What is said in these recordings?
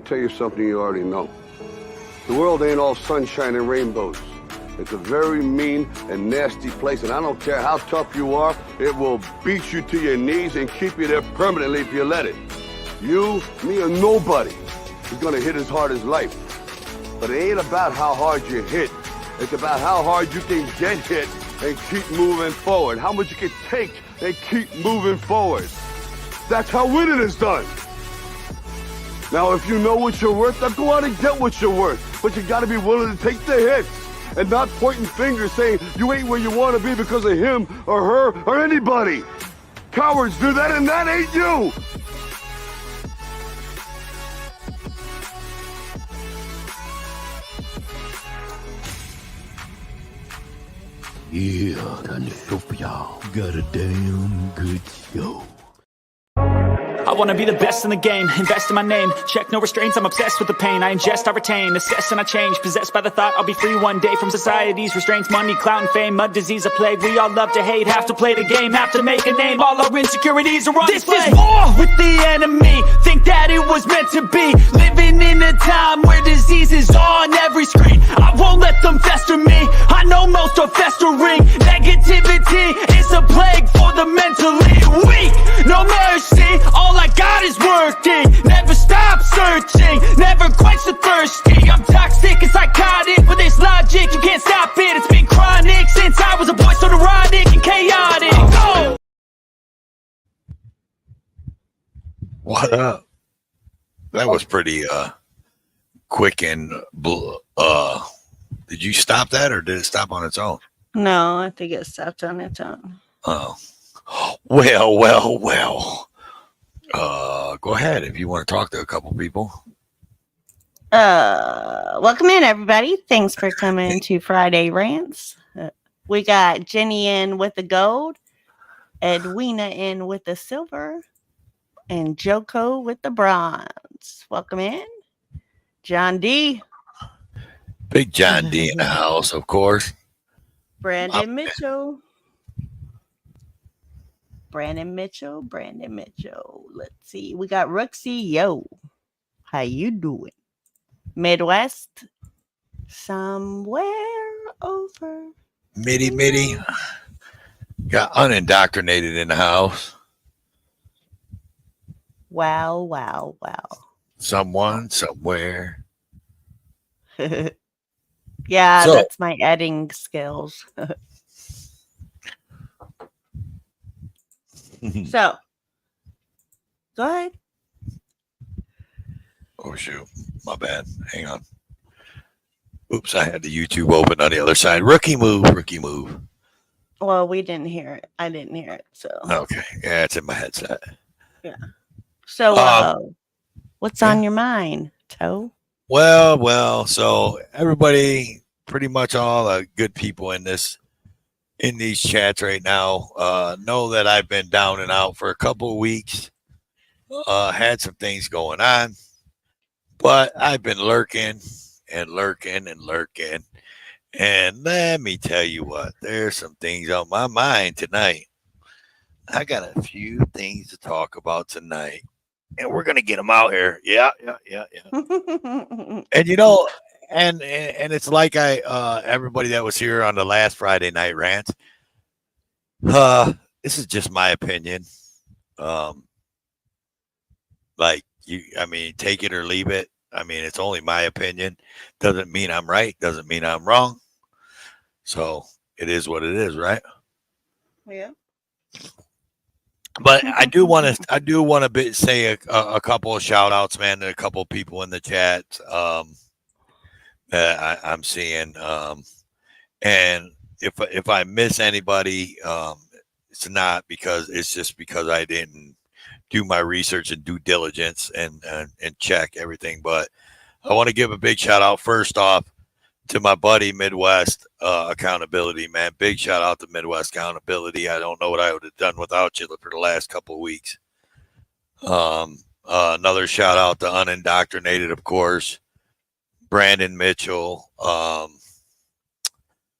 tell you something you already know. The world ain't all sunshine and rainbows. It's a very mean and nasty place, and I don't care how tough you are, it will beat you to your knees and keep you there permanently if you let it. You, me, or nobody is gonna hit as hard as life. But it ain't about how hard you hit. It's about how hard you can get hit and keep moving forward. How much you can take and keep moving forward. That's how winning is done. Now, if you know what you're worth, then go out and get what you're worth. But you gotta be willing to take the hits and not pointing fingers saying you ain't where you wanna be because of him or her or anybody. Cowards do that, and that ain't you. Yeah, time to show for y'all. Got a damn good show. I wanna be the best in the game, invest in my name. Check no restraints, I'm obsessed with the pain. I ingest, I retain, assess and I change. Possessed by the thought I'll be free one day from society's restraints. Money, clout and fame, mud, disease, a plague. We all love to hate, have to play the game, have to make a name. All our insecurities are on display. This is war with the enemy, think that it was meant to be. Living in a time where disease is on every screen. I won't let them fester me, I know most are festering. Negativity is a plague for the mentally weak. No mercy, all I got is working. Never stop searching, never quench the thirsty. I'm toxic and psychotic, with this logic you can't stop it. It's been chronic since I was a boy, so neurotic and chaotic. Go! What up? That was pretty quick and did you stop that or did it stop on its own? No, I think it stopped on its own. Oh. Well. Go ahead if you want to talk to a couple people. Welcome in, everybody. Thanks for coming to Friday Rants. We got Jenny in with the gold, Edwina in with the silver, and Joko with the bronze. Welcome in, John D. Big John D in the house, of course. Brandon Mitchell. Brandon Mitchell. Let's see. We got Rooksy. Yo. How you doing? Midwest. Somewhere over. Mitty. Got unindoctrinated in the house. Wow. Someone, somewhere. Yeah, So, that's my editing skills. So, go ahead. Oh, shoot. My bad. Hang on. Oops, I had the YouTube open on the other side. Rookie move. Well, we didn't hear it. I didn't hear it. So, Okay. Yeah, it's in my headset. yeah. So, what's on your mind, Toe? Well, so everybody, pretty much all the good people in these chats right now, know that I've been down and out for a couple of weeks. Had some things going on, but I've been lurking. And let me tell you what, there's some things on my mind tonight. I got a few things to talk about tonight, and we're gonna get them out here. Yeah. And you know, and it's like everybody that was here on the last Friday night rant. This is just my opinion. Take it or leave it. I mean, it's only my opinion. Doesn't mean I'm right. Doesn't mean I'm wrong. So it is what it is, right? Yeah. But I do want to say a couple of shout outs, man, to a couple of people in the chat that I'm seeing. And if I miss anybody, it's not because it's just because I didn't do my research and due diligence and check everything. But I want to give a big shout out first off to my buddy Midwest Accountability, man. Big shout out to Midwest Accountability. I don't know what I would have done without you for the last couple of weeks. Another shout out to Unindoctrinated, of course. Brandon Mitchell.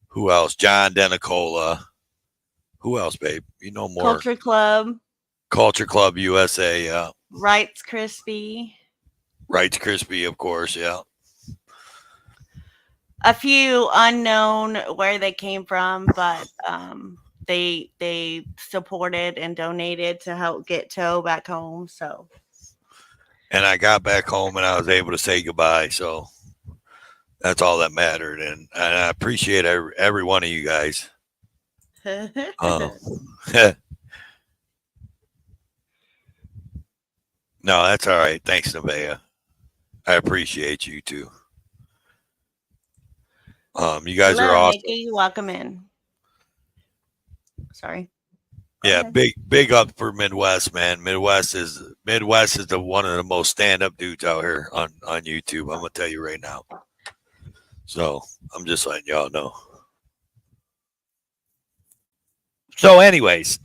Who else? John Denicola. Who else, babe? You know more. Culture Club USA. Rights Crispy. Rice Crispy, of course. Yeah. A few unknown where they came from, but they supported and donated to help get Toe back home. So, And I got back home and I was able to say goodbye. So that's all that mattered. And I appreciate every one of you guys. No, that's all right. Thanks, Nevaeh. I appreciate you too. You guys hello, are awesome. Nikki. Welcome in. Sorry. Yeah, ahead. big up for Midwest, man. Midwest is the one of the most stand up dudes out here on YouTube. I'm gonna tell you right now. So I'm just letting y'all know. So, anyways,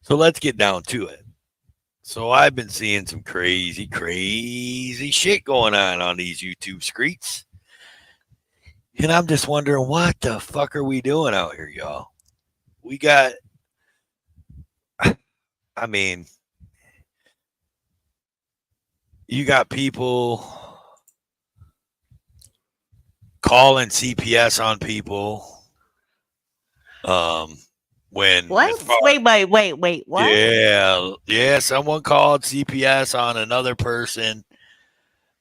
so let's get down to it. So I've been seeing some crazy shit going on these YouTube screets. And I'm just wondering, what the fuck are we doing out here, y'all? We got, I mean, you got people calling CPS on people. When What? Wait. What? Yeah. Someone called CPS on another person.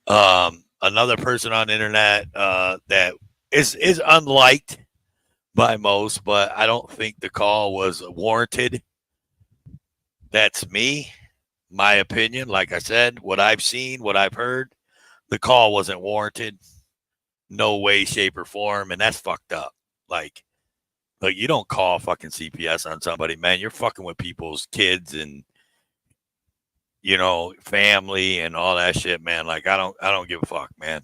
Another person on the internet that is unliked by most, but I don't think the call was warranted. That's me, my opinion. Like I said, what I've seen, what I've heard, the call wasn't warranted. No way, shape, or form, and that's fucked up. Like you don't call fucking CPS on somebody, man. You're fucking with people's kids and family and all that shit, man. Like I don't give a fuck, man.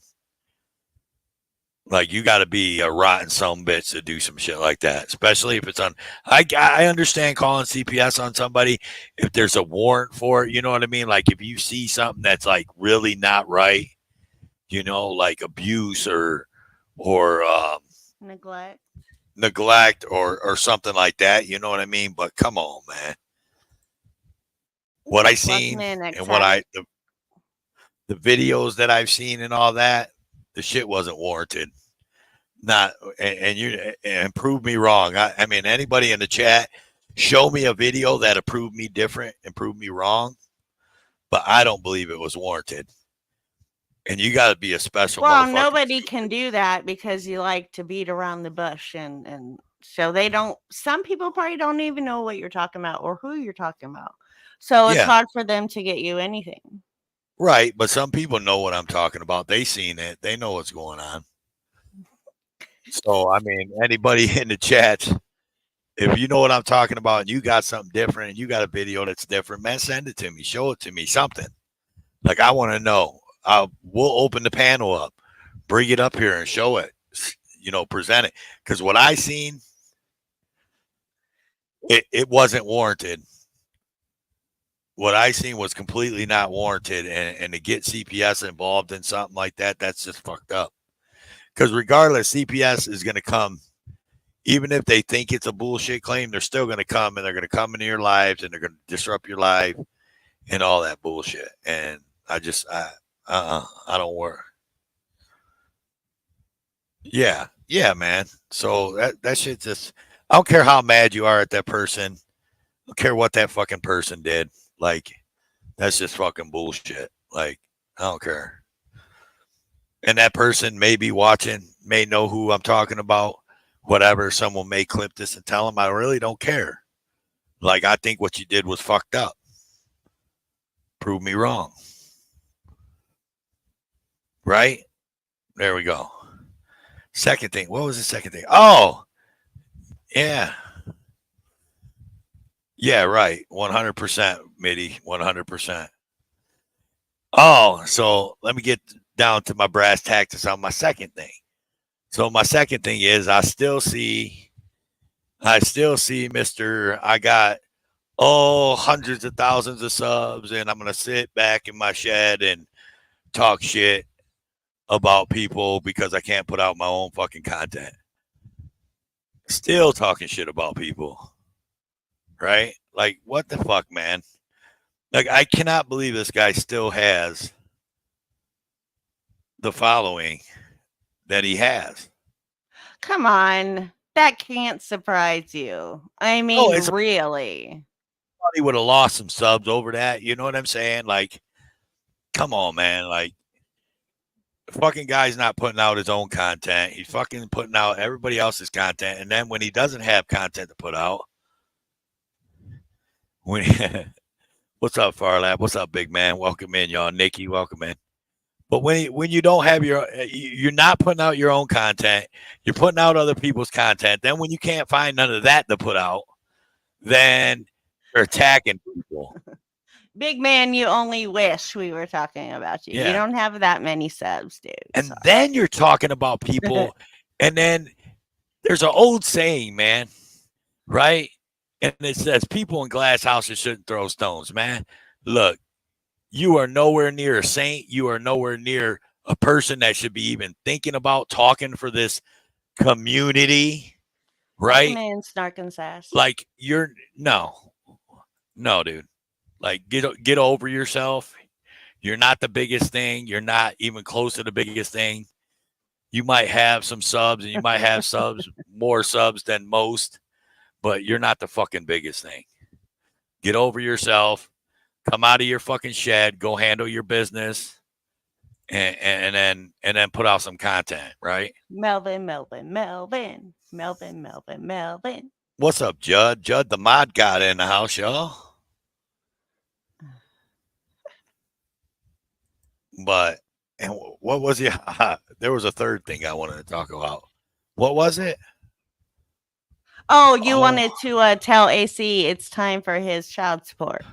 Like you got to be a rotten sumbitch to do some shit like that, especially if it's on. I understand calling CPS on somebody if there's a warrant for it. You know what I mean? Like if you see something that's like really not right, like abuse or Neglect or something like that. You know what I mean? But come on, man. What I seen and what the videos that I've seen and all that, the shit wasn't warranted. Not and prove me wrong. I mean, anybody in the chat, show me a video that proved me different and proved me wrong. But I don't believe it was warranted. And you got to be a special. Well, nobody can do that because you like to beat around the bush, and so they don't. Some people probably don't even know what you're talking about or who you're talking about. So it's hard for them to get you anything. Right, but some people know what I'm talking about. They seen it. They know what's going on. So I mean, anybody in the chat, if you know what I'm talking about and you got something different and you got a video that's different, man, send it to me. Show it to me. Something. Like I want to know. We'll open the panel up, bring it up here and show it, present it. Because what I seen, it wasn't warranted. What I seen was completely not warranted. And to get CPS involved in something like that, that's just fucked up. Because regardless, CPS is going to come, even if they think it's a bullshit claim, they're still going to come and they're going to come into your lives and they're going to disrupt your life and all that bullshit. And I don't work. Yeah, man. So that shit just, I don't care how mad you are at that person. I don't care what that fucking person did. Like, that's just fucking bullshit. Like, I don't care. And that person may be watching, may know who I'm talking about, whatever. Someone may clip this and tell them, I really don't care. Like, I think what you did was fucked up. Prove me wrong. Right? There we go. Second thing. What was the second thing? Oh, yeah. Yeah, right. 100%, Mitty. 100%. Oh, so let me get down to my brass tacks on my second thing. So my second thing is I still see Mr. I got hundreds of thousands of subs and I'm going to sit back in my shed and talk shit about people because I can't put out my own fucking content. Still talking shit about people. Right? Like, what the fuck, man? Like, I cannot believe this guy still has the following that he has. Come on. That can't surprise you. I No, mean, it's really. he would have lost some subs over that. You know what I'm saying? Like, come on, man. Like, the fucking guy's not putting out his own content. He's fucking putting out everybody else's content. And then when he doesn't have content to put out, when what's up, Farlap? What's up, big man? Welcome in, y'all. Nikki, welcome in. But when you don't have you're not putting out your own content, you're putting out other people's content. Then when you can't find none of that to put out, then you're attacking people. Big man, you only wish we were talking about you. You Yeah. don't have that many subs, dude. And so. then you're talking about people, and then there's an old saying, man, right? And it says people in glass houses shouldn't throw stones, man. Look, you are nowhere near a saint. You are nowhere near a person that should be even thinking about talking for this community, right? Man, snark and sass. Like you're no, dude. Like get over yourself. You're not the biggest thing. You're not even close to the biggest thing. You might have some subs, and you might have more subs than most, but you're not the fucking biggest thing. Get over yourself. Come out of your fucking shed, go handle your business, and then put out some content, right? Melvin. What's up, Judd? Judd, the mod got in the house, y'all. But and what was it? There was a third thing I wanted to talk about. What was it? Oh, you wanted to tell AC it's time for his child support.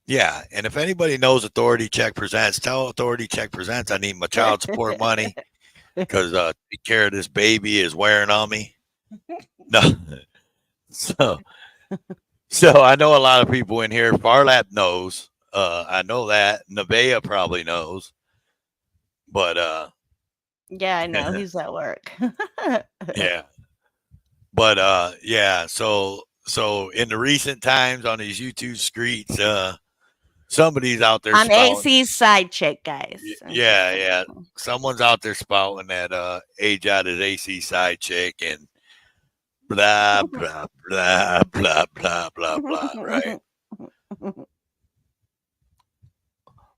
Yeah, and if anybody knows Authority Check Presents, tell Authority Check Presents I need my child support money because take care of this baby is wearing on me. No, so I know a lot of people in here. Farlap knows. I know that Nevaeh probably knows, but yeah, I know he's at work. yeah, but yeah. So in the recent times on these YouTube Skreetz, somebody's out there on spouting. AC's side chick, guys. Yeah. Someone's out there spouting that AJoT is AC side chick and blah blah blah blah blah blah blah. Right.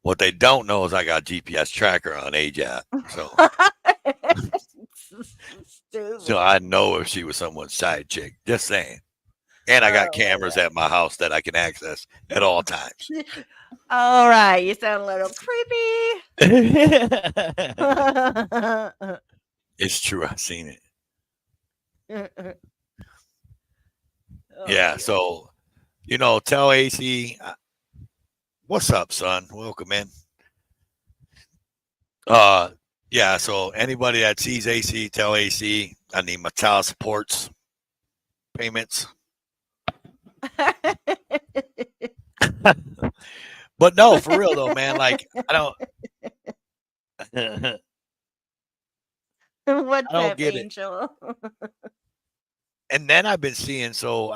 What they don't know is I got GPS tracker on AJoT, so I know if she was someone's side chick. Just saying. And I got cameras at my house that I can access at all times. All right, you sound a little creepy. It's true. I've seen it. Yeah. So, tell AC, what's up, son? Welcome in. Yeah. So anybody that sees AC, tell AC I need my child supports payments. But no, for real though, man. Like I don't. What's I don't that, get Angel? And then I've been seeing some.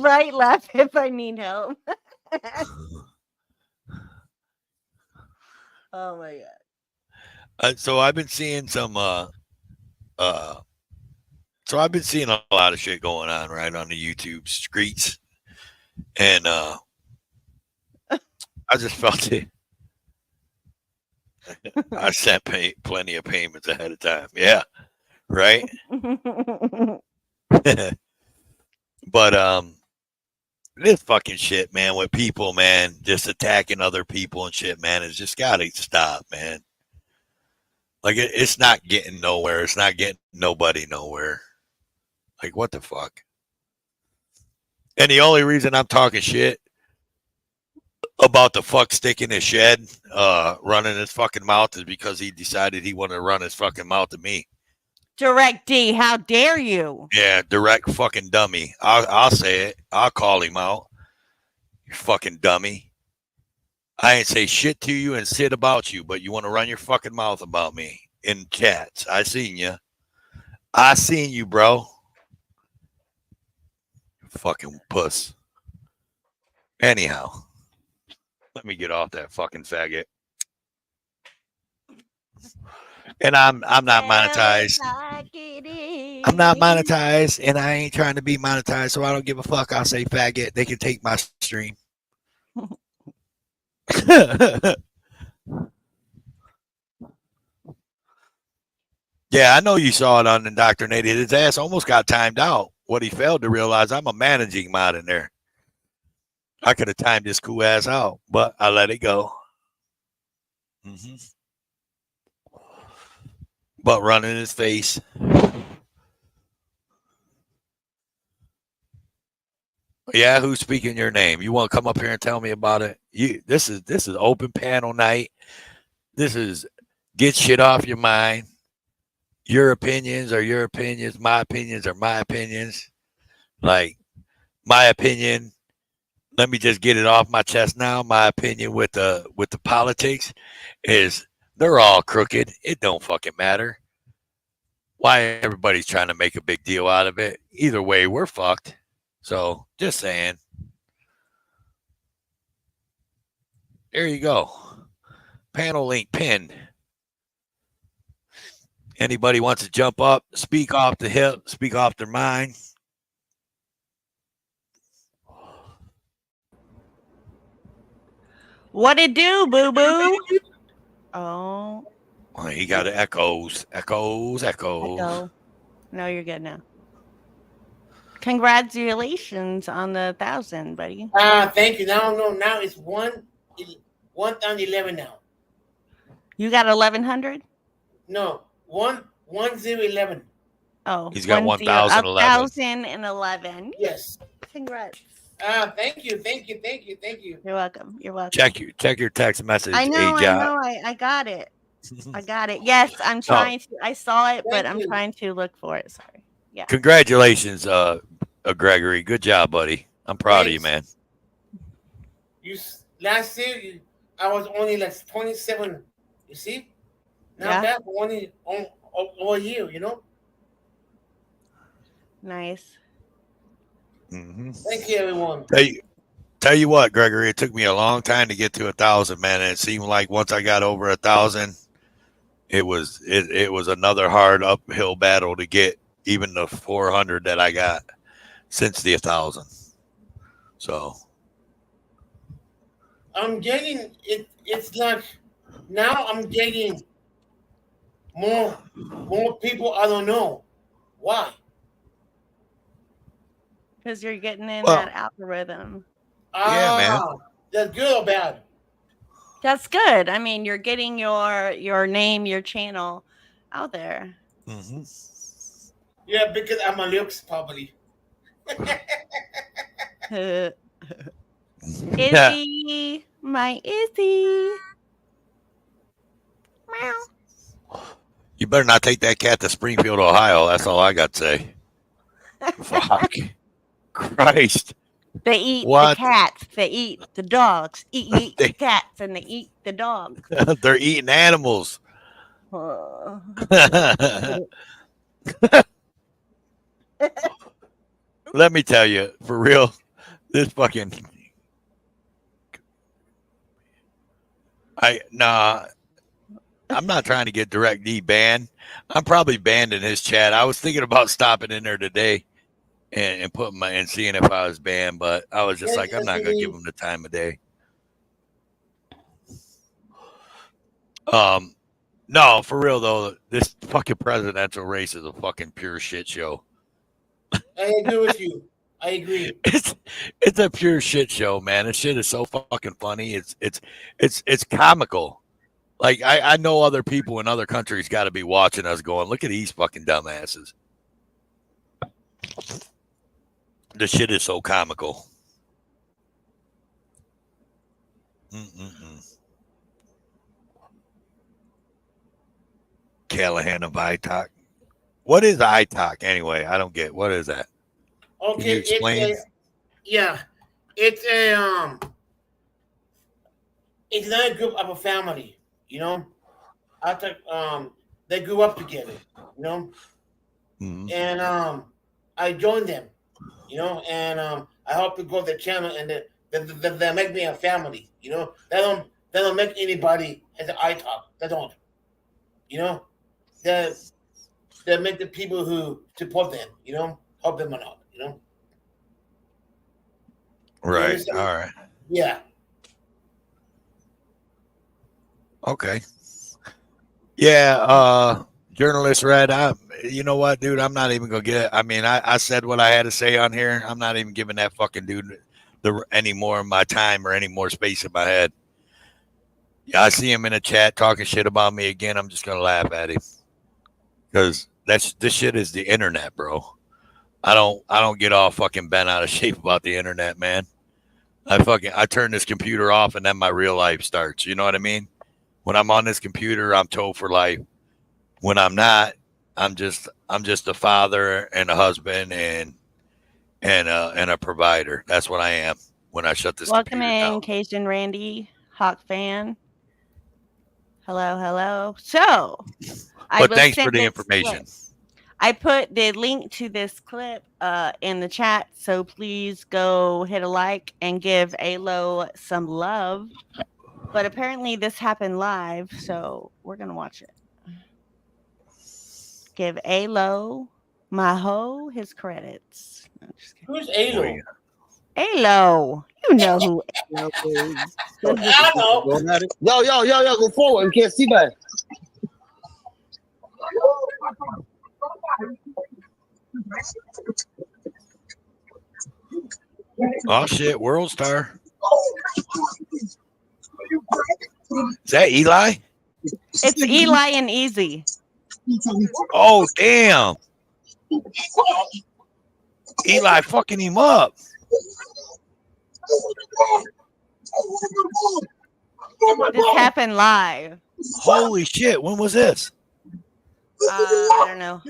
Right, laugh if I need help. Oh my god. So I've been seeing some. So I've been seeing a lot of shit going on right on the YouTube Skreetz, and I just felt it. I sent plenty of payments ahead of time. Yeah, right. But this fucking shit, man, with people, man, just attacking other people and shit, man, it's just gotta stop, man. Like it's not getting nowhere. It's not getting nobody nowhere. Like what the fuck? And the only reason I'm talking shit about the fuck stick in his shed, running his fucking mouth is because he decided he wanted to run his fucking mouth at me. Direct D, how dare you? Yeah, direct fucking dummy. I'll say it. I'll call him out. You fucking dummy. I ain't say shit to you and shit about you, but you want to run your fucking mouth about me in chats. I seen you. I seen you, bro. Fucking puss. Anyhow, let me get off that fucking faggot. And I'm not monetized. I'm not monetized, and I ain't trying to be monetized, so I don't give a fuck. I'll say faggot. They can take my stream. Yeah, I know you saw it on Indoctrinated. His ass almost got timed out. What he failed to realize, I'm a managing mod in there. I could have timed this cool ass out, but I let it go. Mm-hmm. But running his face. Yeah, who's speaking your name? You want to come up here and tell me about it? This is open panel night. This is get shit off your mind. Your opinions are your opinions. My opinions are my opinions. Like my opinion. Let me just get it off my chest now. My opinion with the politics is they're all crooked. It don't fucking matter. Why everybody's trying to make a big deal out of it. Either way, we're fucked. So just saying. There you go. Panel link pinned. Anybody wants to jump up, speak off the hip, speak off their mind. What it do, boo boo? Oh. Oh, he got echoes. Echo. No, you're good now. Congratulations on the 1,000, buddy. Thank you. Now it's 1,011 now. You got 1,100? No, 1011. Oh, he's got 1,011. 1,011. Yes. Congrats. Thank you. You're welcome. Check your text message. I know. AJoT. I got it. I got it. Yes, I'm trying to. I saw it, but I'm trying to look for it. Sorry. Yeah. Congratulations, Gregory. Good job, buddy. I'm proud of you, man. Last year I was only like 27. You see? Not bad for only over a year, you know? Nice. Mm-hmm. Thank you, everyone. Tell you what, Gregory, it took me a long time to get to 1,000, man. And it seemed like once I got over 1,000, it was another hard uphill battle to get even the 400 that I got since the 1,000. So I'm getting it. It's like now I'm getting more people. I don't know why. Because you're getting in that algorithm. Yeah, man. That's good or bad? That's good. I mean, you're getting your name, your channel out there. Mm-hmm. Yeah, because I'm a looks probably. Izzy, my Izzy. Meow. You better not take that cat to Springfield, Ohio. That's all I got to say. Fuck. Christ. They eat the cats. They eat the dogs. Eat the cats and they eat the dogs. They're eating animals. Let me tell you, for real, this fucking I'm not trying to get Direct D banned. I'm probably banned in his chat. I was thinking about stopping in there today and putting and seeing if I was banned, but I was just like, I'm not gonna give him the time of day. No, for real though, this fucking presidential race is a fucking pure shit show. I agree with you. I agree. It's a pure shit show, man. This shit is so fucking funny. It's comical. Like I know other people in other countries got to be watching us going, look at these fucking dumbasses. The shit is so comical. Callahan of iTalk. What is iTalk anyway? I don't get. What is that? Okay, can you explain? It's another group of a family, you know. I think they grew up together, you know. Mm-hmm. And I joined them, you know, and I helped to grow the channel, and they make me a family, you know. They don't make anybody as an iTalk. They don't, you know. that make the people who support them, help them out, Right. All right. Yeah. Okay. Yeah. Journalist Red, you know what, dude? I'm not even gonna get. I mean, I said what I had to say on here. I'm not even giving that fucking dude any more of my time or any more space in my head. Yeah, I see him in a chat talking shit about me again. I'm just gonna laugh at him because this shit is the internet, bro. I don't get all fucking bent out of shape about the internet, man. I turn this computer off and then my real life starts. You know what I mean? When I'm on this computer, I'm told for life. When I'm not, I'm just a father and a husband and a provider. That's what I am when I shut this Welcome computer in, down. Cajun Randy, Hawk fan. Hello. So, But thanks for the information. I put the link to this clip in the chat, so please go hit a like and give ALO some love. But apparently this happened live, so we're going to watch it. Give ALO, my hoe, his credits. No, just kidding. Who's ALO? ALO. You know who ALO is. I know. Yo, go forward. You can't see that. Oh shit, World Star. Is that Eli? It's Eli and Easy. Oh damn. Eli fucking him up. This happened live. Holy shit, when was this? I don't know.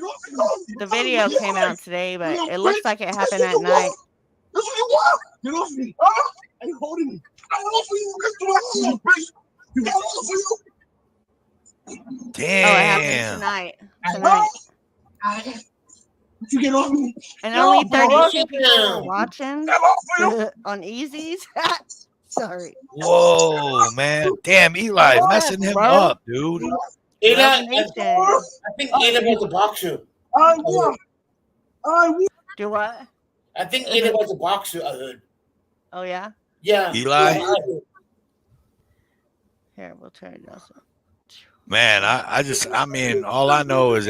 The video came out today, but it looks like it happened at night. That's what you want. Get off me. Huh? Are you holding me? I want for you. Bitch. You got off for you. Damn. Oh, it happened tonight. You get off me. And only 32 people are watching on Easies. Sorry. Whoa, man. Damn, Eli messing him up, dude. Eli, I think Eli was a boxer. Do what? I think Eli was a boxer, I heard. Oh, yeah? Yeah. Eli? Here, we'll turn it off. Man, I mean, all I know is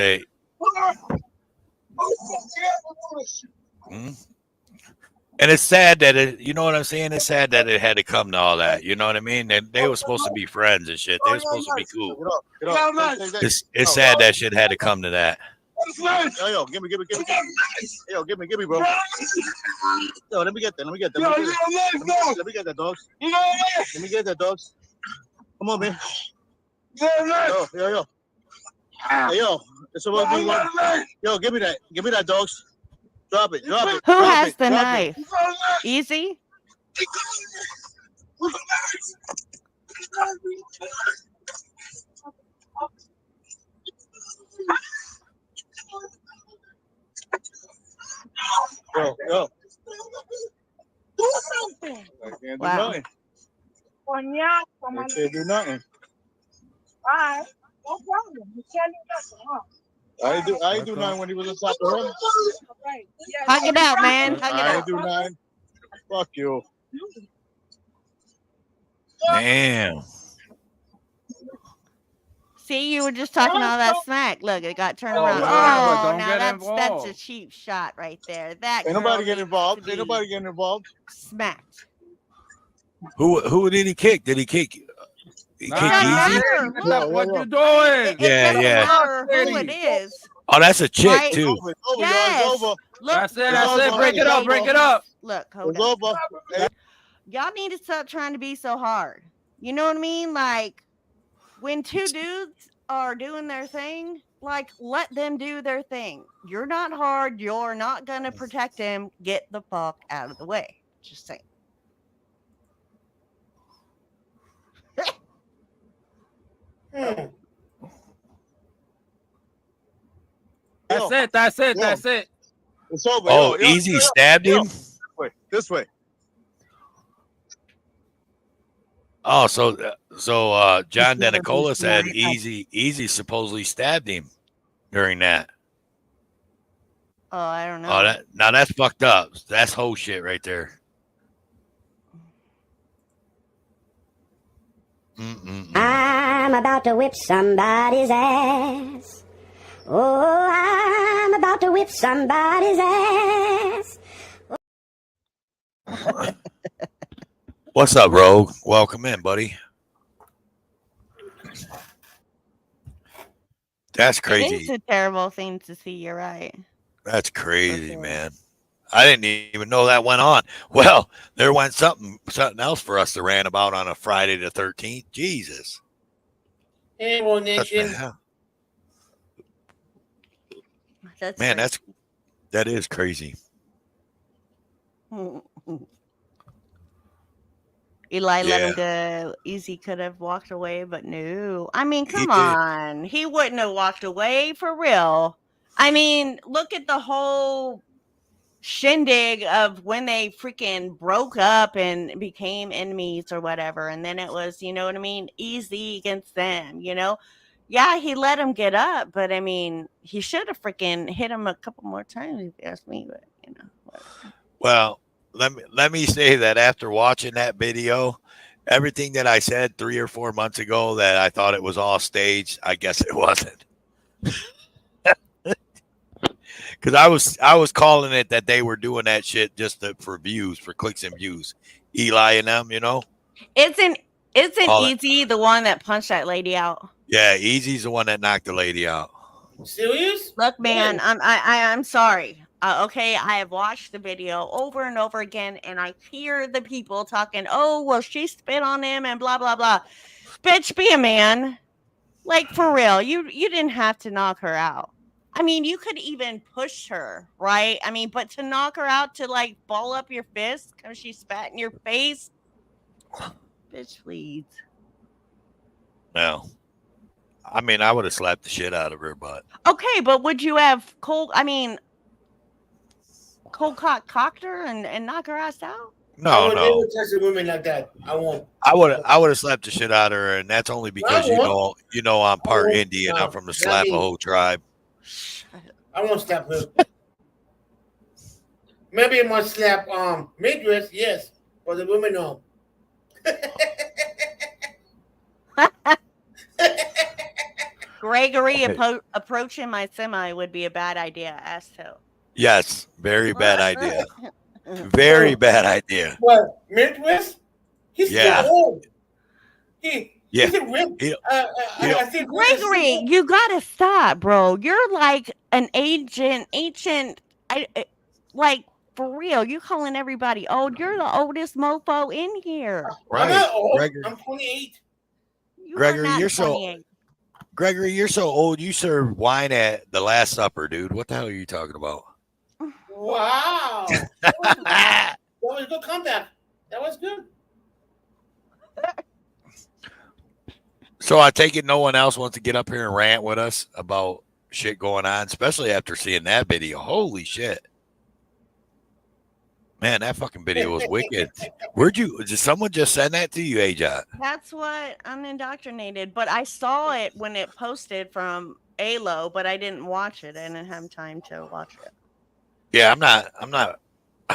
and it's sad that you know what I'm saying? It's sad that it had to come to all that. You know what I mean? They were supposed to be friends and shit. They were supposed to be cool. It's sad that shit had to come to that. Yo, give me, yo, give me, bro. Yo, let me get that. Let me get that, dogs. Let me get that, dogs. Come on, man. Yo. Hey, yo, it's about being yo, give me that, dogs. Drop it. Who has the knife? Easy? Yo. Do something. I can't do Wow. nothing. I can't do nothing. Alright, no problem. You can't do nothing, huh? I ain't do nothing when he was on top of her. Okay. Yeah, Hug it out, man. Hug it I ain't out. do nothing. Fuck you. Damn. See, you were just talking all that smack. Look, it got turned around. yeah, but Oh, don't now get that's involved. a cheap shot right there. That Ain't girl nobody getting needs involved. to Ain't be nobody getting involved. smacked. Who did he kick? Did he kick? He It kicked doesn't Easy? matter. That's Look, what Yeah. you doing. it Yeah, doesn't yeah. matter who it is. Oh, that's a chick Right. too. It's over, Yes. It's over. Look, That's it. It's That's it. over. Break it up. Break it up. Look, hold It's on. over. Hey, Y'all need to stop trying to be so hard. You know what I mean? Like, when two dudes are doing their thing, like, let them do their thing. You're not hard. You're not going to protect him. Get the fuck out of the way. Just saying. That's it. That's it. That's it. it's over. Oh, Yo, Easy stabbed him. This way. Oh, so John Denicola said Easy supposedly stabbed him. during that. Oh, I don't know. Oh, now that's fucked up. That's whole shit right there. I'm about to whip somebody's ass. Oh, I'm about to whip somebody's ass. What's up, Rogue? Welcome in, buddy. That's crazy. It's a terrible thing to see. You're right. That's crazy, man. I didn't even know that went on. Well, there went something else for us to rant about on a Friday the 13th. Jesus. Hey, World Nation. That's Man, crazy. that is crazy. Eli let him go. Easy could have walked away, but no. I mean, come on. He wouldn't have walked away for real. I mean, look at the whole shindig of when they freaking broke up and became enemies or whatever. And then it was, you know what I mean? Easy against them, you know? Yeah, he let him get up, but I mean, he should have freaking hit him a couple more times if you ask me, but you know. Whatever. Well, let me say that after watching that video, everything that I said 3 or 4 months ago that I thought it was all staged, I guess it wasn't. Because I was calling it that they were doing that shit just for views, for clicks and views. Eli and them, you know. Isn't Easy the one that punched that lady out? Yeah, Easy's the one that knocked the lady out. Serious? Look, man, I'm sorry. Okay, I have watched the video over and over again, and I hear the people talking, oh, well, she spit on him and blah, blah, blah. Bitch, be a man. Like, for real, you didn't have to knock her out. I mean, you could even push her, right? I mean, but to knock her out, to, like, ball up your fist because she spat in your face? Bitch, please. No. I mean, I would have slapped the shit out of her, but... Okay, but would you have cold cocked her and knock her ass out? No. I would never touch a woman like that. I won't. I would have slapped the shit out of her, and that's only because you know I'm part Indian. I'm from the Slapaho tribe. I won't slap her. Maybe I might slap Midwest, yes, but the women no. Gregory approaching my semi would be a bad idea. Ask Tow. Yes, very bad idea. Very bad idea. What, Midwest? He's still old. He's a rip. I think Gregory, you gotta stop, bro. You're like an ancient. Like for real. You calling everybody old? You're the oldest mofo in here. Right. I'm not old. Gregory. I'm 28. Gregory, you're so old. You served wine at the Last Supper, dude. What the hell are you talking about? Wow. That was a good comeback. That was good. So I take it no one else wants to get up here and rant with us about shit going on, especially after seeing that video. Holy shit. Man, that fucking video was wicked. Did someone just send that to you, AJoT? That's what I'm indoctrinated. But I saw it when it posted from ALO, but I didn't watch it. I didn't have time to watch it. Yeah, I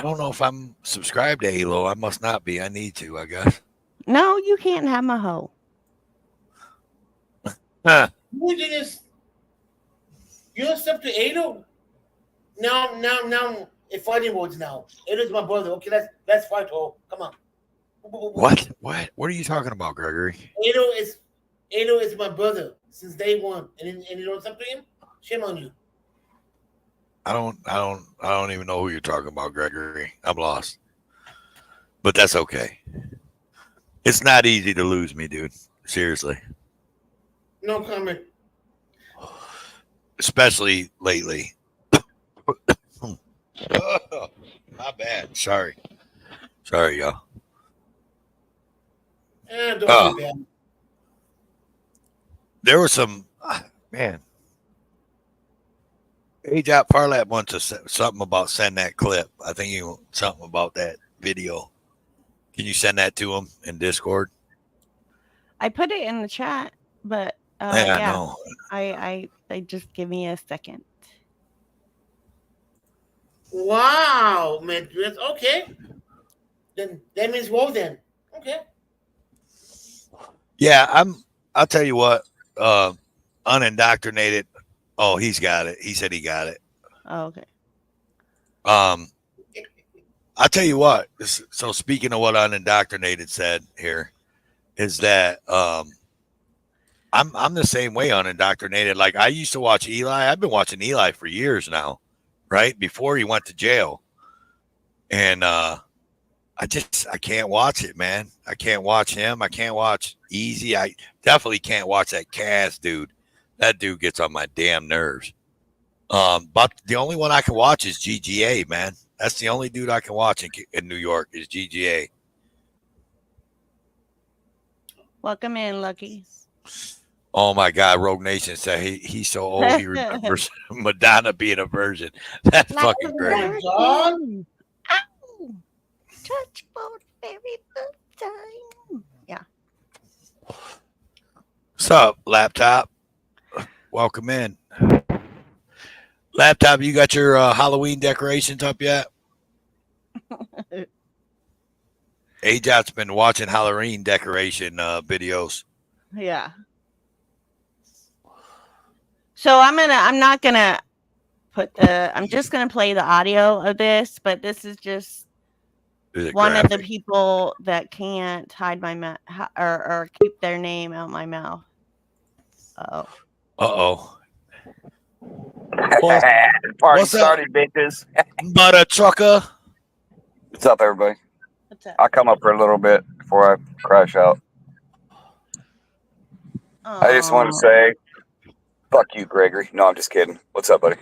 don't know if I'm subscribed to ALO. I must not be. I need to, I guess. No, you can't have my hoe. Huh. You're up to ALO? Now. In fighting words now. It is my brother. Okay, that's fight. Oh, come on. What? What are you talking about, Gregory? Ado is my brother since day one, and you know what's up to him? Shame on you. I don't even know who you're talking about, Gregory. I'm lost. But that's okay. It's not easy to lose me, dude. Seriously. No comment. Especially lately. My bad. Sorry, y'all. Don't do that. There was some man. AJoT Parlap wants to say something about send that clip. I think something about that video. Can you send that to him in Discord? I put it in the chat, but Yeah, Yeah. no. They just give me a second. Wow, Madrid. Okay. Then that means well then. Okay. Yeah, I'll tell you what. Unindoctrinated. Oh, he's got it. He said he got it. Oh, okay. I'll tell you what. So speaking of what unindoctrinated said here, is that I'm the same way unindoctrinated. Like I used to watch Eli. I've been watching Eli for years now, right? Before he went to jail. And I can't watch it, man. I can't watch him. I can't watch Easy. I definitely can't watch that Cass dude. That dude gets on my damn nerves. But the only one I can watch is GGA, man. That's the only dude I can watch in New York is GGA. Welcome in, Lucky. Oh my God, Rogue Nation said he's so old he remembers Madonna being a virgin. That's fucking great. Ow! Touch for the very first time. Yeah. What's up, laptop? Welcome in. Laptop, you got your Halloween decorations up yet? AJoT's been watching Halloween decoration videos. Yeah. So I'm just gonna play the audio of this, but this is just one of the people that can't hide my mouth or keep their name out my mouth. Uh-oh. Party started, bitches. Butter trucker. What's up, everybody? What's up? I'll come up for a little bit before I crash out. I just want to say, fuck you, Gregory. No, I'm just kidding. What's up, buddy?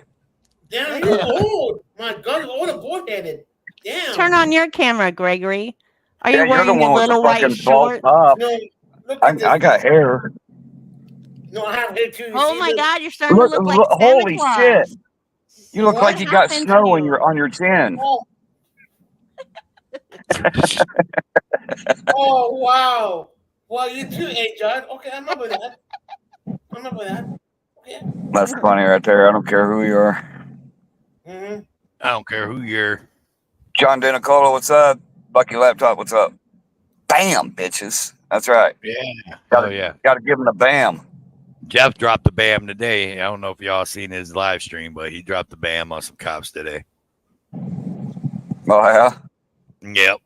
Damn, you're old. My God, you're old and board-headed. Damn. Turn on your camera, Gregory. Are you Yeah, you're wearing the your one with little the white fucking bald shorts? top. No, look I at this. got hair. No, I have hair too. Oh my God, you're starting to look like Santa Holy Claus. shit! You look What like you got happened snow to on you? your chin. Oh wow. Well, you too, AJoT. Okay, I'm up with that. Okay. That's funny right there. I don't care who you are. Mm-hmm. I don't care who you're. John Denicola, what's up? Bucky Laptop, what's up? Bam, bitches. That's right. Yeah. Gotta give him the bam. Jeff dropped the bam today. I don't know if y'all seen his live stream, but he dropped the bam on some cops today. Oh, yeah? Yep.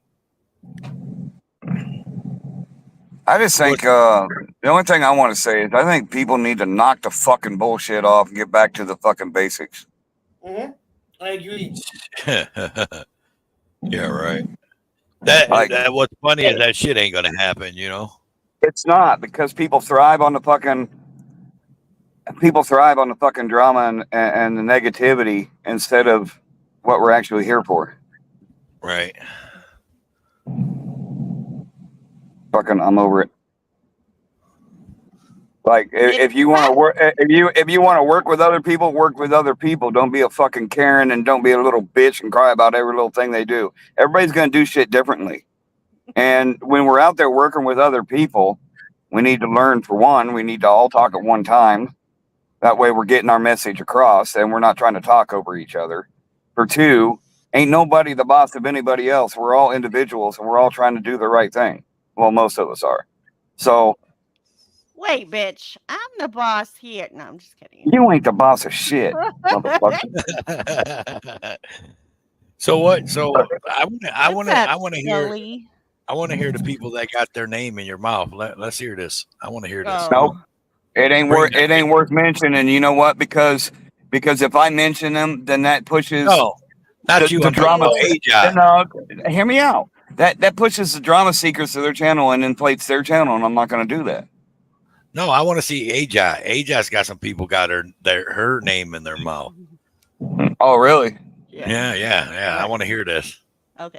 I just think the only thing I want to say is I think people need to knock the fucking bullshit off and get back to the fucking basics. Mm-hmm. I agree. Yeah, right. That what's funny is that shit ain't gonna happen, you know? It's not, because people thrive on the fucking drama and the negativity instead of what we're actually here for. Right. Fucking, I'm over it. Like, if you want to work, if you want to work with other people, work with other people. Don't be a fucking Karen and don't be a little bitch and cry about every little thing they do. Everybody's gonna do shit differently. And when we're out there working with other people, we need to learn. For one, we need to all talk at one time. That way we're getting our message across and we're not trying to talk over each other. For two, ain't nobody the boss of anybody else. We're all individuals and we're all trying to do the right thing. Well, most of us are. So Wait, bitch. I'm the boss here. No, I'm just kidding. you ain't the boss of shit, motherfucker. So what? So I want to hear the people that got their name in your mouth. Let's hear this. I want to hear this. Nope. It ain't worth mentioning. You know what? Because if I mention them, then that pushes the drama. No, hear me out. That pushes the drama seekers to their channel and inflates their channel, and I'm not going to do that. No, I want to see AJoT. AJoT's got some people got her name in their mouth. Oh, really? Yeah. I want to hear this. Okay.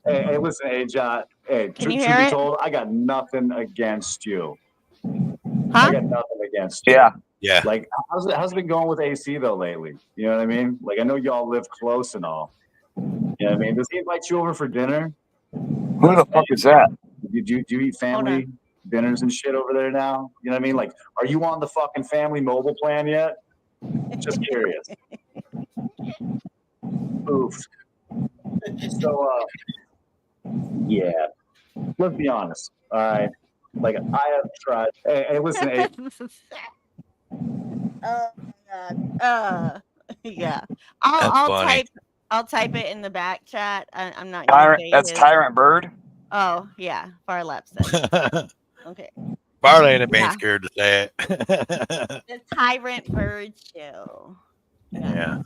Hey, listen, AJoT. Hey, Can you truth hear be it? told, I got nothing against you. Huh? I got nothing against you. Yeah. Like, how's it been going with AC though lately? You know what I mean? Like, I know y'all live close and all. You know what I mean? Does he invite you over for dinner? Who the fuck is that? Do you eat family dinners and shit over there now? You know what I mean? Like, are you on the fucking family mobile plan yet? Just curious. Oof. So, yeah. Let's be honest. All right. Like, I have tried. Hey, listen. Hey, Oh my god. Yeah. That's I'll funny. type it in the back chat. I'm not gonna Tyrant. say That's his. Tyrant Bird. Oh yeah, Far Left said. Okay. Barley ain't Yeah. scared to say it. The Tyrant Bird Show. Yeah.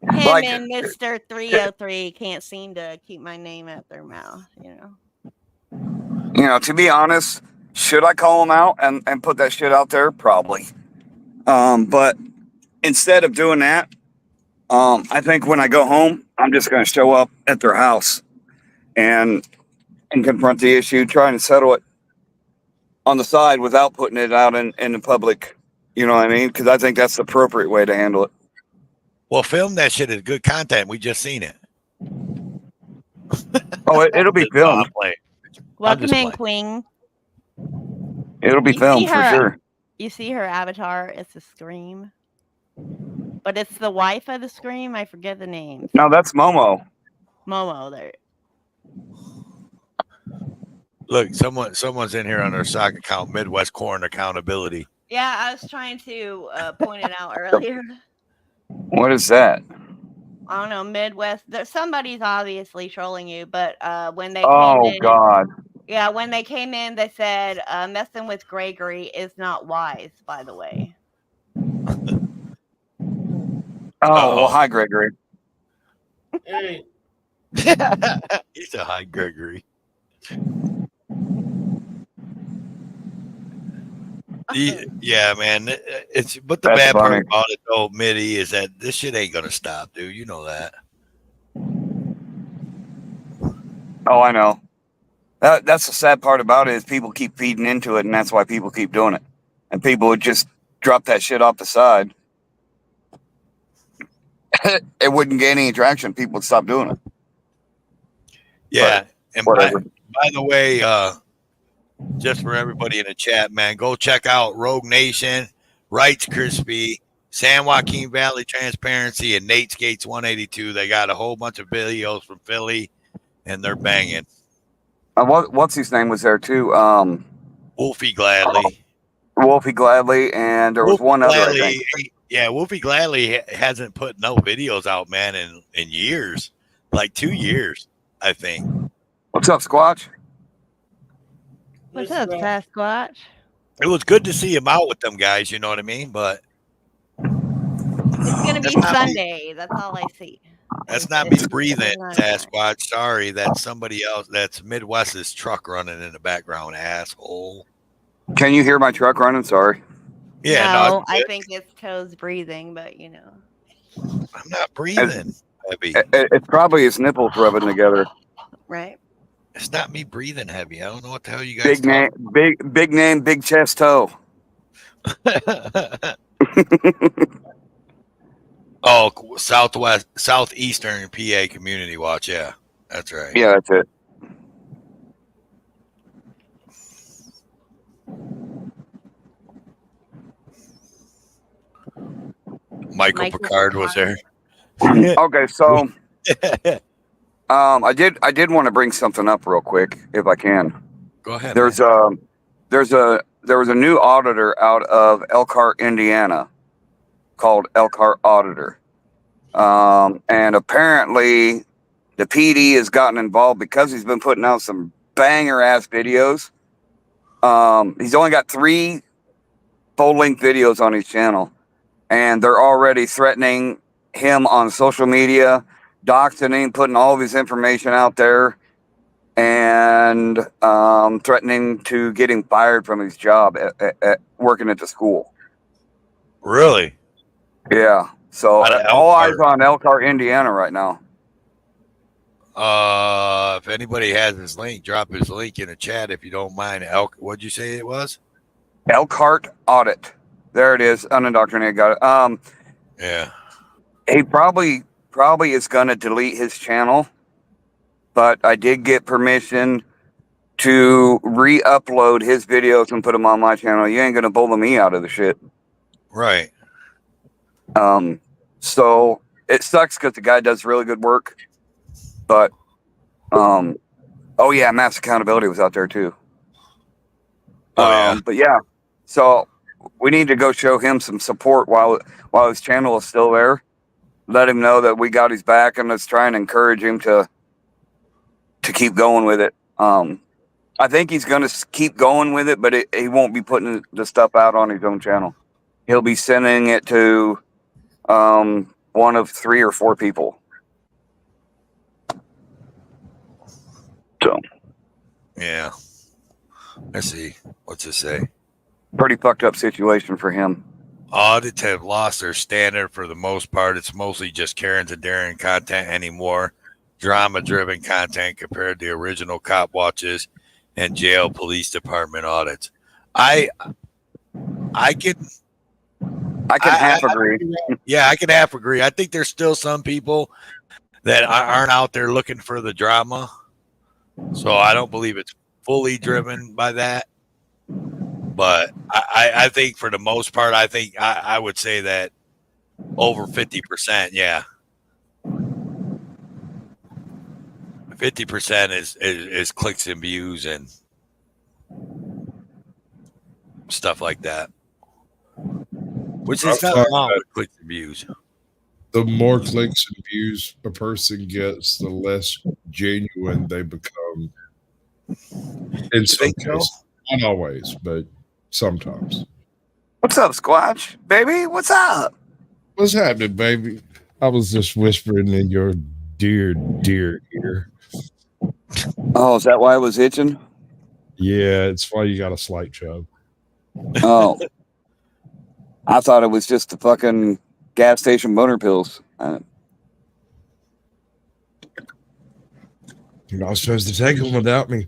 Him Like, and Mr. 303 can't seem to keep my name out their mouth, you know, to be honest, should I call them out and put that shit out there? Probably. But instead of doing that, I think when I go home, I'm just going to show up at their house and confront the issue, try and settle it on the side without putting it out in the public. You know what I mean? Because I think that's the appropriate way to handle it. Well, film that shit is good content. We just seen it. Oh, it'll be filmed. Welcome in, Queen. It'll be filmed for sure. You see her avatar? It's a Scream. But it's the wife of the Scream. I forget the name. No, that's Momo. Momo there. Look, someone's in here on their sock account, Midwest Corn Accountability. Yeah, I was trying to point it out earlier. What is that? I don't know, Midwest. Somebody's obviously trolling you, but when they Oh, came in, God. Yeah, when they came in, they said messing with Gregory is not wise, by the way. Oh, well, hi, Gregory. Hey. He's a hi, Gregory. Yeah, man. It's but the That's bad funny. part about it though, Mitty, is that this shit ain't gonna stop, dude. You know that. Oh, I know. That's the sad part about it is people keep feeding into it, and that's why people keep doing it. And people would just drop that shit off the side. It wouldn't gain any traction. People would stop doing it. Yeah, and whatever. by the way, just for everybody in the chat, man, go check out Rogue Nation, Rights Crispy, San Joaquin Valley Transparency, and Nate Skates 182. They got a whole bunch of videos from Philly, and they're banging. What's his name was there too? Wolfie Gladly. Wolfie Gladly, and there was one other, I think. Yeah, Wolfie Gladly hasn't put no videos out, man, in years. Like 2 years, I think. What's up, Squatch? What's up, Sasquatch? It was good to see him out with them guys, you know what I mean? But it's gonna be Sunday. That's all I see. That's not me breathing, Sasquatch. Sorry, that's somebody else. That's Midwest's truck running in the background, asshole. Can you hear my truck running? Sorry. Yeah, no, I think it's Toes breathing, but you know. I'm not breathing heavy. It's probably his nipples rubbing together. Right. It's not me breathing heavy. I don't know what the hell you guys Big name, big chest toe. Oh, southeastern PA Community Watch. Yeah, that's right. Yeah, that's it. Michael Picard was there. Okay, so I did want to bring something up real quick, if I can. Go ahead. There was a new auditor out of Elkhart, Indiana, called Elkhart Auditor, and apparently the PD has gotten involved because he's been putting out some banger ass videos. He's only got 3 full-length videos on his channel, and they're already threatening him on social media, doxing him, putting all of his information out there, and threatening to get him fired from his job at working at the school. Really? Yeah. So all eyes on Elkhart, Indiana right now. If anybody has his link, drop his link in the chat if you don't mind. What'd you say it was? Elkhart Audit. There it is. Unindoctrinated. Got it. Yeah. He probably is going to delete his channel, but I did get permission to re-upload his videos and put them on my channel. You ain't gonna bully me out of the shit. Right. So it sucks because the guy does really good work. But oh yeah, Mass Accountability was out there too. But yeah, so we need to go show him some support while his channel is still there. Let him know that we got his back, and let's try and encourage him to keep going with it. I think he's going to keep going with it, but he won't be putting the stuff out on his own channel. He'll be sending it to one of 3 or 4 people. So, yeah. Let's see. What's it say? Pretty fucked up situation for him. Audits have lost their standard for the most part. It's mostly just Karen's and Darren content anymore. Drama-driven content compared to the original cop watches and jail police department audits. I can half agree. Yeah, I can half agree. I think there's still some people that aren't out there looking for the drama. So I don't believe it's fully driven by that. But I think for the most part, I would say that over 50%, yeah. 50% is clicks and views and stuff like that. Which is not wrong with clicks and views. The more clicks and views a person gets, the less genuine they become. In some cases. Not always, but sometimes. What's up, Squatch? Baby, what's up? What's happening, baby? I was just whispering in your dear ear. Oh, is that why I was itching? Yeah, it's why you got a slight chub. Oh. I thought it was just the fucking gas station boner pills. You're not supposed to take them without me.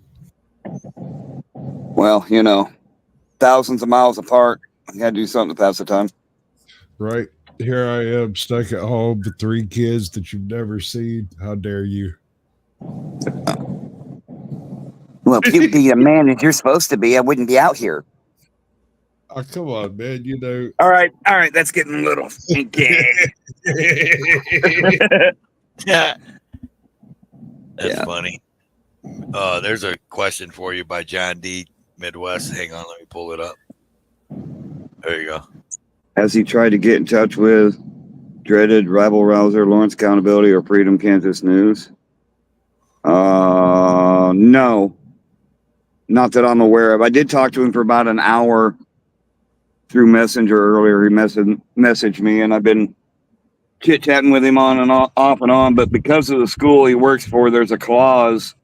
Well, you know, thousands of miles apart. You had to do something to pass the time. Right. Here I am stuck at home with 3 kids that you've never seen. How dare you? Well, if you'd be a man as you're supposed to be, I wouldn't be out here. Oh, come on, man. You know. All right. That's getting a little stinky. Yeah. That's funny. There's a question for you by John D. Midwest. Hang on, let me pull it up. There you go. Has he tried to get in touch with dreaded rival rouser Lawrence Accountability or Freedom Kansas News? No. Not that I'm aware of. I did talk to him for about an hour through Messenger earlier. He messaged me, and I've been chit-chatting with him on and off and on. But because of the school he works for, there's a clause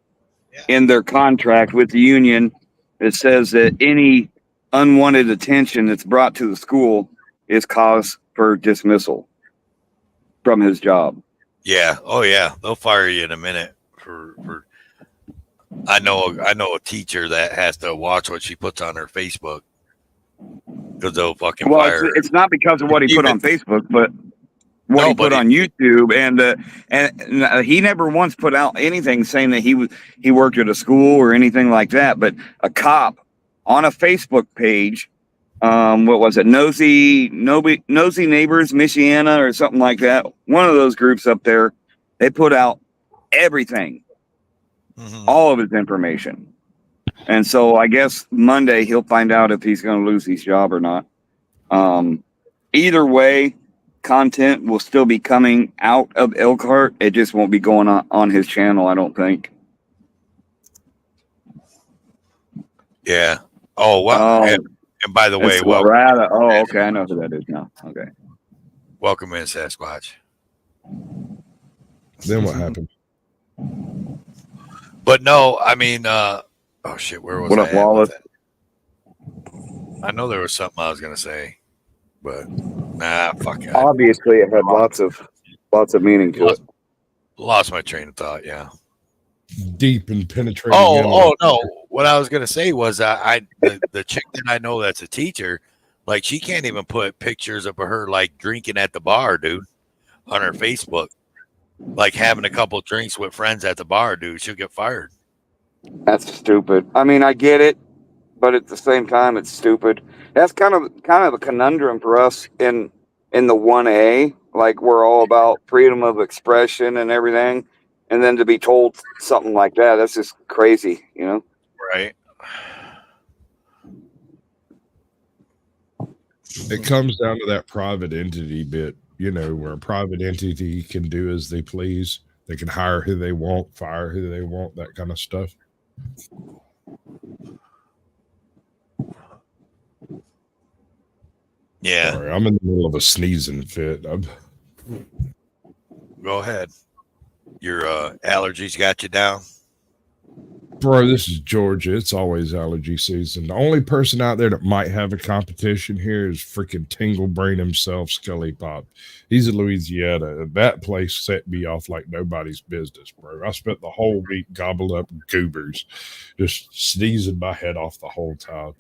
in their contract with the union that says that any unwanted attention that's brought to the school is cause for dismissal from his job. Yeah. Oh yeah. They'll fire you in a minute for I know a teacher that has to watch what she puts on her Facebook because they'll fucking fire her. It's not because of what he put on Facebook, but what he put on YouTube, and he never once put out anything saying that he worked at a school or anything like that. But a cop on a Facebook page, what was it, Nosy Neighbors Michiana or something like that? One of those groups up there, they put out everything, all of his information, and so I guess Monday he'll find out if he's going to lose his job or not. Either way, content will still be coming out of Elkhart. It just won't be going on his channel, I don't think. Yeah. Oh, wow. And by the way, welcome. Oh, okay. I know who that is now. Okay. Welcome in, Sasquatch. Then what happened? But no, I mean, oh shit, where was what I up, Wallace? I know there was something I was gonna say, but nah, fuck it. Obviously, it had lots of meaning to it. Lost my train of thought. Yeah. Deep and penetrating. Oh no! What I was gonna say was, the chick that I know that's a teacher, like she can't even put pictures of her like drinking at the bar, dude, on her Facebook, like having a couple drinks with friends at the bar, dude. She'll get fired. That's stupid. I mean, I get it, but at the same time, it's stupid. That's kind of a conundrum for us in the 1A. Like, we're all about freedom of expression and everything, and then to be told something like that's just crazy, you know? Right. It comes down to that private entity bit, you know, where a private entity can do as they please. They can hire who they want, fire who they want, that kind of stuff. Yeah. Sorry, I'm in the middle of a sneezing fit. Go ahead. Your allergies got you down? Bro, this is Georgia. It's always allergy season. The only person out there that might have a competition here is freaking Tingle Brain himself, Scully Pop. He's in Louisiana. That place set me off like nobody's business, bro. I spent the whole week gobbled up goobers, just sneezing my head off the whole time.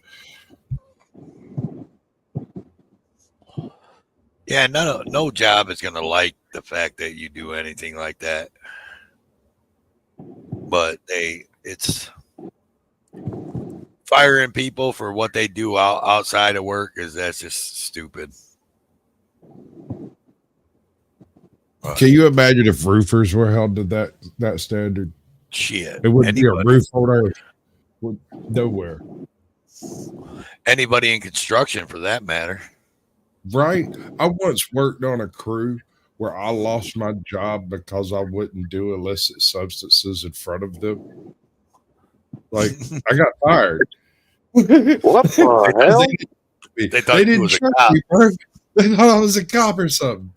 Yeah, no job is gonna like the fact that you do anything like that. But it's firing people for what they do outside of work that's just stupid. Can you imagine if roofers were held to that standard? Shit. It wouldn't be a roof holder nowhere. Anybody in construction for that matter. Right. I once worked on a crew where I lost my job because I wouldn't do illicit substances in front of them. Like, I got fired. What the hell? They didn't trust me, bro. They thought I was a cop or something.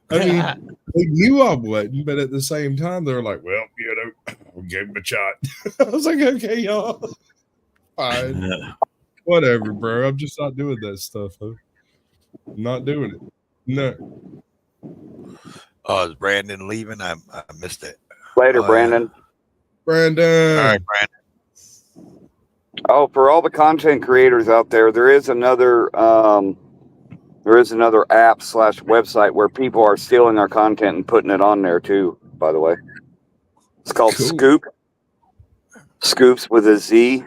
I mean, they knew I wasn't, but at the same time, they were like, well, you know, we'll give him a shot. I was like, okay, y'all. Fine. Whatever, bro. I'm just not doing that stuff, huh? I'm not doing it. No. Oh, is Brandon leaving? I missed it. Later, Brandon. Brandon. All right, Brandon. Oh, for all the content creators out there, there is another app/website where people are stealing our content and putting it on there too, by the way. It's called Scoop. Scoops with a Z.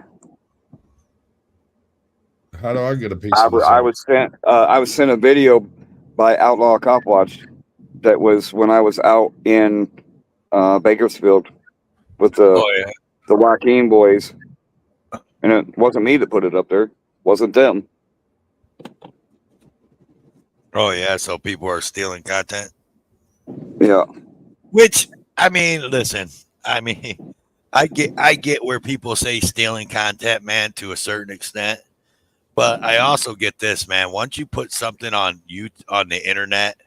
How do I get a piece of this? I was sent a video by Outlaw Cop Watch that was when I was out in Bakersfield with the Joaquin boys. And it wasn't me that put it up there. It wasn't them. Oh yeah, so people are stealing content. Yeah. Which, I mean, listen, I mean, I get where people say stealing content, man, to a certain extent. But I also get this, man. Once you put something on the internet,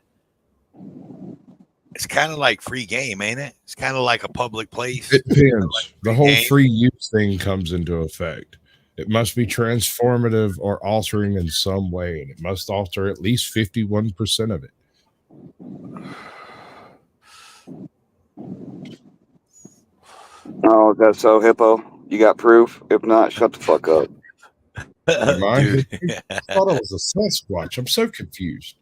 it's kind of like free game, ain't it? It's kind of like a public place. It depends. Like the whole game. free use thing comes into effect. It must be transformative or altering in some way, and it must alter at least 51% of it. Oh, that's so, Hippo. You got proof? If not, shut the fuck up. Am I? I thought it was a Sasquatch. I'm so confused.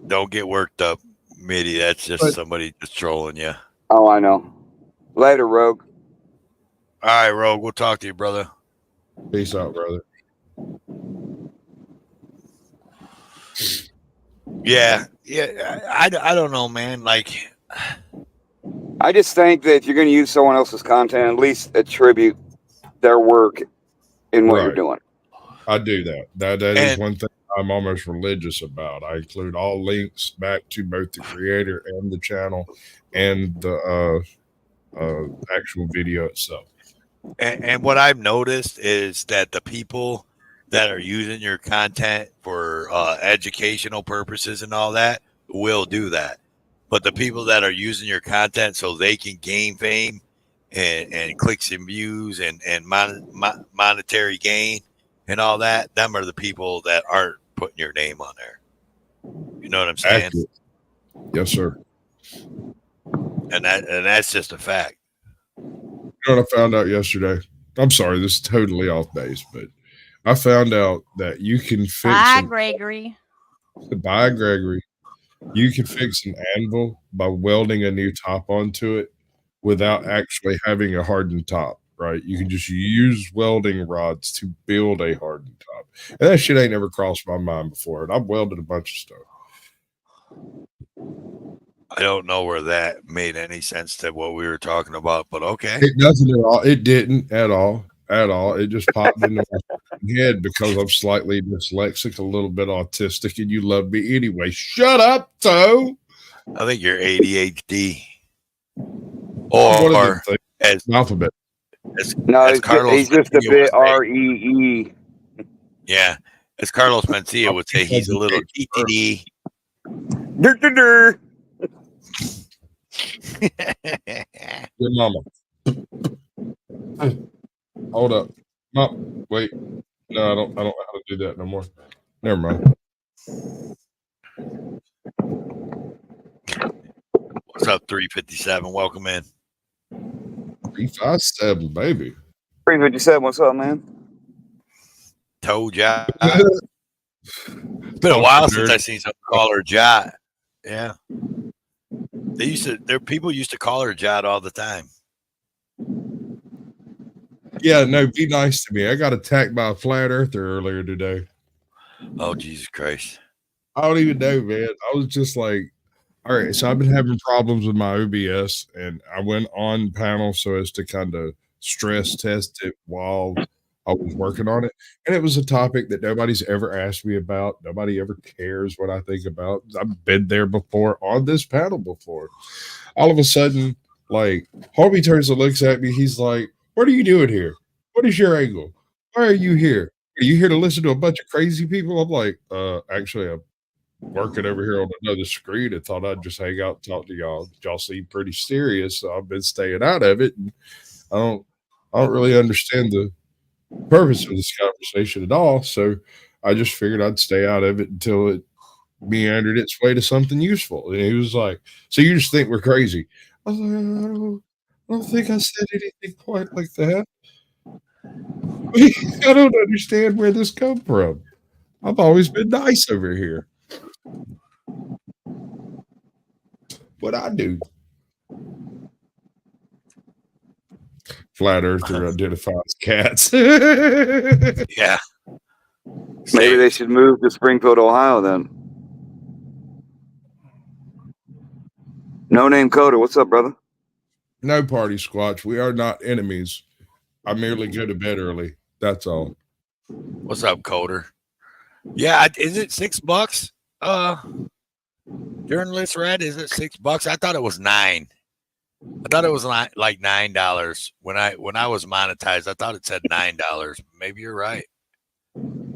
Don't get worked up, Mitty. That's just somebody just trolling you. Oh, I know. Later, Rogue. All right, Rogue. We'll talk to you, brother. Peace out, brother. Yeah. I don't know, man. Like, I just think that if you're going to use someone else's content, at least attribute their work in what you're doing. I do that. That is one thing I'm almost religious about. I include all links back to both the creator and the channel and the actual video itself. And what I've noticed is that the people that are using your content for educational purposes and all that will do that. But the people that are using your content so they can gain fame and clicks and views and monetary gain and all that, them are the people that aren't putting your name on there. You know what I'm saying? Accurate. Yes, sir. And that's just a fact. You know what I found out yesterday? I'm sorry, this is totally off base, but I found out that you can fix Bye, Gregory. Bye, Gregory. You can fix an anvil by welding a new top onto it without actually having a hardened top, right? You can just use welding rods to build a hardened top. And that shit ain't never crossed my mind before. And I've welded a bunch of stuff. I don't know where that made any sense to what we were talking about, but okay. It doesn't at all. It didn't at all. At all. It just popped into my head because I'm slightly dyslexic, a little bit autistic, and you love me anyway. Shut up, Toe. I think you're ADHD. Or as alphabet. No, he's just a bit REE. Yeah. As Carlos Mencia would say, he's a little TTD. Your mama. Hold up. Mom, wait. No, I don't know how to do that no more. Never mind. What's up, 357? Welcome in. 357, baby. 357, what's up, man? Told ya. It's been a while since I seen someone call her Jot. Yeah. People used to call her Jot all the time. Yeah, no, be nice to me. I got attacked by a flat earther earlier today. Oh, Jesus Christ. I don't even know, man. I was just like, all right, so I've been having problems with my OBS, and I went on panel so as to kind of stress test it while I was working on it. And it was a topic that nobody's ever asked me about. Nobody ever cares what I think about. I've been there before on this panel before. All of a sudden, like, homie turns and looks at me. He's like, what are you doing here? What is your angle? Why are you here? Are you here to listen to a bunch of crazy people? I'm like, actually, I'm working over here on another screen and thought I'd just hang out and talk to y'all. Y'all seem pretty serious, so I've been staying out of it. And I don't really understand the purpose of this conversation at all. So I just figured I'd stay out of it until it meandered its way to something useful. And he was like, so you just think we're crazy? I was like, I don't think I said anything quite like that. I don't understand where this come from. I've always been nice over here. What I do? Flat Earther identifies cats. Yeah. Maybe they should move to Springfield, Ohio then. No Name Coder, what's up, brother? No, Party Squatch. We are not enemies. I merely go to bed early. That's all. What's up, Coder? Yeah, is it $6? Journalist Red, is it $6? I thought it was $9. I thought it was like $9 when I was monetized. I thought it said $9. Maybe you're right.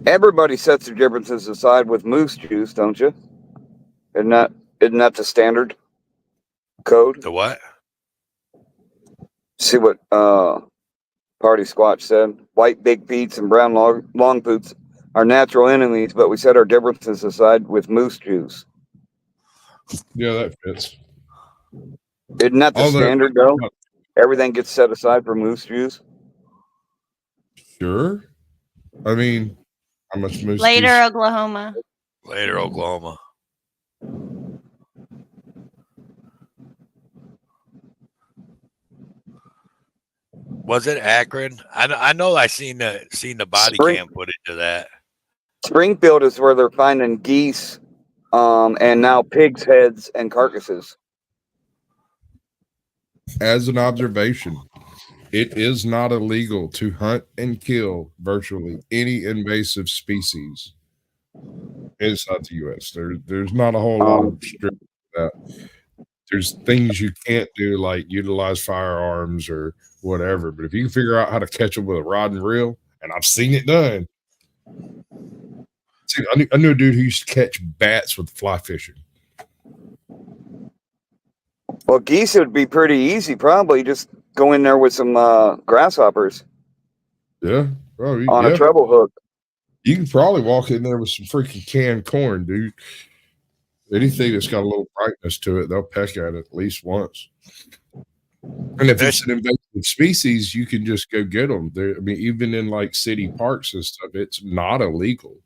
Everybody sets their differences aside with moose juice, don't you? Isn't that the standard code? The what? See what Party Squatch said. White big Pete's and brown long poots are natural enemies, but we set our differences aside with moose juice. Yeah, that fits. Isn't that the standard, though? Everything gets set aside for moose juice? Sure. I mean, how much moose Later, juice? Oklahoma. Later, Oklahoma. Was it Akron? I know I seen the body cam footage of that. Springfield is where they're finding geese and now pigs' heads and carcasses. As an observation, it is not illegal to hunt and kill virtually any invasive species inside the U.S. There's not a whole lot of restrictions that. There's things you can't do, like utilize firearms or whatever. But if you can figure out how to catch them with a rod and reel, and I've seen it done. See, I knew a dude who used to catch bats with fly fishing. Well, geese would be pretty easy, probably. Just go in there with some grasshoppers. Yeah. On a treble hook. You can probably walk in there with some freaking canned corn, dude. Anything that's got a little brightness to it, they'll peck at it at least once. And if it's an invasive species, you can just go get them. I mean, even in like city parks and stuff, it's not illegal.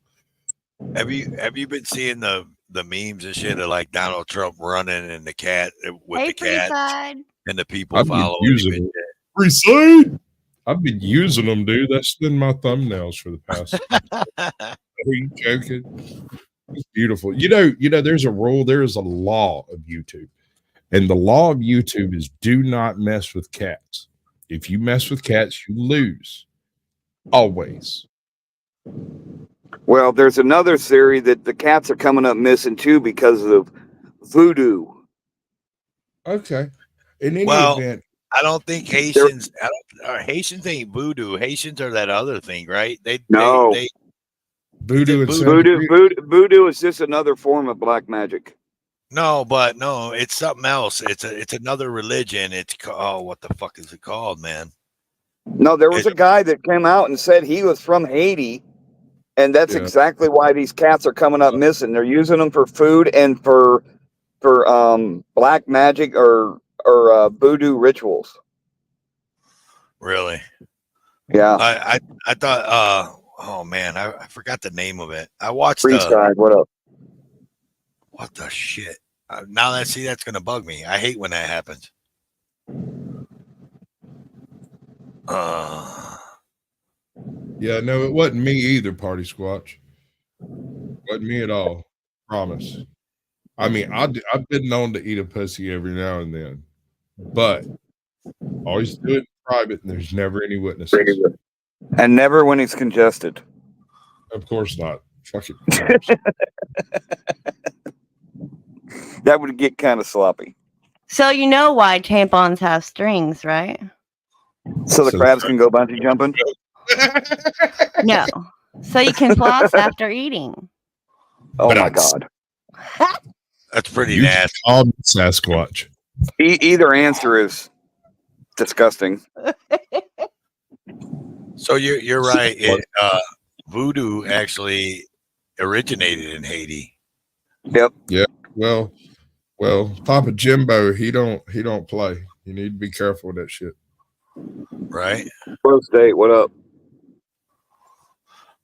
Have you been seeing the the memes and shit of like Donald Trump running and the cat with Hey, the cat Freeside. and the people I've been following using him. them. Freeside. I've been using them, dude. That's been my thumbnails for the past. Are you joking? It's beautiful. You know, there's a rule. There is a law of YouTube, and the law of YouTube is do not mess with cats. If you mess with cats, you lose. Always. Well, there's another theory that the cats are coming up missing too because of voodoo. Okay. In any Well, event, I don't think Haitians. Haitians ain't voodoo. Haitians are that other thing, right? No. They voodoo and Voodoo is just another form of black magic. no, but no, it's something else. It's another religion. It's what the fuck is it called, man? No, there was a guy that came out and said he was from Haiti, and that's exactly why these cats are coming up missing. They're using them for food and for black magic or voodoo rituals. Really? Yeah. I thought. Oh man, I forgot the name of it. I watched. Freeside, what up? What the shit? Now that's gonna bug me. I hate when that happens. Yeah, no, it wasn't me either, Party Squatch. Wasn't me at all. Promise. I mean, I've been known to eat a pussy every now and then, but always do it in private, and there's never any witnesses. And never when it's congested. Of course not. Fuck it. That would get kind of sloppy. So you know why tampons have strings, right? So the crabs can go bungee jumping? No. So you can floss after eating. Oh my God. That's pretty You nasty. called me Sasquatch. Either answer is disgusting. So you're right. Voodoo actually originated in Haiti. Yep. Yeah. Well, Papa Jimbo, he don't play. You need to be careful with that shit. Right. Flow State, what up?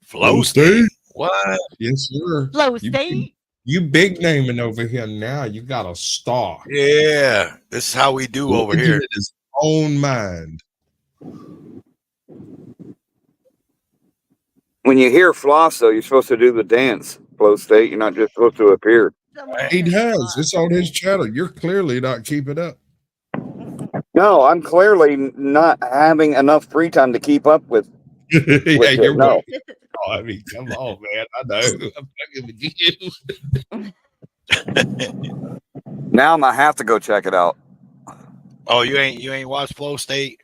Flow State. What? Yes, sir. Flow State. You big naming over here now. You got a star. Yeah, this is how we do over Living here. in his own mind. When you hear floss, though, you're supposed to do the dance. Flow State, you're not just supposed to appear. He does. It's on his channel. You're clearly not keeping up. No, I'm clearly not having enough free time to keep up with. Yeah, it. you're No. right. Oh, I mean, come on, man. I know. I'm fucking with you. Now I'm gonna have to go check it out. Oh, you ain't watched Flow State?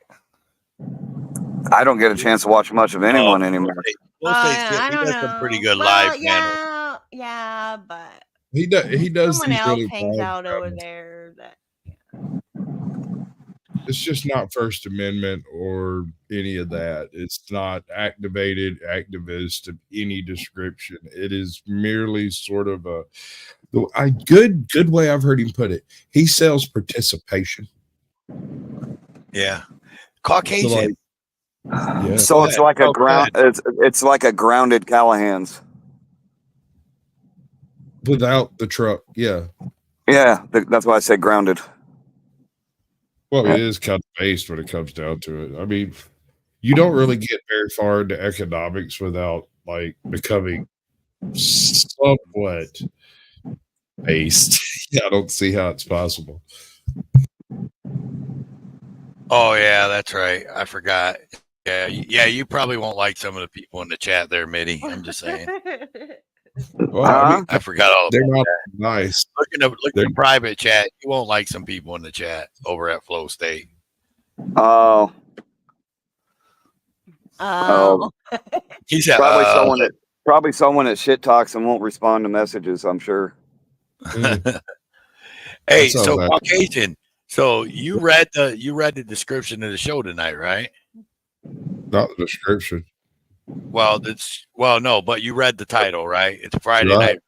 I don't get a chance to watch much of anyone anymore. Flow State's good. He does some pretty good live channels. Yeah, but He does. someone these else really hangs bad out over channels. there. That It's just not First Amendment or any of that. It's not activated activist of any description. It is merely sort of a good way I've heard him put it. He sells participation. Yeah, Caucasian. Yeah. So it's like a Oh, ground. It's like a grounded Callahan's. Without the truck, yeah. Yeah, that's why I said grounded. Well, it is kind of based when it comes down to it. I mean, you don't really get very far into economics without like becoming somewhat based. I don't see how it's possible. Oh yeah, that's right. I forgot. Yeah, you probably won't like some of the people in the chat there, Mitty. I'm just saying. Well, I mean, I forgot all they're about not that. nice. Look at the private chat. You won't like some people in the chat over at Flow State. Oh. He said, probably someone that shit talks and won't respond to messages. I'm sure. Hey, That's all so that. Caucasian. So you read the description of the show tonight, right? Not the description. Well, no, but you read the title, right? It's Friday Right. night.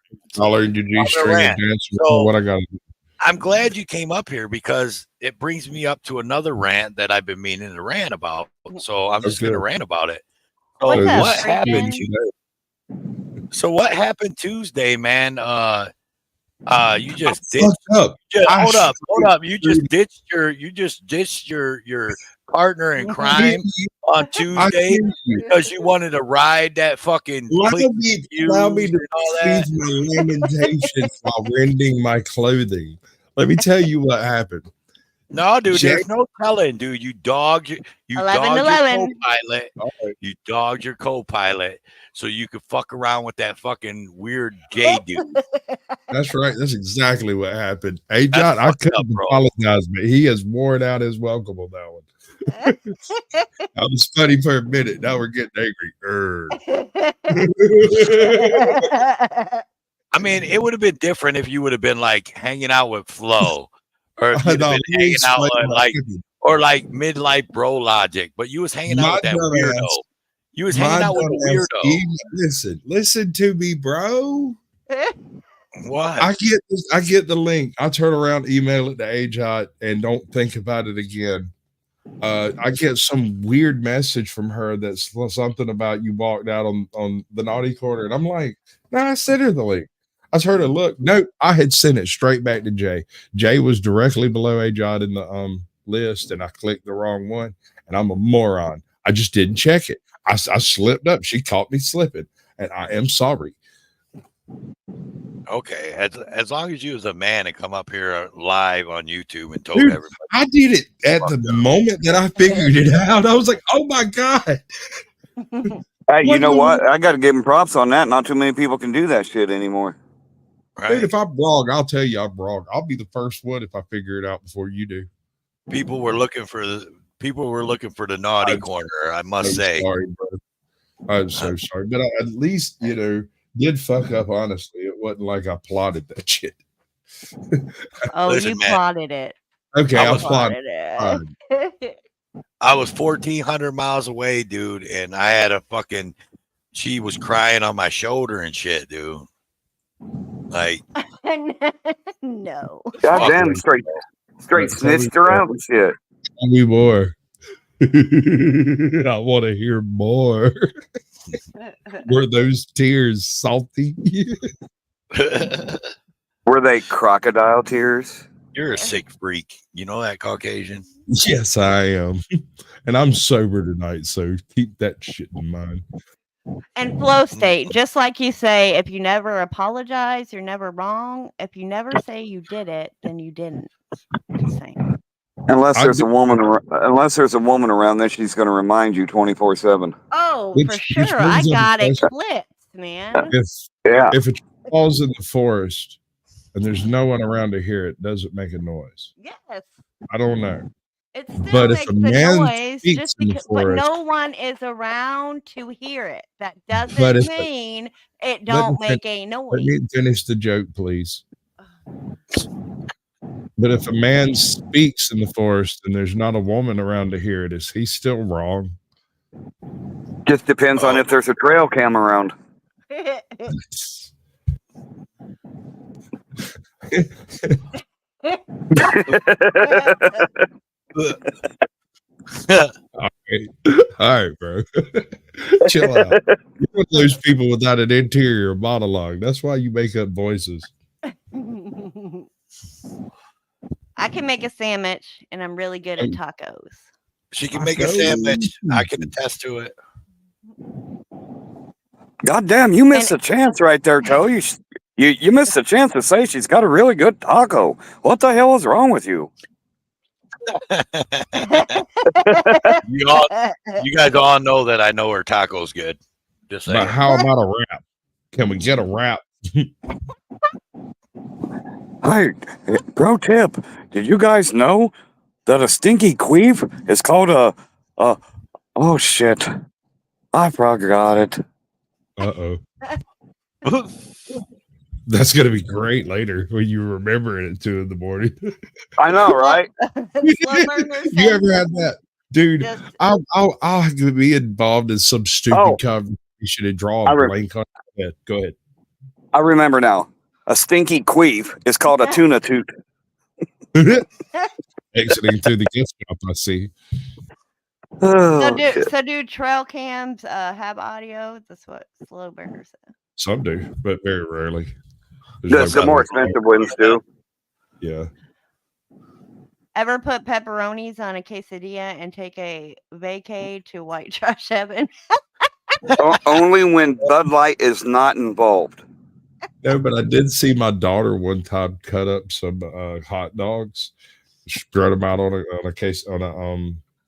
I learned your G-string and dance. So- What I got to do. I'm glad you came up here because it brings me up to another rant that I've been meaning to rant about. So I'm just going to rant about it. So What's up, what Freakin'? happened? So what happened Tuesday, man? You just ditched. Up. Hold up. You just ditched your partner in crime on Tuesday because you wanted to ride that fucking. Allow me to squeeze my lamentations while rending my clothing. Let me tell you what happened. No, dude, there's no telling, dude. You dogged your co-pilot. You dogged your co-pilot so you could fuck around with that fucking weird gay dude. That's right. That's exactly what happened. AJoT, I couldn't apologize, but he has worn out his welcome on that one. I was funny for a minute. Now we're getting angry. I mean, it would have been different if you would have been like hanging out with Flo. Or if you'd have been hanging out like midlife bro logic, but you was hanging out with that weirdo. You was hanging out with a weirdo. Listen to me, bro. What? I get the link. I turn around, email it to AJoT, and don't think about it again. I get some weird message from her that's something about you walked out on the naughty corner, and I'm like, nah, I sent her the link. I heard her look. Nope, I had sent it straight back to Jay. Jay was directly below AJoT in the list, and I clicked the wrong one. And I'm a moron. I just didn't check it. I slipped up. She caught me slipping, and I am sorry. Okay, as long as you was a man and come up here live on YouTube and told everybody. I did it at the moment that I figured it out. I was like, oh my God. Hey, you know what? I got to give him props on that. Not too many people can do that shit anymore. Right. Dude, if I'm wrong, I'll tell you I'm wrong. I'll be the first one if I figure it out before you do. People were looking for the naughty corner, I must say. Sorry, bro. I'm so sorry. But I, at least, did fuck up, honestly. It wasn't like I plotted that shit. Oh, listen, you plotted it. Okay, I plotted it. I was 1,400 miles away, dude, and I had she was crying on my shoulder and shit, dude. Like, no. Goddamn, straight snitched around and shit. Tell me more. I want to hear more. Were those tears salty? Were they crocodile tears? You're a sick freak. You know that, Caucasian? Yes, I am. And I'm sober tonight, so keep that shit in mind. And flow state, just like you say, if you never apologize, you're never wrong. If you never say you did it, then you didn't. Just saying. Unless there's a woman around, then she's going to remind you 24/7. Oh, for sure. I got it clipped, man. If it falls in the forest and there's no one around to hear it, does it make a noise? Yes. I don't know. It still but makes if a man a noise just because, but forest, no one is around to hear it. That doesn't mean it don't make a noise. Let me finish the joke, please. But if a man speaks in the forest and there's not a woman around to hear it, is he still wrong? Just depends on if there's a trail cam around. All right, bro. Chill out. You're one of those people without an interior monologue. That's why you make up voices. I can make a sandwich, and I'm really good at tacos. She can make a sandwich. I can attest to it. God damn, you missed a chance right there, Tow. You missed a chance to say she's got a really good taco. What the hell is wrong with you? You guys all know that I know her taco's good. Just saying. But how about a wrap? Can we get a wrap? Hey, pro tip. Did you guys know that a stinky queef is called oh shit. I forgot it. Uh-oh. That's going to be great later when you remember it at 2 a.m. I know, right? You ever had that? Dude, I'll be involved in some stupid conversation and draw a blank on your head. Go ahead. I remember now. A stinky queef is called a tuna toot. Exiting through the gift shop, I see. So do trail cams have audio? That's what Slow Burger said. Some do, but very rarely. The more expensive ones do. Yeah. Ever put pepperonis on a quesadilla and take a vacay to white trash heaven? Only when Bud Light is not involved. No, but I did see my daughter one time cut up some hot dogs, spread them out on a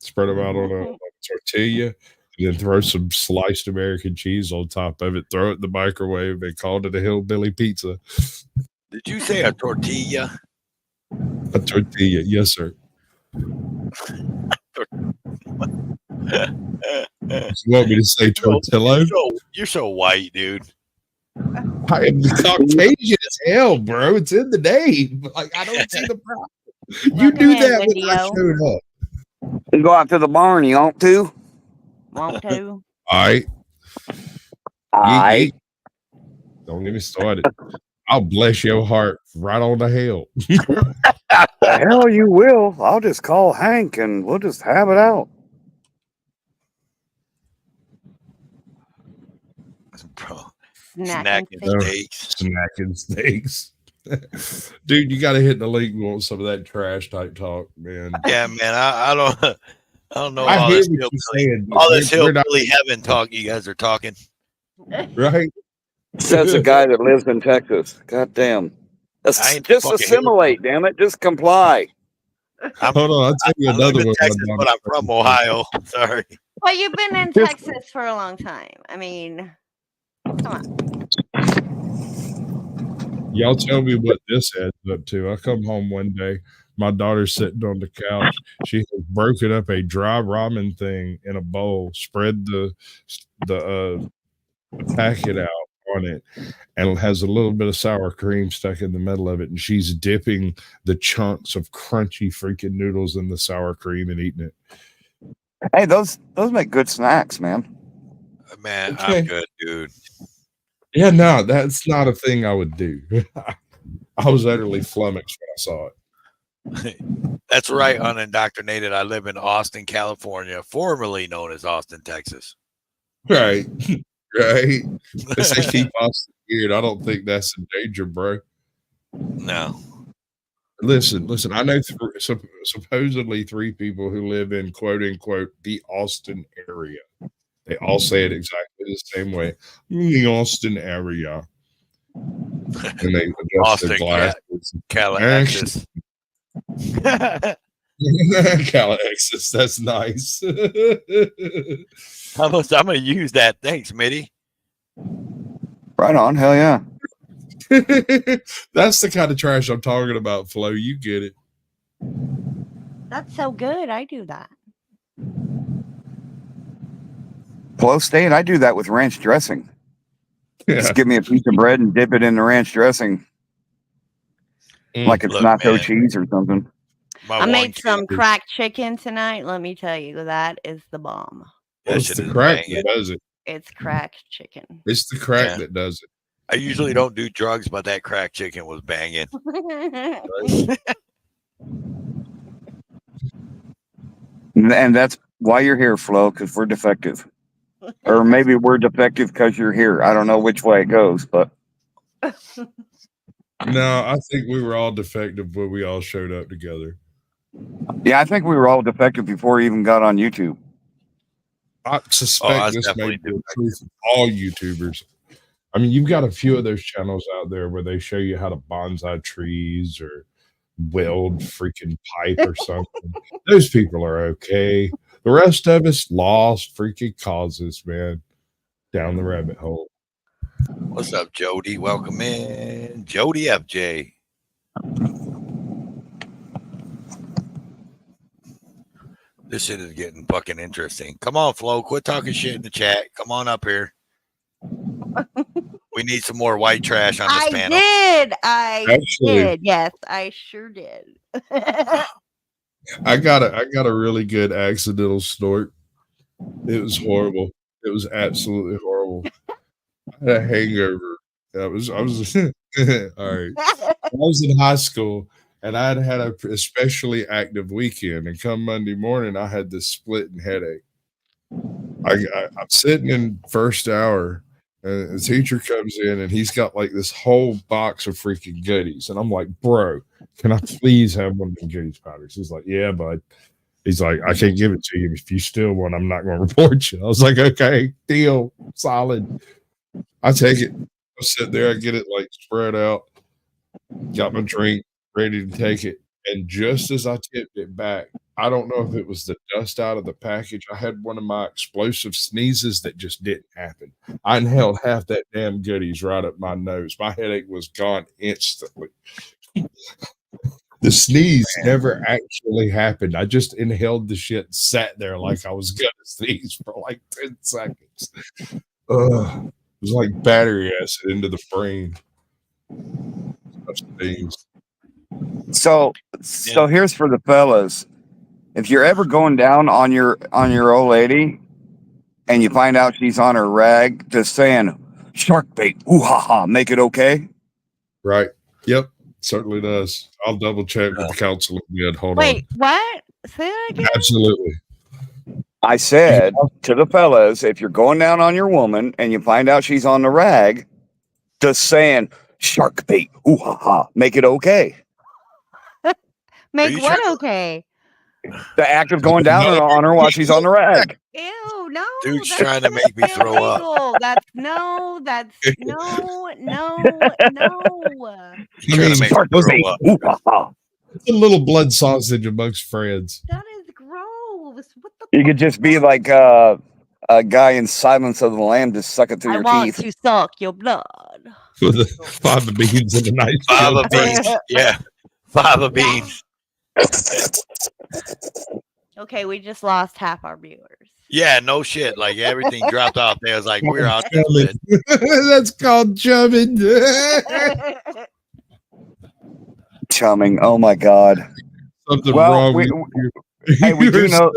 spread them out on a tortilla, and then throw some sliced American cheese on top of it. Throw it in the microwave. They called it a hillbilly pizza. Did you say a tortilla? A tortilla, yes, sir. You want me to say tortilla? You're so white, dude. I am Caucasian as hell, bro. It's in the name. Like, I don't see the problem. You knew that when I showed up. You go out to the barn, you want to? Want to? All right. Yeet. Don't get me started. I'll bless your heart right on the hell. The hell you will. I'll just call Hank and we'll just have it out. Bro. Snacking steaks. Dude, you got to hit the link. We want some of that trash type talk, man. Yeah, man. I don't know I all hear this what you're saying, all this we're not- hillbilly heaven talk you guys are talking. Right? Says a guy that lives in Texas. God damn. Just assimilate, damn it. Just comply. Hold on, I'll tell you another one. Texas, but I'm from Ohio. Sorry. Well, you've been in Texas for a long time. I mean, come on. Y'all tell me what this adds up to. I come home one day, my daughter's sitting on the couch. She has broken up a dry ramen thing in a bowl, spread the packet out on it, and has a little bit of sour cream stuck in the middle of it, and she's dipping the chunks of crunchy freaking noodles in the sour cream and eating it. Hey, those make good snacks, man. Man, Okay. I'm good, dude. Yeah, no, that's not a thing I would do. I was utterly flummoxed when I saw it. That's right, unindoctrinated. I live in Austin, California, formerly known as Austin, Texas. Right. Right. They say keep Austin weird. I don't think that's in danger, bro. No. Listen. I know supposedly 3 people who live in quote unquote the Austin area. They all say it exactly the same way. The Austin area. And they adjust Austin, their glasses. Calabasas. Calabasas, that's nice. I'm gonna use that. Thanks, Mitty. Right on, hell yeah. That's the kind of trash I'm talking about, Flo. You get it. That's so good. I do that. Flow State, I do that with ranch dressing. Just give me a piece of bread and dip it in the ranch dressing. Like it's nacho cheese or something. I made some cracked chicken tonight. Let me tell you, that is the bomb. It's the crack that does it. It's cracked chicken. It's the crack that does it. I usually don't do drugs, but that cracked chicken was banging. And that's why you're here, Flo, because we're defective. Or maybe we're defective because you're here. I don't know which way it goes, but no, I think we were all defective when we all showed up together. Yeah, I think we were all defective before we even got on YouTube. I suspect this may be the truth of all YouTubers. I mean, you've got a few of those channels out there where they show you how to bonsai trees or weld freaking pipe or something. Those people are okay. The rest of us lost freaking causes, man. Down the rabbit hole. What's up, Jody? Welcome in. Jody FJ. This shit is getting fucking interesting. Come on, Flo. Quit talking shit in the chat. Come on up here. We need some more white trash on this panel. I did. Yes, I sure did. I got a really good accidental snort. It was horrible. It was absolutely horrible. I had a hangover. I was all right. I was in high school and I had a especially active weekend. And come Monday morning, I had this splitting headache. I'm sitting in first hour And the teacher comes in and he's got like this whole box of freaking goodies. And I'm like, bro, can I please have one of them goodies powders? He's like, yeah, bud. He's like, I can't give it to you. If you steal one, I'm not going to report you. I was like, okay, deal, solid. I take it. I sit there, I get it like spread out, got my drink, ready to take it. And just as I tipped it back, I don't know if it was the dust out of the package. I had one of my explosive sneezes that just didn't happen. I inhaled half that damn goodies right up my nose. My headache was gone instantly. The sneeze never actually happened. I just inhaled the shit and sat there like I was going to sneeze for like 10 seconds. It was like battery acid into the brain. So here's for the fellas. If you're ever going down on your old lady and you find out she's on her rag, just saying shark bait, ooh ha ha, make it okay. Right. Yep. Certainly does. I'll double check with the council again. Hold Wait, what? Say that again? on. Absolutely. I said to the fellas, if you're going down on your woman and you find out she's on the rag, just saying shark bait, ooh ha ha, make it okay. Make what okay? The act of going down on her while she's on the rag. Ew, no. Dude's trying to make me throw up. That's no. He's trying to make me throw up. It's a little blood sausage amongst friends. That is gross. What the You could just be like a guy in Silence of the Lamb, just suck it through your want teeth. to suck your blood. With the fava beans and a nice Fava beans. Yeah. Fava beans. Okay, we just lost half our viewers. Yeah, no shit. Like everything dropped off there. It's like we're out there. That's called chumming. Chumming. Oh my God. Something Well, wrong we do know.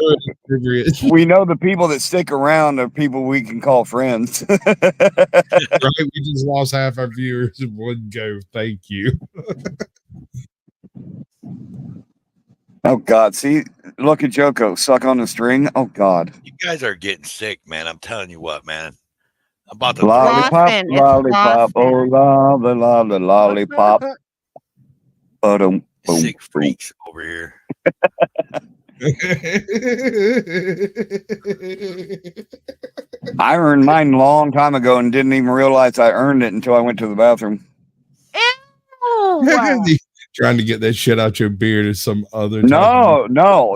We know the people that stick around are people we can call friends. Right, we just lost half our viewers in one go. Thank you. Oh God! See, look at Joko suck on the string. Oh God! You guys are getting sick, man. I'm telling you what, man. I'm about to Lollipop, lollipop, oh lolly, lollipop. Boom, sick freaks over here. I earned mine a long time ago and didn't even realize I earned it until I went to the bathroom. Ew. Trying to get that shit out your beard or some other. No.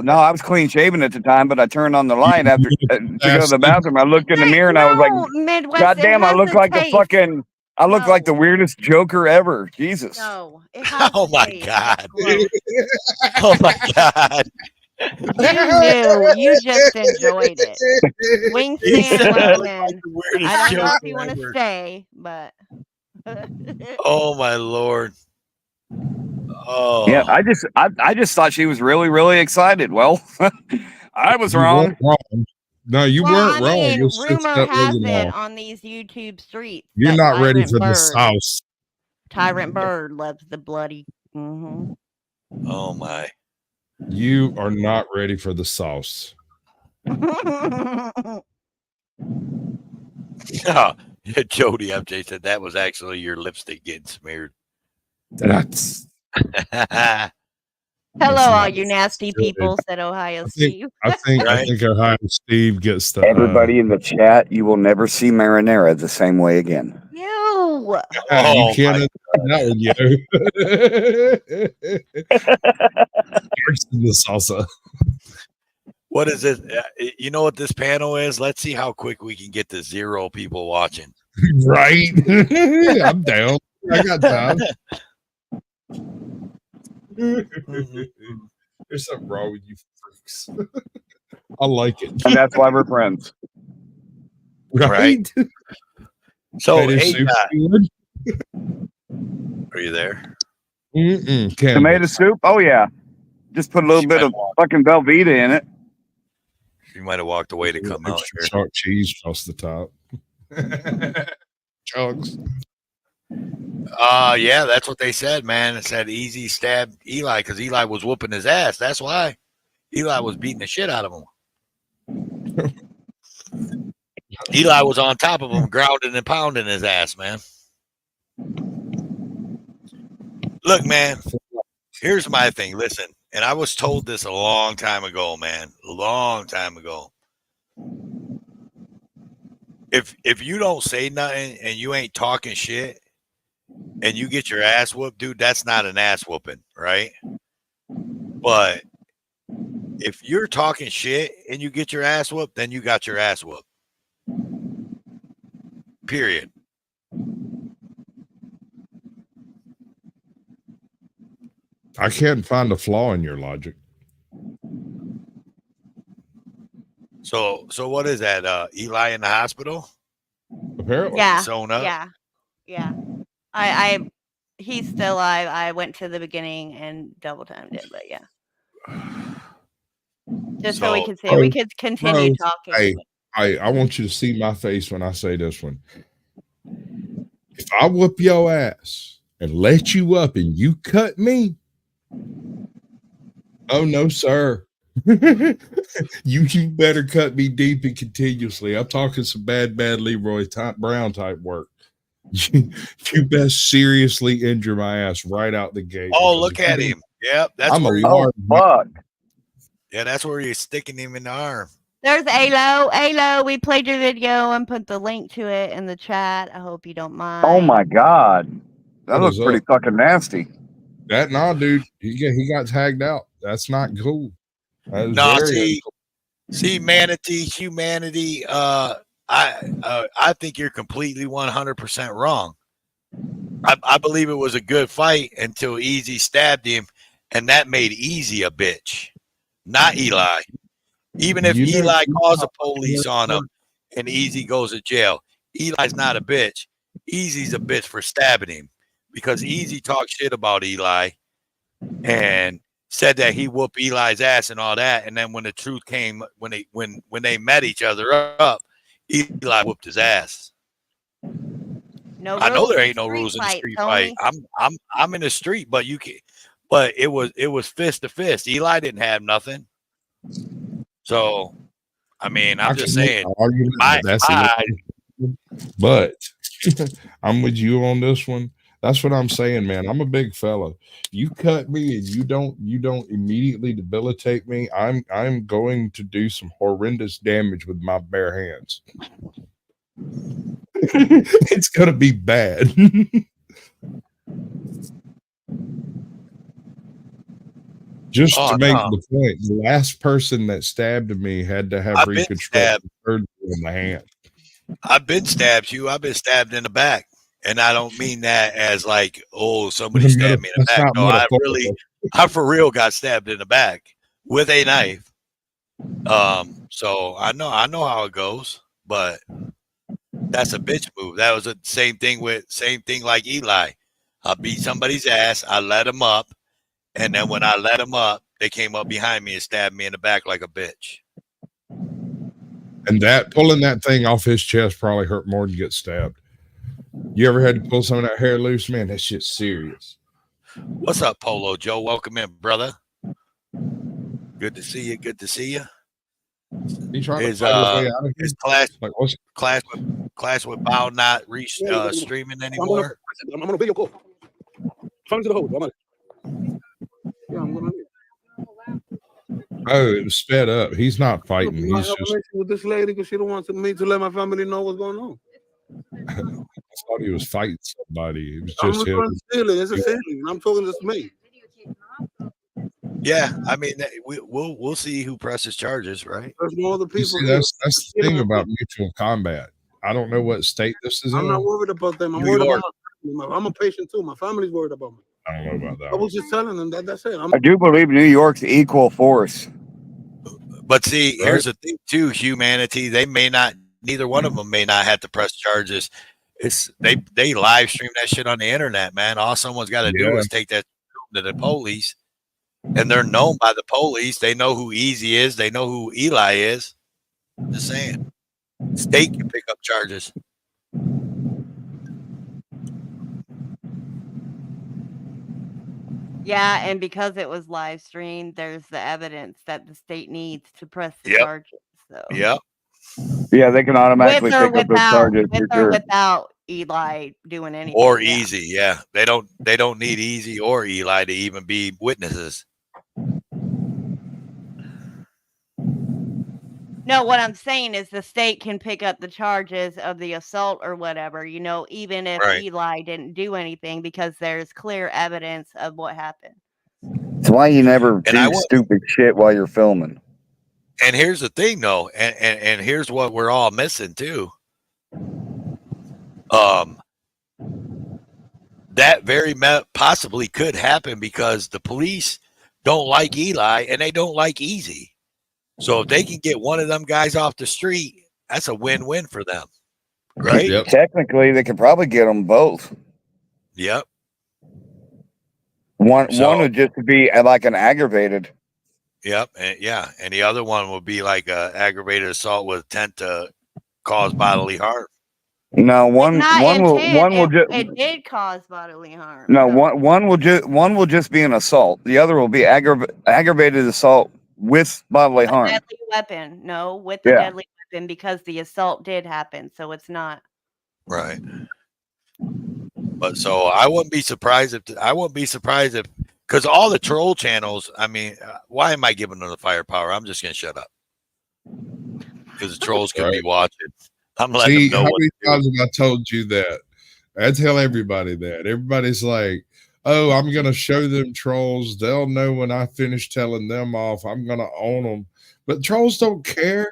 I was clean shaven at the time, but I turned on the light after to go to the bathroom. I looked in the mirror and I was like, Midwest, God damn, I look like the taste. fucking. I look like the weirdest Joker ever. Jesus. No. Oh my God. Oh my God. You knew. You just enjoyed it. Wingspan Lemon. I don't know if you want to stay, but. Oh my Lord. Oh yeah, I just thought she was really, really excited. Well, I was wrong. No, you weren't wrong. You're rumor has it on these YouTube streets. You're not ready for Bird, the sauce. Tyrant Bird loves the bloody. Mm-hmm. Oh my. You are not ready for the sauce. Oh, yeah, Jody FJ said that was actually your lipstick getting smeared. That's hello, all you nasty people, said Ohio Steve. I think Ohio Steve gets the everybody in the chat. You will never see marinara the same way again. You. You can't that one, the salsa. What is it? You know what this panel is? Let's see how quick we can get to 0 people watching. Right? I'm down. I got time. There's something wrong with you freaks. I like it. And that's why we're friends. Right? So, AJoT, are you there? Tomato soup? Oh, yeah. Just put a little bit of fucking Velveeta in it. You might have walked away to come out here. Sharp cheese across the top. Chunks. Yeah, that's what they said, man. It said easy stab Eli because Eli was whooping his ass. That's why Eli was beating the shit out of him. Eli was on top of him, grounding and pounding his ass, man. Look, man, here's my thing. Listen, and I was told this a long time ago, man. A long time ago. If you don't say nothing and you ain't talking shit and you get your ass whooped, dude, that's not an ass whooping, right? But if you're talking shit and you get your ass whooped, then you got your ass whooped. Period. I can't find a flaw in your logic. So what is that? Eli in the hospital? Apparently. Yeah. Sewn up? Yeah. He's still alive. I went to the beginning and double timed it, but yeah. Just so we could say we could continue talking. I want you to see my face when I say this one. If I whoop your ass and let you up and you cut me, oh no, sir. you better cut me deep and continuously. I'm talking some bad Leroy Brown type work. You best seriously injure my ass right out the gate. Oh, look at him. Yep, that's where fuck. Yeah, that's where you're sticking him in the arm. There's Alo. We played your video and put the link to it in the chat. I hope you don't mind. Oh my god, that looks pretty fucking nasty. That dude, he got tagged out. That's not cool. No, see, manatee, humanity. I think you're completely 100% wrong. I believe it was a good fight until Easy stabbed him, and that made Easy a bitch, not Eli. Even if Eli calls the police on him and Easy goes to jail, Eli's not a bitch. Easy's a bitch for stabbing him because Easy talked shit about Eli and said that he whooped Eli's ass and all that. And then when the truth came, when they met each other up, Eli whooped his ass. No, I know there ain't no rules in the street fight. I'm in the street, but it was fist to fist. Eli didn't have nothing. So, I mean, I'm just saying. But I'm with you on this one. That's what I'm saying, man. I'm a big fella. You cut me and you don't immediately debilitate me. I'm going to do some horrendous damage with my bare hands. It's gonna be bad. Just to make the point, the last person that stabbed me had to have reconstructed surgery in the hand. I've been stabbed, Hugh. I've been stabbed in the back. And I don't mean that as like, oh, somebody stabbed me in the back. No, I for real got stabbed in the back with a knife. So I know how it goes, but that's a bitch move. That was the same thing like Eli. I beat somebody's ass, I let him up, and then when I let him up, they came up behind me and stabbed me in the back like a bitch. And pulling that thing off his chest probably hurt more than get stabbed. You ever had to pull some of that hair loose? Man, that shit's serious. What's up, Polo Joe? Welcome in, brother. Good to see you. Good to see you. He's trying His class with Bow not streaming anymore. I'm on a video call. Come to the host. Yeah, I'm gonna. Oh, it was sped up. He's not fighting. He's just with this lady because she don't want me to let my family know what's going on. I thought he was fighting somebody. It was just him. It's a feeling. I'm talking to me. Yeah, I mean, we'll see who presses charges, right? There's no other people. See, that's the thing about mutual combat. I don't know what state this is in. I'm not worried about them. I'm worried about I'm a patient too. My family's worried about me. I don't know about that. I was just telling them that's it. I do believe New York's equal force. But see, here's the thing too, humanity. Neither one of them may not have to press charges. They live stream that shit on the internet, man. All someone's got to do is take that to the police, and they're known by the police. They know who Easy is. They know who Eli is. Just saying, state can pick up charges. Yeah, and because it was live streamed, there's the evidence that the state needs to press the charges. So. Yep. Yeah, they can automatically With or pick up those without, charges with for or sure. without Eli doing anything. Or yeah. Easy, yeah. They don't need Easy or Eli to even be witnesses. No, what I'm saying is the state can pick up the charges of the assault or whatever, you know, even if Right. Eli didn't do anything because there's clear evidence of what happened. That's why you never do stupid shit while you're filming. And here's the thing, though, and here's what we're all missing too. That very possibly could happen because the police don't like Eli and they don't like Easy. So if they can get one of them guys off the street, that's a win-win for them, right? Yep. Technically, they could probably get them both. Yep. One would just be like an aggravated. Yep. And yeah. And the other one would be like a aggravated assault with intent to cause bodily harm. No, one will just it did cause bodily harm. No, one will just be an assault. The other will be aggravated assault with bodily harm. Deadly weapon. No, with the deadly weapon because the assault did happen, so it's not. Right. But so I wouldn't be surprised if because all the troll channels, I mean, why am I giving them the firepower? I'm just gonna shut up. Because the trolls could be watching. I'm letting them know how what many to do. times have I told you that? I tell everybody that. Everybody's like, oh, I'm going to show them trolls. They'll know when I finish telling them off. I'm going to own them. But trolls don't care.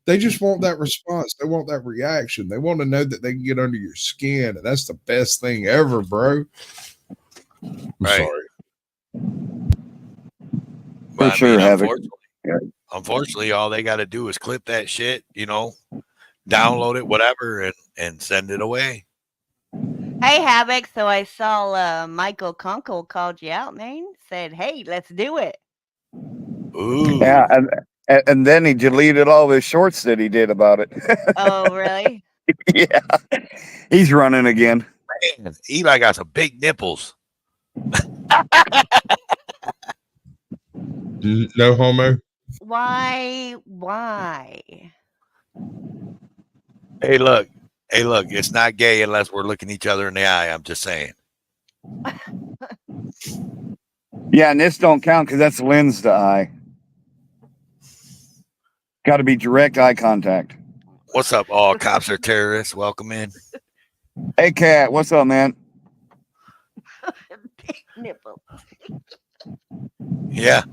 They just want that response. They want that reaction. They want to know that they can get under your skin. And that's the best thing ever, bro. I'm sorry. For sure, Unfortunately, all they got to do is clip that shit, you know, download it, whatever, and send it away. Hey, Havoc. So I saw Michael Kunkel called you out, man. Said, hey, let's do it. Ooh. Yeah, and then he deleted all his shorts that he did about it. Oh, really? Yeah. He's running again. Man, Eli got some big nipples. No homo. Why? Hey, look, it's not gay unless we're looking each other in the eye. I'm just saying. Yeah, and this don't count because that's lens to eye. Got to be direct eye contact. What's up, all cops are terrorists? Welcome in. Hey, Cat, what's up, man? Big nipple. Yeah.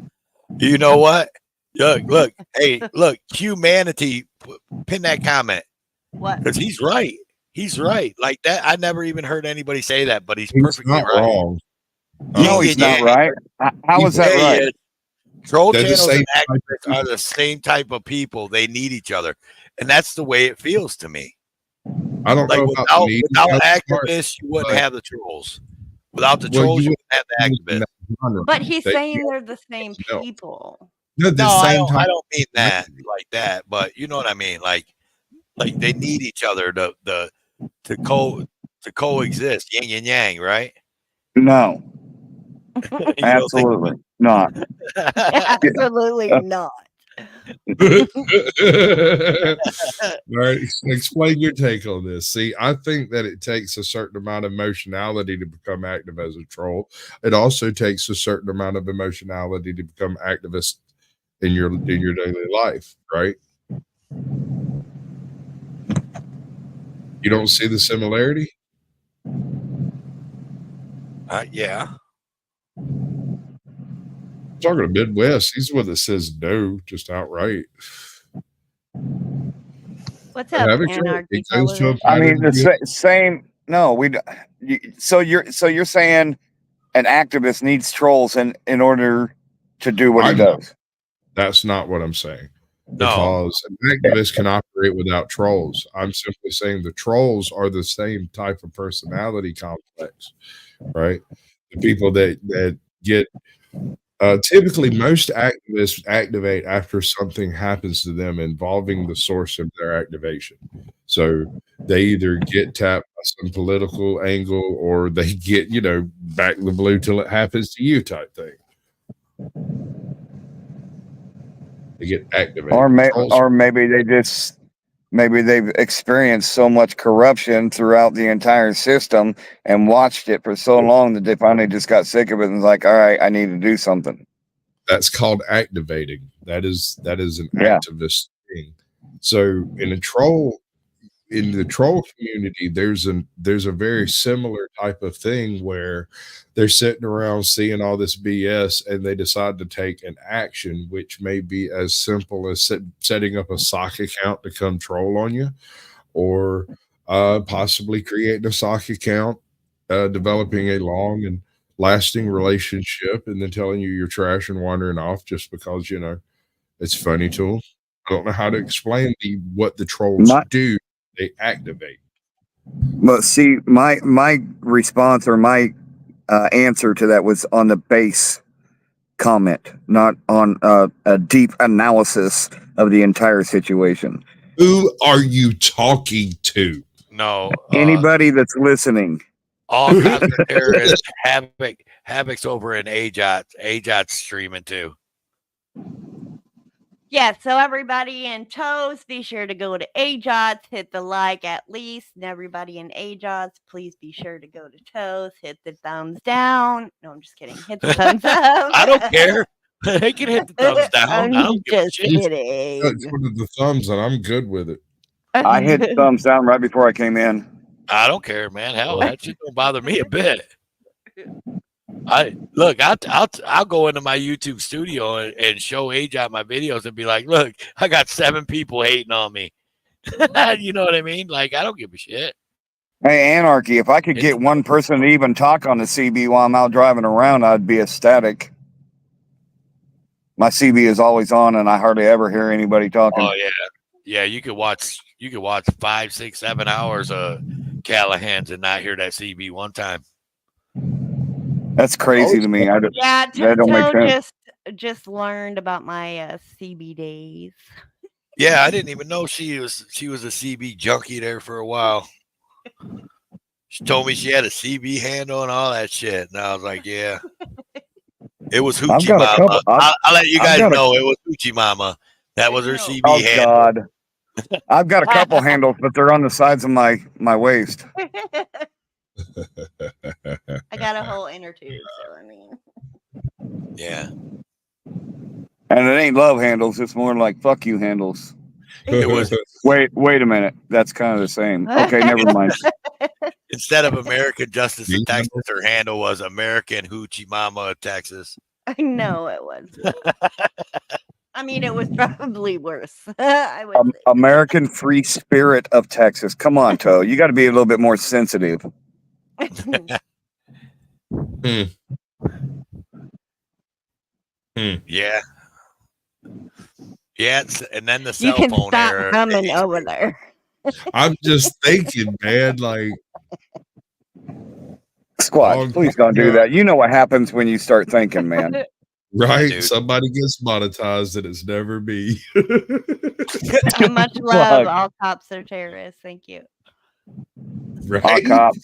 You know what? Look. Hey, look. Humanity. Pin that comment. What? Because he's right. He's right. Like that. I never even heard anybody say that, but he's He's perfectly not right. wrong. No, he's not right. How is that right? Yeah. Troll They're the channels same and type activists are the same type of people. They need each other. And that's the way it feels to me. I don't Like know about without activists, you wouldn't have the trolls. Without the trolls, you wouldn't have the activists. But he's saying they're the same people. No, I don't mean that like that, but you know what I mean. Like they need each other to coexist, yin and yang, right? No, absolutely not. Absolutely not. All right, explain your take on this. See, I think that it takes a certain amount of emotionality to become active as a troll. It also takes a certain amount of emotionality to become activist in your daily life, right? You don't see the similarity? Yeah. Talking to Midwest, he's the one that says no, just outright. What's up, Anarchy Television? I mean, the same. No, so you're saying an activist needs trolls in order to do what he does. That's not what I'm saying. Because an activist can operate without trolls. I'm simply saying the trolls are the same type of personality complex, right? The people that get typically most activists activate after something happens to them involving the source of their activation. So they either get tapped by some political angle or they get, back the blue till it happens to you type thing. They get activated. Or maybe they just Maybe they've experienced so much corruption throughout the entire system and watched it for so long that they finally just got sick of it and was like, all right, I need to do something. That's called activating. That is an activist thing. So in the troll community, there's a very similar type of thing where they're sitting around seeing all this BS and they decide to take an action, which may be as simple as setting up a sock account to come troll on you, or possibly creating a sock account, developing a long and lasting relationship, and then telling you you're trash and wandering off just because, you know, it's funny to them. I don't know how to explain what the trolls do. They activate. But see, my response or my answer to that was on the base comment, not on a deep analysis of the entire situation. Who are you talking to? No. Anybody that's listening. All kinds of terrorists. Havoc's over in AJoT. AJoT's streaming too. Yeah, so everybody in Tows, be sure to go to AJoT, hit the like at least. And everybody in AJoT, please be sure to go to Tows, hit the thumbs down. No, I'm just kidding. Hit the thumbs up. I don't care. They can hit the thumbs down. I don't give a shit. The thumbs, and I'm good with it. I hit thumbs down right before I came in. I don't care, man. Hell, that shit don't bother me a bit. I'll go into my YouTube studio and show AJoT my videos and be like, look, I got 7 people hating on me. You know what I mean? Like, I don't give a shit. Hey, Anarchy, if I could get one person to even talk on the CB while I'm out driving around, I'd be ecstatic. My CB is always on and I hardly ever hear anybody talking. Oh yeah. Yeah, you could watch 5, 6, 7 hours of Callahan's and not hear that CB one time. That's crazy to me. Yeah, that don't make sense. just learned about my CB days. Yeah, I didn't even know she was a CB junkie there for a while. She told me she had a CB handle and all that shit, and I was like, yeah. It was Hoochie Mama. I'll let you guys know it was Hoochie Mama. That was her CB handle. God. I've got a couple handles, but they're on the sides of my waist. I got a whole inner tube, so I mean. Yeah. And it ain't love handles, it's more like fuck you handles. It was. Wait a minute. That's kind of the same. Okay, never mind. Instead of American Justice in Texas, her handle was American Hoochie Mama of Texas. I know it was. I mean, it was probably worse. I would say. American Free Spirit of Texas. Come on, Toe. You got to be a little bit more sensitive. Yeah. Yeah, and then the cell you can phone stop era. coming over there. I'm just thinking, man, like Squad, please don't do that. You know what happens when you start thinking, man. Right? Yeah, somebody gets monetized and it's never me. Much love. All cops are terrorists. Thank you. Right? All cops.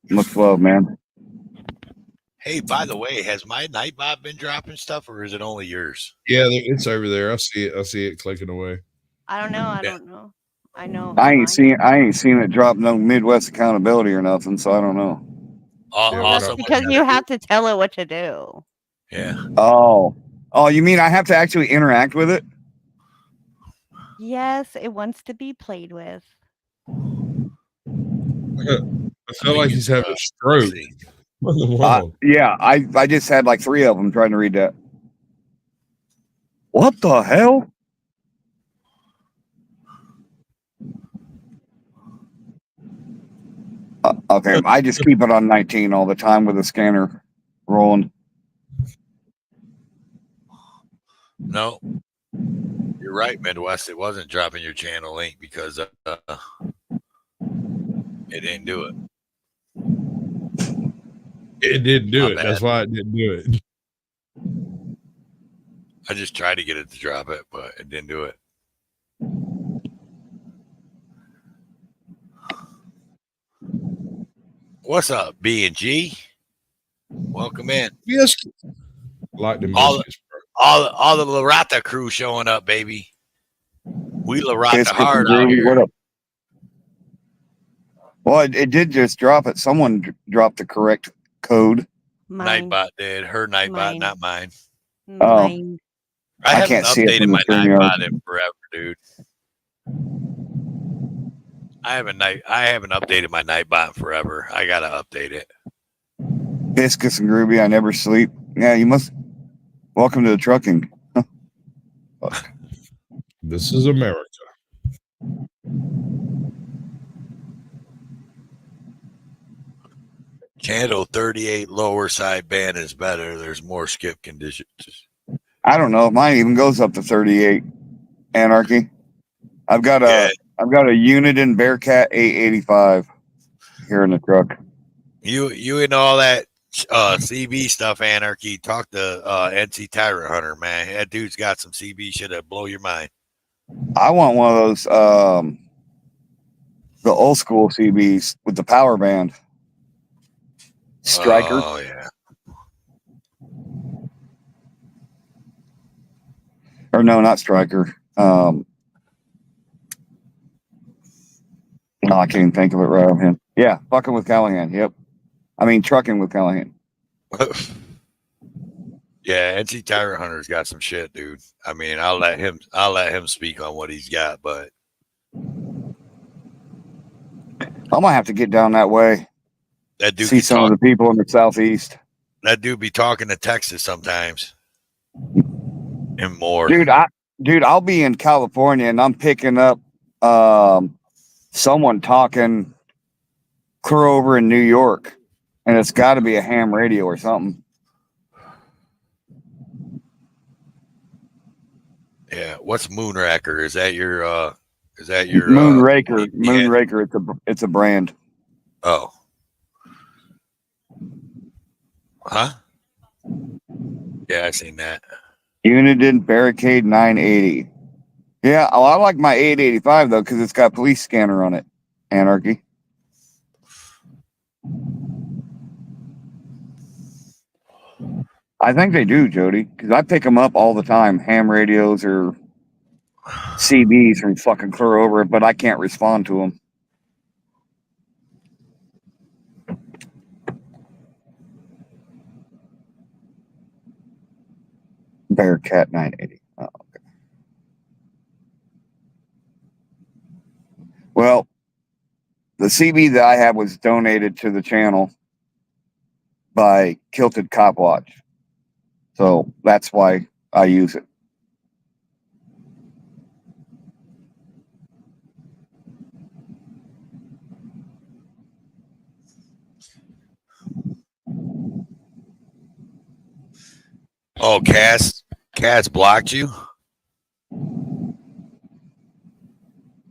Much love, man. Hey, by the way, has my Nightbot been dropping stuff, or is it only yours? Yeah, it's over there. I see it clicking away. I don't know. I don't know. I know. I ain't seen it drop no Midwest accountability or nothing, so I don't know. Awesome. Because you have to tell it what to do. Yeah. Oh, you mean I have to actually interact with it? Yes, it wants to be played with. I feel like he's having a stroke. Yeah, I just had like 3 of them trying to read that. What the hell? Okay, I just keep it on 19 all the time with the scanner rolling. No, you're right, Midwest. It wasn't dropping your channel link because it didn't do it. It didn't do it. Bad. That's why it didn't do it. I just tried to get it to drop it, but it didn't do it. What's up, B&G? Welcome in. Yes. Like the all the Lorata crew showing up, baby. Wheeler rock the Biscuits hard and out Groovy, what here. up? Well, it did just drop it. Someone dropped the correct code. Nightbot did. Her Nightbot, not mine. Oh, I haven't can't see it updated from the my StreamYard. Nightbot in forever, dude. I haven't updated my Nightbot in forever. I gotta update it. Biscuits and Groovy, I never sleep. Yeah, you must. Welcome to the trucking. Fuck. This is America. Channel 38 lower side band is better. There's more skip conditions. I don't know. Mine even goes up to 38. Anarchy. I've got a unit in Bearcat 885 here in the truck. You and all that CB stuff, Anarchy. Talk to NC Tyrant Hunter, man. That dude's got some CB shit that blow your mind. I want one of those the old school CBs with the power band. Striker. Oh yeah. Or no, not Striker. No, I can't even think of it right offhand. Yeah, fucking with Callahan. Yep. I mean, trucking with Callahan. Yeah, NC Tyrant Hunter's got some shit, dude. I mean, I'll let him speak on what he's got, but I might have to get down that way. that dude See some of the people in the southeast. That dude be talking to Texas sometimes. And more. Dude, I'll be in California and I'm picking up someone talking clear over in New York. And it's got to be a ham radio or something. Yeah, what's Moonraker? Is that your Moonraker? Moonraker. It's a brand. Oh. Huh? Yeah, I seen that. Unit in Barricade 980. Yeah, oh, I like my 885 though because it's got police scanner on it. Anarchy. I think they do, Jody, because I pick them up all the time. Ham radios or CBs from fucking clear over, but I can't respond to them. Bearcat 980. Oh, okay. Well, the CB that I have was donated to the channel by Kilted Cop Watch. So that's why I use it. Oh, Cass blocked you?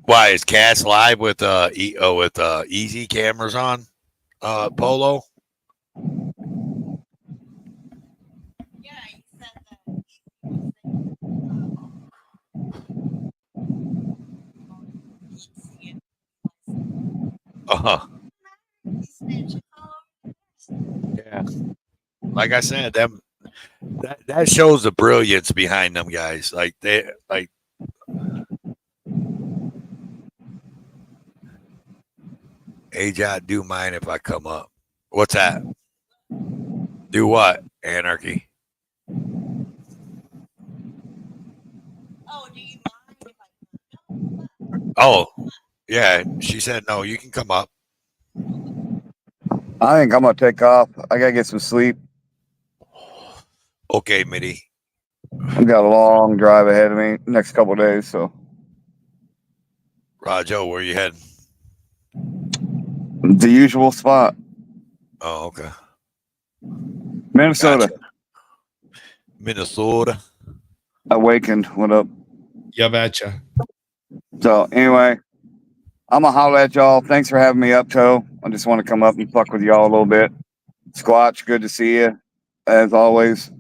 Why is Cass live with easy cameras on? Polo? Uh-huh. Yeah. Like I said, that shows the brilliance behind them guys. Like AJoT, do mind if I come up. What's that? Do what? Anarchy. Oh, yeah. She said no, you can come up. I think I'm gonna take off. I gotta get some sleep. Okay, Mitty. I've got a long drive ahead of me next couple of days, so. Rajo, where you heading? The usual spot. Oh, okay. Minnesota. Gotcha. Minnesota. Awakened. What up? Yeah, betcha. So anyway, I'm gonna holler at y'all. Thanks for having me up, Toe. I just want to come up and fuck with y'all a little bit. Squatch, good to see you, as always.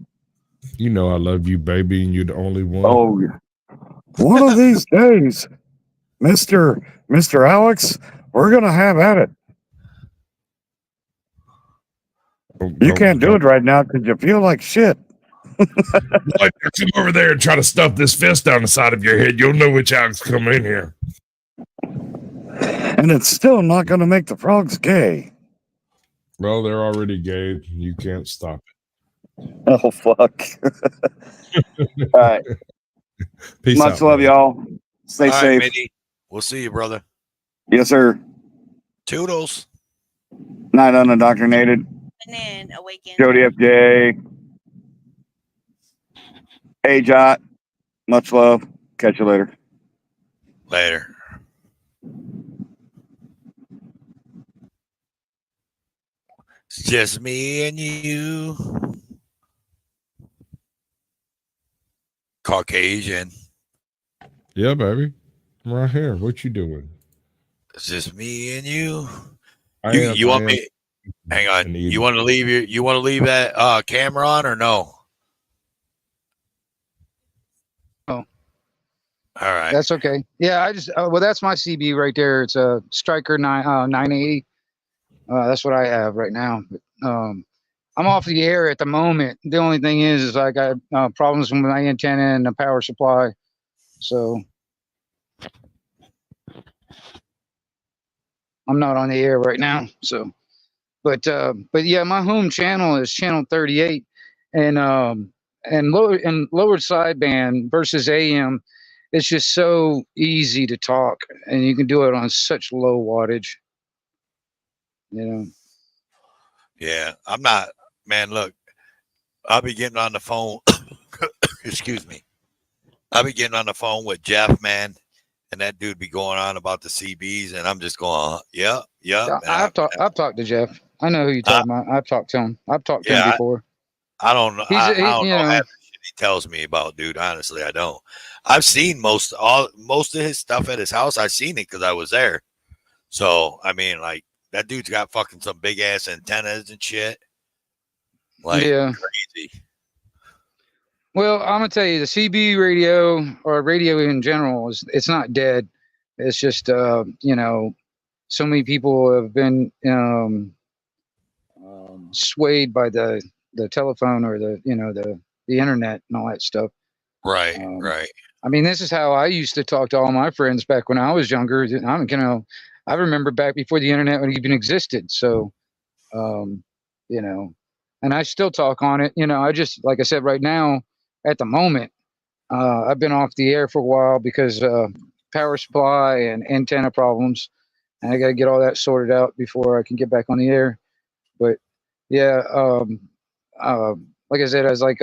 You know I love you, baby, and you're the only one. Oh, one of these days, Mr. Alex, we're gonna have at it. You can't do it right now because you feel like shit. Like, come over there and try to stuff this fist down the side of your head. You'll know which Alex come in here. And it's still not going to make the frogs gay. Well, they're already gay. You can't stop it. Oh, fuck. All right. Peace Much out, love, brother. y'all. Stay All right, safe. Mitty. We'll see you, brother. Yes, sir. Toodles. Night Unindoctrinated. And then awaken. Jody FJ. AJoT. Much love. Catch you later. Later. It's just me and you. Caucasian. Yeah, baby. I'm right here. What you doing? It's just me and you. I You, am- you I want am me? Hang on. an You want to leave that camera on or no? Oh. All right. That's okay. Yeah, I just well, that's my CB right there. It's a Striker 980. That's what I have right now. But, I'm off the air at the moment. The only thing is I got problems with my antenna and the power supply. So I'm not on the air right now. So, but yeah, my home channel is channel 38, and lower sideband versus AM. It's just so easy to talk, and you can do it on such low wattage. You know. Yeah, I'm not, man. Look, I'll be getting on the phone. Excuse me. I'll be getting on the phone with Jeff, man, and that dude be going on about the CBs, and I'm just going, yeah. I've talked to Jeff. I know who you're talking about. I've talked to him. I've talked to him before. I don't know. He's I don't you know know. half the shit he tells me about, dude. Honestly, I don't. I've seen most of his stuff at his house. I've seen it because I was there. So I mean, like, that dude's got fucking some big ass antennas and shit. Like, Yeah. crazy. Well, I'm gonna tell you, the CB radio or radio in general it's not dead. It's just you know, so many people have been swayed by the telephone or the internet and all that stuff. Right, right. I mean, this is how I used to talk to all my friends back when I was younger. I remember back before the internet even existed. So, you know, and I still talk on it. You know, I just, like I said, right now, at the moment, I've been off the air for a while because power supply and antenna problems, and I got to get all that sorted out before I can get back on the air. But yeah, like I said, I was like,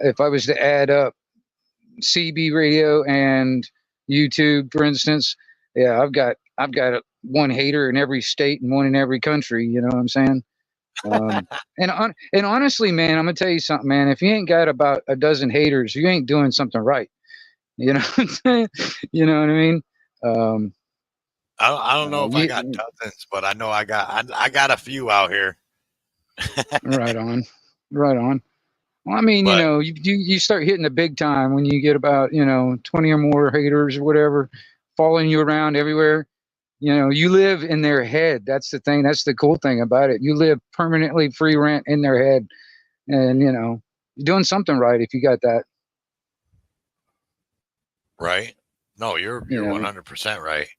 if I was to add up CB radio and YouTube, for instance, yeah, I've got one hater in every state and one in every country. You know what I'm saying? And honestly, man, I'm gonna tell you something, man. If you ain't got about a dozen haters, you ain't doing something right. You know what I'm saying? You know what I mean? I don't know if I got dozens, but I know I got a few out here. Right on. Well, I mean, you know, you start hitting the big time when you get about 20 or more haters or whatever following you around everywhere. You know, you live in their head. That's the thing. That's the cool thing about it. You live permanently free rent in their head, and you're doing something right if you got that. Right? No, you're 100% right.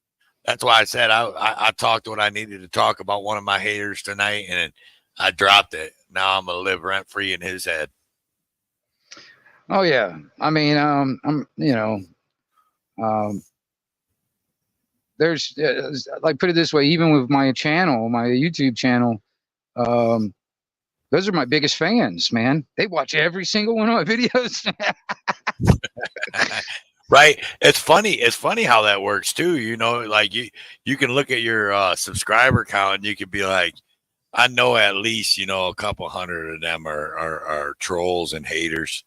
That's why I said I talked what I needed to talk about one of my haters tonight, and I dropped it. Now I'm gonna live rent free in his head. Oh yeah, I mean, there's like, put it this way, even with my channel, my YouTube channel, those are my biggest fans, man. They watch every single one of my videos. Right. It's funny how that works too. You know, like you can look at your subscriber count and you can be like, I know at least, a couple hundred of them are trolls and haters.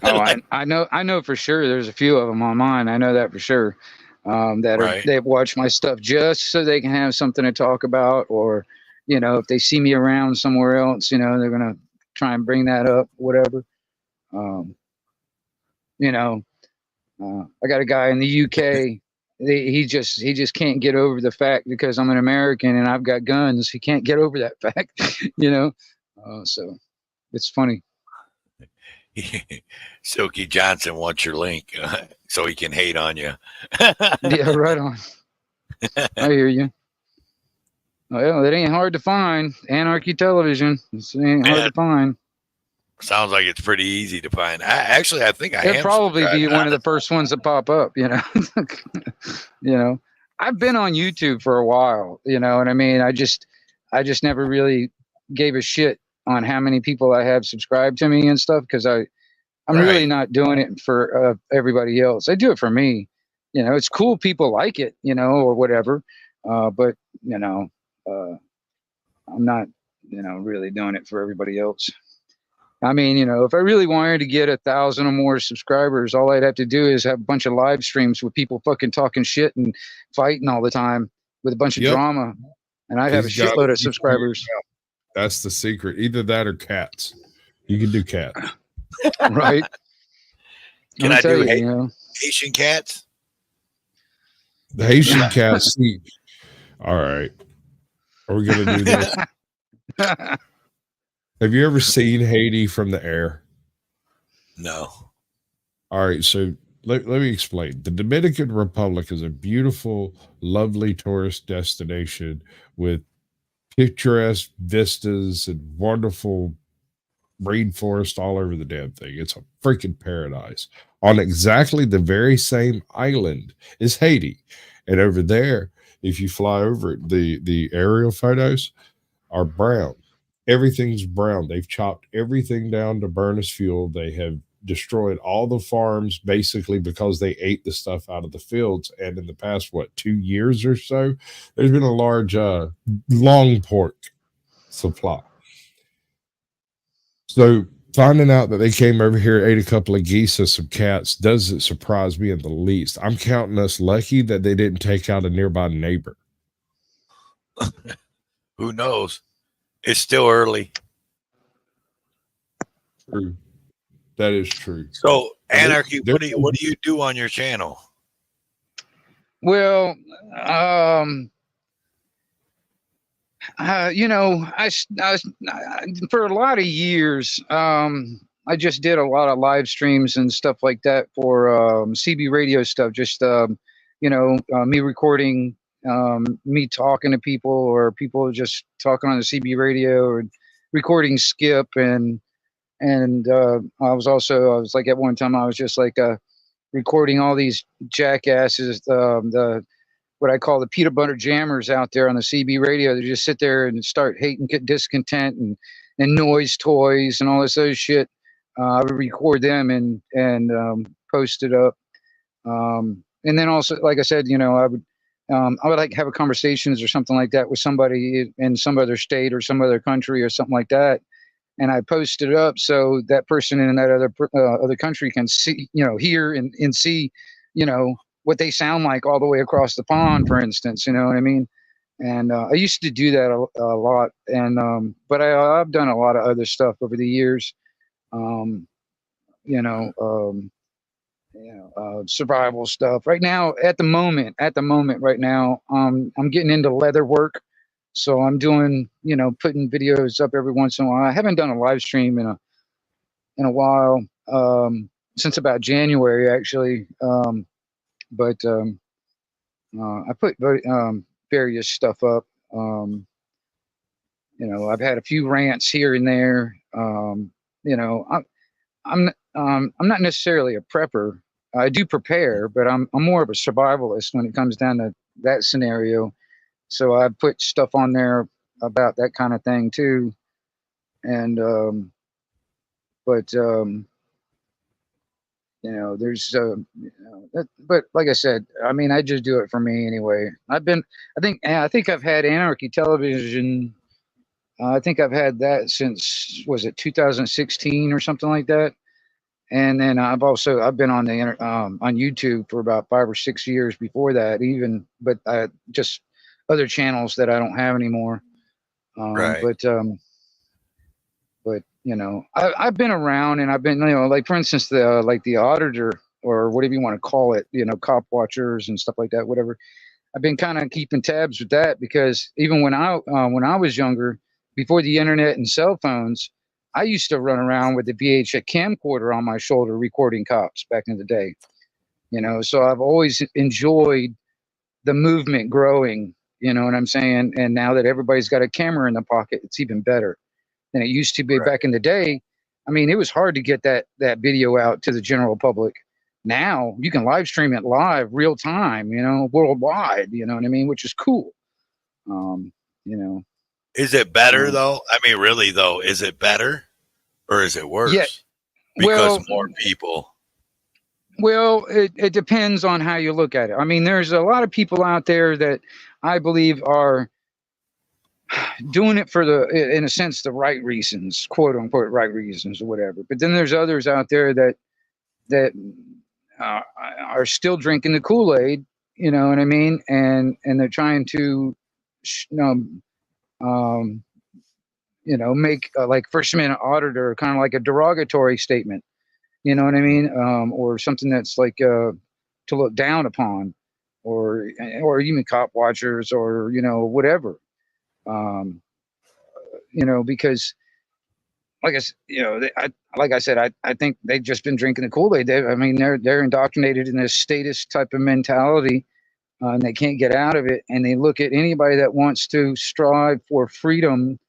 Oh, I know for sure. There's a few of them on mine. I know that for sure. They watch my stuff just so they can have something to talk about, or if they see me around somewhere else, they're gonna try and bring that up, whatever. I got a guy in the UK. He just can't get over the fact, because I'm an American and I've got guns. He can't get over that fact, So it's funny. Silky Johnson wants your link so he can hate on you. Yeah, right on. I hear you. Well, it ain't hard to find. Anarchy Television. It ain't hard to find. Sounds like it's pretty easy to find. I think I It'd am probably be subscribed, one of the first ones that pop up, you know. You know, I've been on YouTube for a while, you know, and I mean, I just never really gave a shit on how many people I have subscribed to me and stuff, because I'm really not doing it for everybody else. I do it for me. You know, it's cool people like it, you know, or whatever. But you know, I'm not, you know, really doing it for everybody else. I mean, you know, if I really wanted to get 1,000 or more subscribers, all I'd have to do is have a bunch of live streams with people fucking talking shit and fighting all the time with a bunch of drama, and I'd have a shitload of subscribers. That's the secret. Either that or cats. You can do cats. Right. Can I do Haitian cats? The Haitian cats. All right. Are we going to do this? Have you ever seen Haiti from the air? No. All right. So let me explain. The Dominican Republic is a beautiful, lovely tourist destination with picturesque vistas and wonderful rainforest all over the damn thing. It's a freaking paradise. On exactly the very same island is Haiti. And over there, if you fly over it, the aerial photos are brown. Everything's brown. They've chopped everything down to burn as fuel. They have destroyed all the farms basically because they ate the stuff out of the fields. And in the past, 2 years or so, there's been a large long pork supply. So finding out that they came over here, ate a couple of geese and some cats doesn't surprise me in the least. I'm counting us lucky that they didn't take out a nearby neighbor. Who knows? It's still early. True. That is true. So, Anarchy, what do you do on your channel? Well, you know, I for a lot of years, I just did a lot of live streams and stuff like that for CB radio stuff. Just you know, me recording, me talking to people, or people just talking on the CB radio, or recording Skip, and I was like, at one time I was just like recording all these jackasses, the what I call the peanut butter jammers out there on the CB radio. They just sit there and start hating, get discontent, and noise toys and all this other shit. I would record them and post it up. And then also, like I said, you know, I would like have a conversations or something like that with somebody in some other state or some other country or something like that. And I post it up so that person in that other country can see, you know, hear and see, you know, what they sound like all the way across the pond, for instance, you know what I mean? And I used to do that a lot. And but I've done a lot of other stuff over the years, survival stuff. Right now, at the moment, right now, I'm getting into leather work. So I'm doing, you know, putting videos up every once in a while. I haven't done a live stream in a while, since about January, actually. But I put various stuff up. You know, I've had a few rants here and there. You know, I'm not necessarily a prepper. I do prepare, but I'm more of a survivalist when it comes down to that scenario. So I put stuff on there about that kind of thing too. And you know, there's but like I said, I mean, I just do it for me anyway. I think I've had Anarchy Television. I think I've had that since, was it 2016 or something like that? And then I've been on the on YouTube for about 5 or 6 years before that, even, but just other channels that I don't have anymore. Right. But you know, I've been around, and I've been, you know, like for instance, the auditor, or whatever you want to call it, you know, cop watchers and stuff like that, whatever. I've been kind of keeping tabs with that, because even when I was younger, before the internet and cell phones, I used to run around with the VHS camcorder on my shoulder recording cops back in the day. You know, so I've always enjoyed the movement growing, you know what I'm saying? And now that everybody's got a camera in the pocket, it's even better than it used to be back in the day. I mean, it was hard to get that video out to the general public. Now you can live stream it live, real time, you know, worldwide, you know what I mean? Which is cool. You know. Is it better though? I mean, really though, is it better or is it worse? Yeah. Because more people. Well, it depends on how you look at it. I mean, there's a lot of people out there that I believe are doing it for in a sense, the right reasons, quote unquote, right reasons or whatever. But then there's others out there that are still drinking the Kool-Aid, you know what I mean? And they're trying to, you know, make like First Amendment auditor kind of like a derogatory statement. You know what I mean? Or something that's like to look down upon, or even cop watchers, or you know, whatever. You know, because like I said, I think they've just been drinking the Kool-Aid. I mean, they're indoctrinated in this statist type of mentality, and they can't get out of it. And they look at anybody that wants to strive for freedom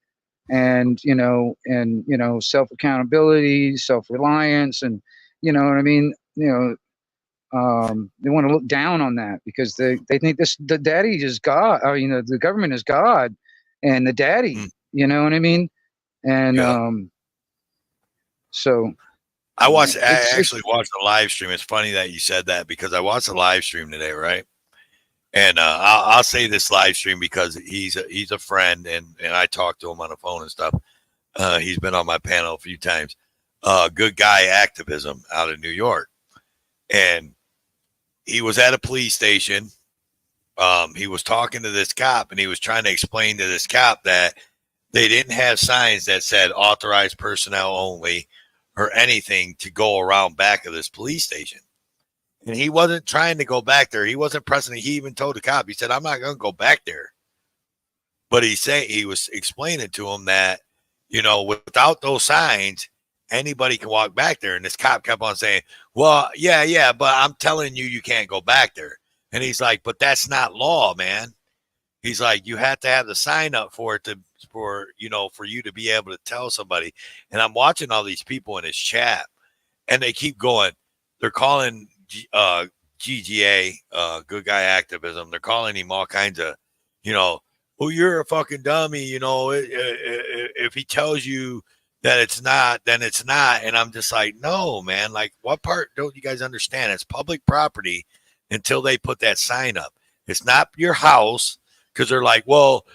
and self accountability, self reliance, and you know what I mean. You know, they want to look down on that because they think the daddy is God. Or, you know, the government is God, and the daddy. You know what I mean? And so I actually watched the live stream. It's funny that you said that because I watched the live stream today, right? And I'll say this live stream because he's a friend, and I talked to him on the phone and stuff. He's been on my panel a few times. Good guy activism out of New York, and he was at a police station. He was talking to this cop, and he was trying to explain to this cop that they didn't have signs that said authorized personnel only or anything to go around back of this police station. And he wasn't trying to go back there. He wasn't pressing it. He even told the cop, he said, I'm not going to go back there. But he was explaining to him that, you know, without those signs, anybody can walk back there. And this cop kept on saying, well, yeah, but I'm telling you, you can't go back there. And he's like, but that's not law, man. He's like, you have to have the sign up for you to be able to tell somebody. And I'm watching all these people in his chat, and they keep going. They're calling GGA, good guy activism. They're calling him all kinds of, you know, oh, you're a fucking dummy. You know, if he tells you that it's not, then it's not. And I'm just like, no, man. Like, what part don't you guys understand? It's public property until they put that sign up. It's not your house, because they're like, well,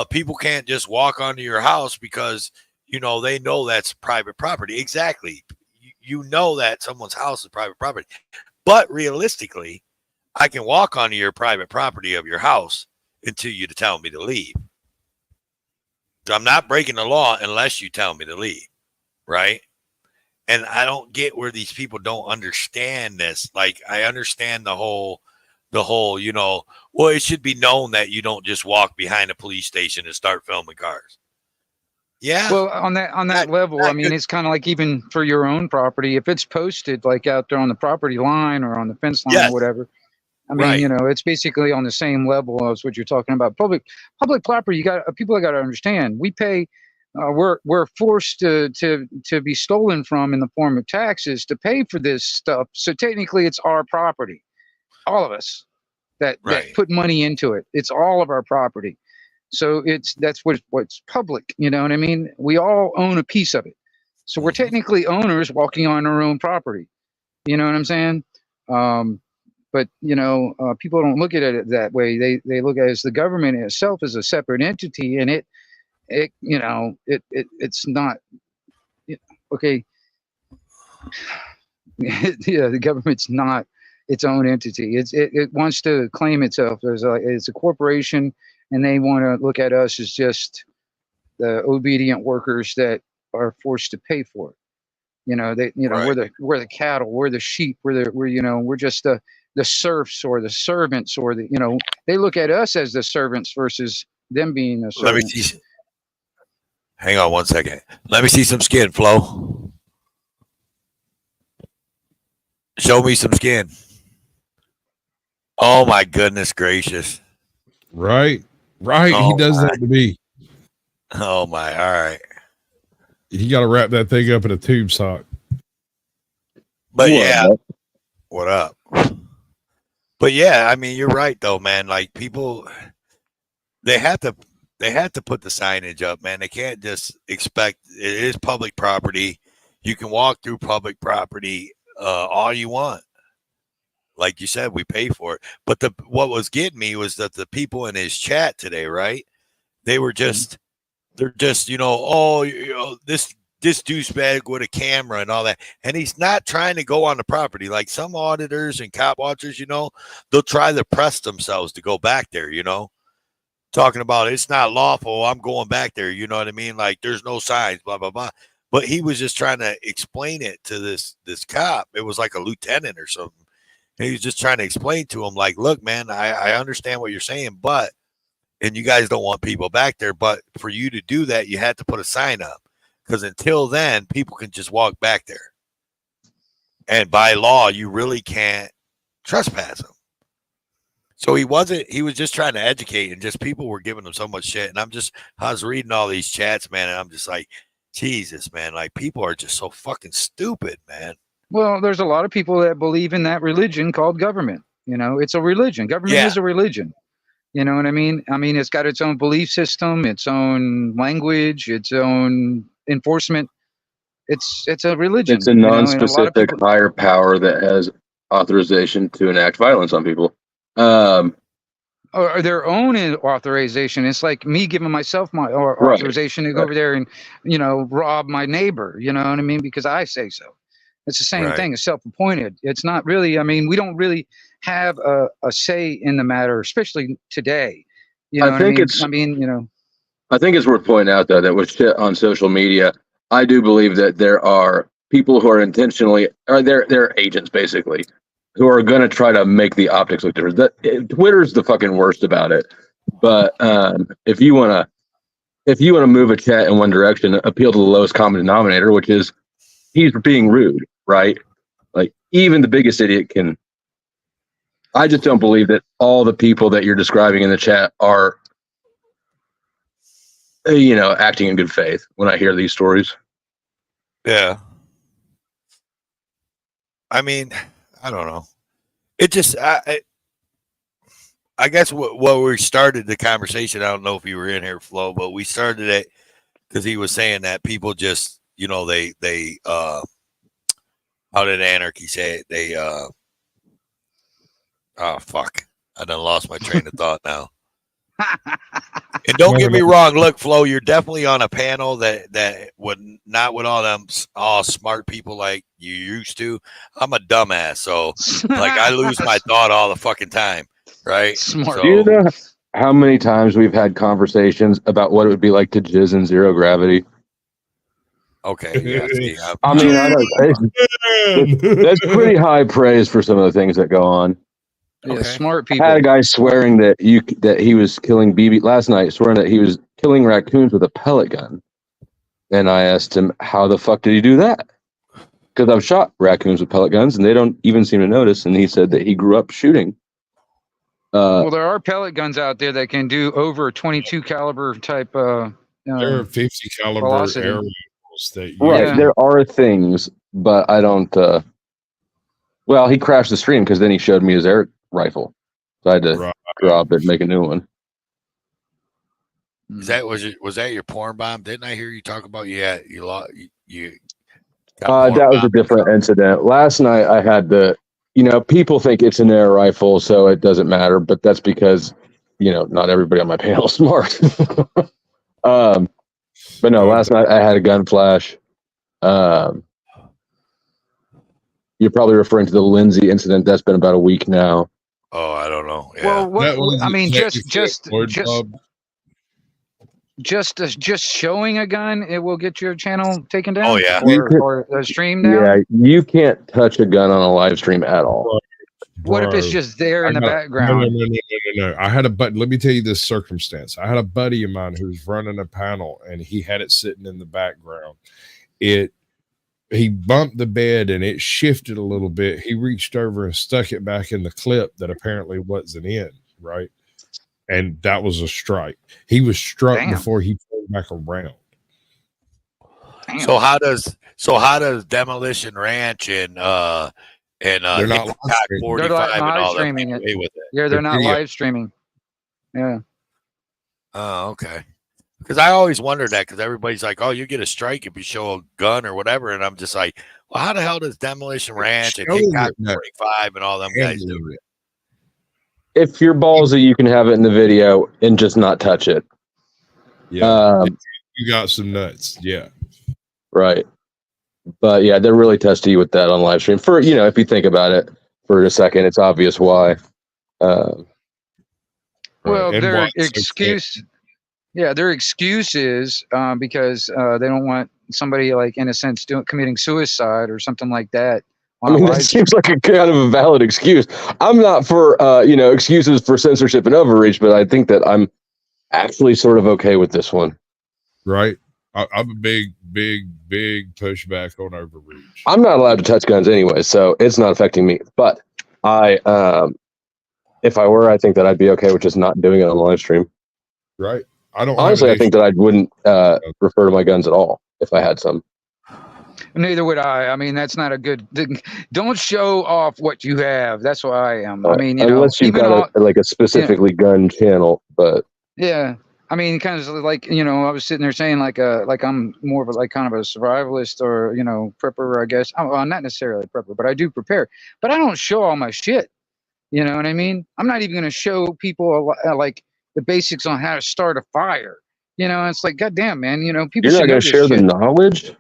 people can't just walk onto your house because, you know, they know that's private property. Exactly. You know that someone's house is private property. But realistically, I can walk onto your private property of your house until you tell me to leave. So I'm not breaking the law unless you tell me to leave, right? And I don't get where these people don't understand this. Like, I understand the whole, you know, well, it should be known that you don't just walk behind a police station and start filming cars. Yeah. Well, on that level, I mean, it's kind of like even for your own property, if it's posted like out there on the property line or on the fence line or whatever, I mean, you know, it's basically on the same level as what you're talking about. Public property, people got to understand. We pay, we're forced to be stolen from in the form of taxes to pay for this stuff. So technically, it's our property, all of us that put money into it. It's all of our property. So that's what's public. You know what I mean? We all own a piece of it. So we're technically owners walking on our own property. You know what I'm saying? But you know, people don't look at it that way. They look at it as the government itself as a separate entity, and it's not okay. Yeah, the government's not its own entity. It wants to claim itself as a corporation, and they want to look at us as just the obedient workers that are forced to pay for it. You know, we're the cattle, we're the sheep, we're just the serfs or the servants, or they look at us as the servants versus them being the servants. Hang on 1 second. Let me see some skin, Flo. Show me some skin. Oh my goodness gracious. Right. Right. Oh, he does my. that to me. Oh my. All right. You got to wrap that thing up in a tube sock. But yeah. What up? But yeah, I mean, you're right though, man. Like people, they have to put the signage up, man. They can't just expect it is public property. You can walk through public property all you want. Like you said, we pay for it. But what was getting me was that the people in his chat today, right? They were just, they're just, this douchebag with a camera and all that. And he's not trying to go on the property. Like some auditors and cop watchers, they'll try to press themselves to go back there, talking about it's not lawful. I'm going back there. You know what I mean? Like there's no signs, blah, blah, blah. But he was just trying to explain it to this cop. It was like a lieutenant or something. And he was just trying to explain to him, like, look, man, I understand what you're saying, and you guys don't want people back there. But for you to do that, you had to put a sign up. Because until then, people can just walk back there. And by law, you really can't trespass them. So he was just trying to educate, and just people were giving him so much shit. And I was reading all these chats, man, and I'm just like, Jesus, man, like people are just so fucking stupid, man. Well, there's a lot of people that believe in that religion called government. It's a religion. Government is a religion. You know what I mean? I mean, it's got its own belief system, its own language, its own enforcement. It's a religion. It's a non-specific higher power that has authorization to enact violence on people. Or their own authorization. It's like me giving myself my authorization to go over there and, rob my neighbor. You know what I mean? Because I say so. It's the same thing. It's self-appointed. It's not really, I mean, we don't really have a say in the matter, especially today. I think it's worth pointing out, though, that with shit on social media, I do believe that there are people who are intentionally, or they're agents, basically, who are going to try to make the optics look different. Twitter's the fucking worst about it. But if you want to move a chat in one direction, appeal to the lowest common denominator, which is he's being rude, right? Like even the biggest idiot can. I just don't believe that all the people that you're describing in the chat are, acting in good faith when I hear these stories. Yeah. I mean, I don't know. It just, I guess what we started the conversation, I don't know if you were in here, Flo, but we started it because he was saying that people just, they how did Anarchy say it? They, oh, fuck. I done lost my train of thought now. And don't get me wrong. Look, Flo, you're definitely on a panel that would not with all them smart people like you used to. I'm a dumbass, so like I lose my thought all the fucking time, right? Smart. Do you know how many times we've had conversations about what it would be like to jizz in zero gravity? Okay, yeah. See, I mean, I know that's pretty high praise for some of the things that go on. Yeah, smart people. I had a guy swearing that he was killing last night, swearing that he was killing raccoons with a pellet gun. And I asked him, how the fuck did he do that? Because I've shot raccoons with pellet guns and they don't even seem to notice. And he said that he grew up shooting. Well, there are pellet guns out there that can do over 22 caliber type. There are 50 caliber velocity. air rifles that Right, there are things, but I don't. Well, he crashed the stream because then he showed me his air rifle, so I had to drop it and make a new one. was that your porn bomb? Didn't I hear you talk about you got that was a different incident. Last night I had people think it's an air rifle, so it doesn't matter, but that's because not everybody on my panel is smart. But no, last night I had a gun flash. You're probably referring to the Lindsay incident. That's been about a week now. Oh, I don't know. Yeah. Well, I mean, just showing a gun, it will get your channel taken down. Oh yeah, or a stream down. Yeah, you can't touch a gun on a live stream at all. What if it's just there in the background? No. I had a buddy. Let me tell you this circumstance. I had a buddy of mine who was running a panel, and he had it sitting in the background. He bumped the bed, and it shifted a little bit. He reached over and stuck it back in the clip that apparently wasn't in, right? And that was a strike. He was struck before he turned back around. So how does Demolition Ranch and they're not 45 and all that streaming get it. away with it? Yeah, they're not live streaming. Yeah. Oh, okay. Because I always wondered that, because everybody's like, "Oh, you get a strike if you show a gun or whatever," and I'm just like, "Well, how the hell does Demolition Ranch and Hickok 45 and all them guys do it?" If you're ballsy, you can have it in the video and just not touch it. Yeah, you got some nuts. Yeah, right. But yeah, they're really testy with that on live stream. For if you think about it for a second, it's obvious why. Well, their excuse, their excuse is because they don't want somebody, like, in a sense, committing suicide or something like that. I mean, that seems like a kind of a valid excuse. I'm not for excuses for censorship and overreach, but I think that I'm actually sort of okay with this one. Right. I'm a big pushback on overreach. I'm not allowed to touch guns anyway, so it's not affecting me. But if I were, I think that I'd be okay with just not doing it on live stream. Right. I don't honestly. I think that I wouldn't refer to my guns at all if I had some. Neither would I. I mean, that's not a good thing. Don't show off what you have. That's what I am. I mean, unless you've got a specifically gun channel, but yeah. I mean, kind of like, I was sitting there saying like I'm more of kind of a survivalist or, prepper, I guess. Well, not necessarily a prepper, but I do prepare. But I don't show all my shit. You know what I mean? I'm not even going to show people like the basics on how to start a fire. It's like, goddamn, man, people you're not going to share the knowledge?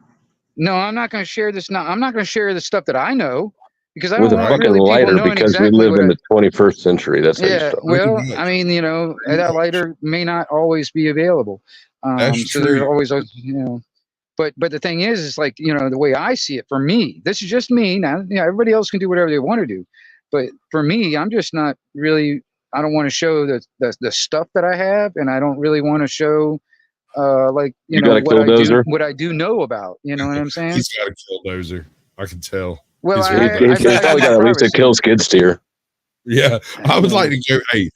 No, I'm not going to share this. I'm not going to share the stuff that I know. Because I with don't a want fucking really lighter, because exactly we live in the 21st century. That's how you start. Well, I mean, that lighter may not always be available. That's so true. there's always, but the thing is like, the way I see it, for me, this is just me. Now, everybody else can do whatever they want to do, but for me, I'm just not really. I don't want to show the stuff that I have, and I don't really want to show. Like what I do know about, you know what I'm saying? He's got a killdozer. I can tell. Well, he's probably got at least a kill skid steer. Yeah, I would like to go. Hey,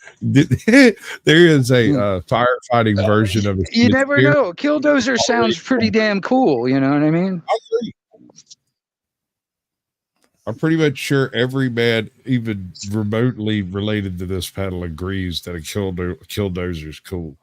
there is a firefighting version of it. You never know. Killdozer sounds pretty damn cool. You know what I mean? I agree. I'm pretty much sure every man, even remotely related to this panel, agrees that a killdozer is cool.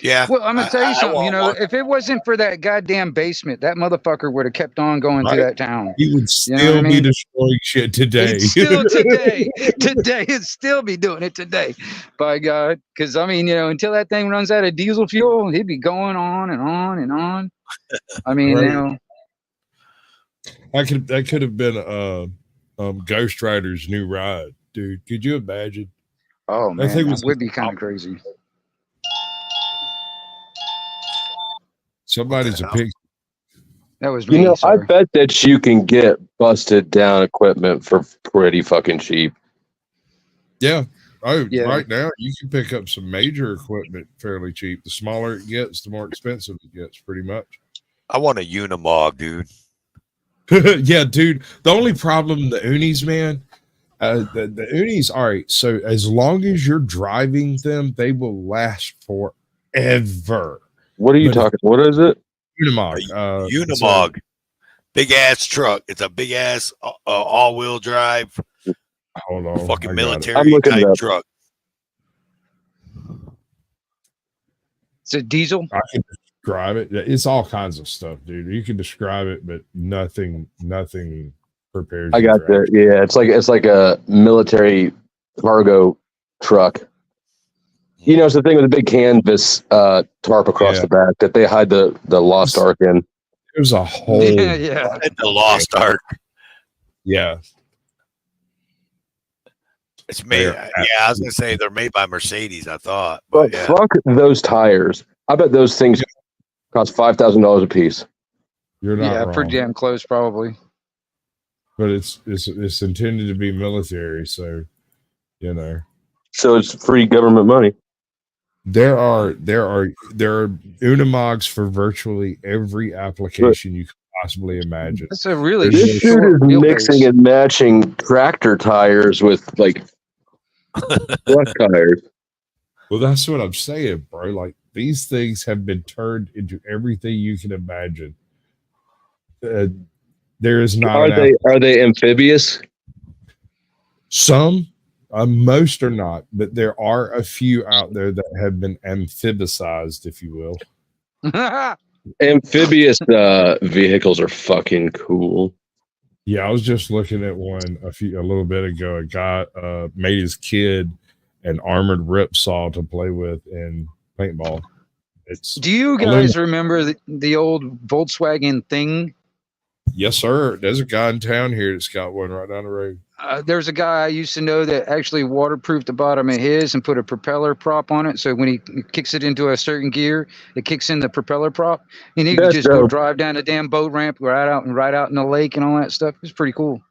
Yeah. Well, I'm gonna tell you something. If it wasn't for that goddamn basement, that motherfucker would have kept on going through that town. He would still be destroying shit today. It'd still be doing it today. By God, because I mean, until that thing runs out of diesel fuel, he'd be going on and on and on. I mean, that could have been Ghost Rider's new ride, dude. Could you imagine? Oh man, that would be kind of crazy. Somebody's a pig. That was me. I bet that you can get busted down equipment for pretty fucking cheap. Yeah. Oh, yeah. Right now you can pick up some major equipment fairly cheap. The smaller it gets, the more expensive it gets, pretty much. I want a Unimog, dude. Yeah, dude. The only problem, the Unis, man, the Unis, all right. So as long as you're driving them, they will last forever. What are you talking? What is it? Unimog. Unimog. Big ass truck. It's a big ass all-wheel drive. Hold on. Fucking military type truck. Is it diesel? I can describe it. It's all kinds of stuff, dude. You can describe it, but nothing prepares. I got that. Yeah, it's like a military cargo truck. It's the thing with the big canvas tarp across the back that they hide the Lost Ark in. There's a whole the Lost Ark. Yeah. It's made. I was gonna say they're made by Mercedes. I thought, but fuck those tires. I bet those things cost $5,000 a piece. You're not wrong. Pretty damn close, probably. But it's intended to be military, so So it's free government money. There are Unimogs for virtually every application you could possibly imagine. That's a really This dude short is mixing and matching tractor tires with like truck tires. Well, that's what I'm saying, bro. Like these things have been turned into everything you can imagine. There is not. Are they amphibious? Some, most are not, but there are a few out there that have been amphibicized, if you will. Amphibious vehicles are fucking cool. Yeah, I was just looking at one a little bit ago. A guy made his kid an armored ripsaw to play with in paintball. Do you guys remember the old Volkswagen Thing? Yes, sir. There's a guy in town here that's got one right down the road. There's a guy I used to know that actually waterproofed the bottom of his and put a propeller prop on it. So when he kicks it into a certain gear, it kicks in the propeller prop. And he could just go drive down a damn boat ramp, right out in the lake and all that stuff. It's pretty cool.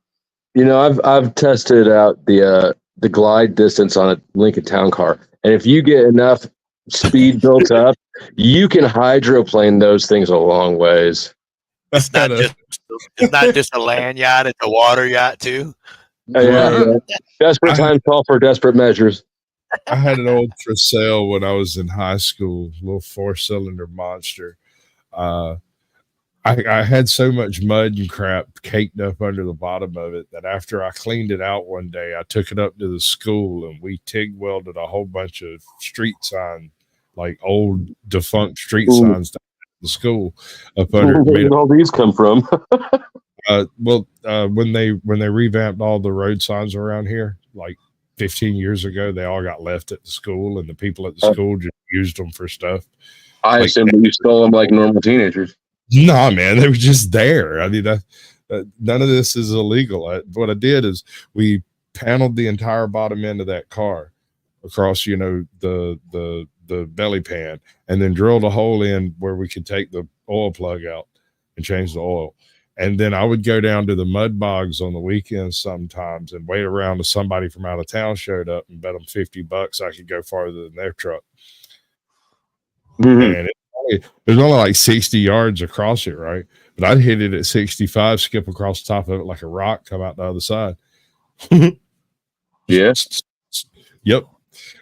You know, I've tested out the glide distance on a Lincoln Town Car, and if you get enough speed built up, you can hydroplane those things a long ways. It's not just a land yacht; it's a water yacht too. Yeah. Desperate times call for desperate measures. I had an old Tercel when I was in high school, little 4-cylinder monster. I had so much mud and crap caked up under the bottom of it that after I cleaned it out one day, I took it up to the school and we TIG welded a whole bunch of street signs, like old defunct street signs down at the school up under. Where did all these come from? When they revamped all the road signs around here, like 15 years ago, they all got left at the school, and the people at the school just used them for stuff. I assume you stole them like normal teenagers. Nah, man, they were just there. I mean, none of this is illegal. What I did is we paneled the entire bottom end of that car across, the belly pan, and then drilled a hole in where we could take the oil plug out and change the oil. And then I would go down to the mud bogs on the weekends sometimes and wait around till somebody from out of town showed up and bet them $50 I could go farther than their truck. Mm-hmm. And there's only like 60 yards across it, right? But I'd hit it at 65, skip across the top of it like a rock, come out the other side. Yeah. Yep.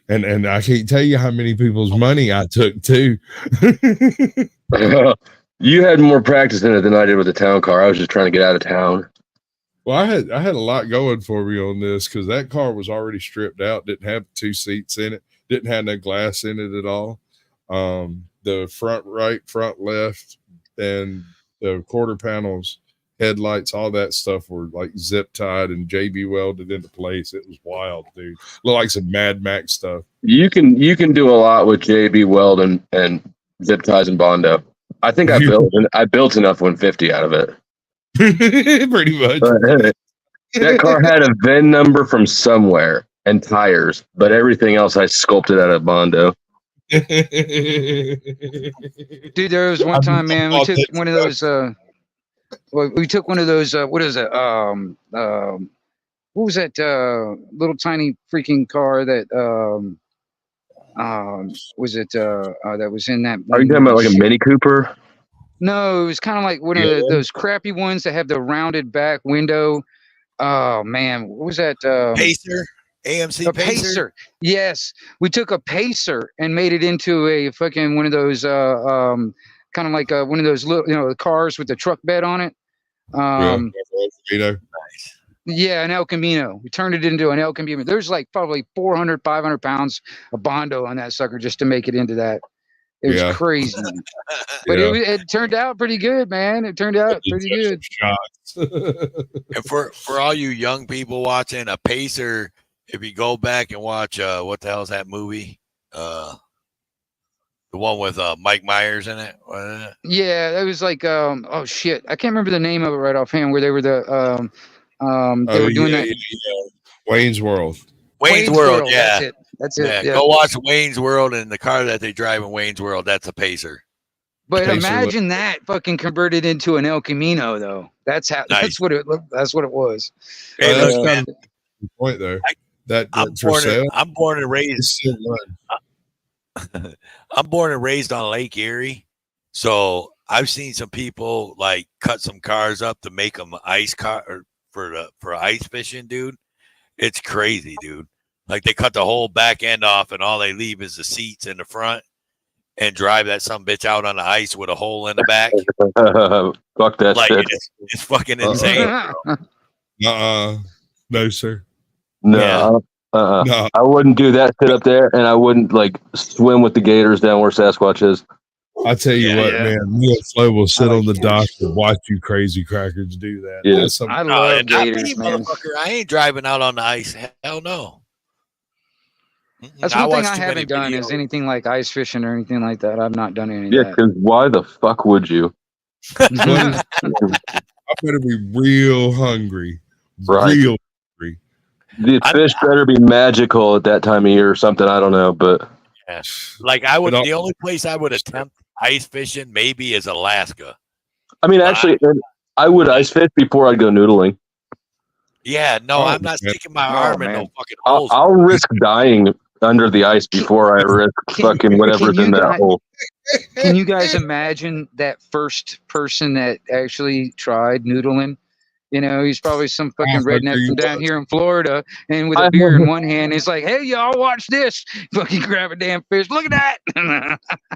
And I can't tell you how many people's money I took too. You had more practice in it than I did with the town car. I was just trying to get out of town. Well, I had a lot going for me on this because that car was already stripped out, didn't have 2 seats in it, didn't have no glass in it at all. The front right, front left, and the quarter panels, headlights, all that stuff were like zip tied and JB welded into place. It was wild, dude. Looked like some Mad Max stuff. You can do a lot with JB weld and zip ties and Bondo. I think I built enough 150 out of it. Pretty much. That car had a VIN number from somewhere and tires, but everything else I sculpted out of Bondo. Dude, there was one time, man, we took one of those what is it? What was that little tiny freaking car that was it that was in that? Are you talking about like a Mini Cooper? No, it was kind of like one of those crappy ones that have the rounded back window. Oh man, what was that? Pacer, AMC Pacer. Yes, we took a Pacer and made it into a fucking one of those kind of like one of those little, the cars with the truck bed on it. Yeah, an El Camino. We turned it into an El Camino. There's like probably 400, 500 pounds of Bondo on that sucker just to make it into that. It was crazy. But it turned out pretty good, man. It turned out pretty good. And for all you young people watching, a Pacer, if you go back and watch what the hell is that movie? The one with Mike Myers in it. Yeah, that was like oh shit. I can't remember the name of it right offhand, where they were the they were doing that. Wayne's World. Wayne's World, yeah. That's it. Yeah. Go watch Wayne's World, and the car that they drive in Wayne's World, that's a Pacer. But imagine that fucking converted into an El Camino, though. That's how. Nice. That's what it was. Hey, that's kind of the point there. that I'm for sale. I'm born and raised. It's still run. I'm born and raised on Lake Erie, so I've seen some people like cut some cars up to make them ice car or for ice fishing, dude. It's crazy, dude. Like they cut the whole back end off, and all they leave is the seats in the front, and drive that some bitch out on the ice with a hole in the back. Fuck that Like shit. it's fucking insane. No, sir. No, No. I wouldn't do that shit up there, and I wouldn't like swim with the gators down where Sasquatch is. I tell you what, man, me and Flo will sit on the dock and watch you crazy crackers do that. Yeah. I love Not gators, me, man. motherfucker. I ain't driving out on the ice. Hell no. That's one thing I haven't done is anything like ice fishing or anything like that. I've not done any of Yeah, that. because why the fuck would you? I better be real hungry. Right. Real hungry. The fish better be magical at that time of year or something. I don't know, but yeah. Like I would. The only place I would attempt ice fishing maybe is Alaska. I mean, actually, I would ice fish before I'd go noodling. Yeah, no, I'm not sticking my arm in no fucking holes. I'll risk dying under the ice before I risk fucking whatever's in that hole. Can you guys imagine that first person that actually tried noodling? You know, he's probably some fucking redneck from down here in Florida, and with a beer in one hand, he's like, "Hey, y'all, watch this! Fucking grab a damn fish! Look at that!"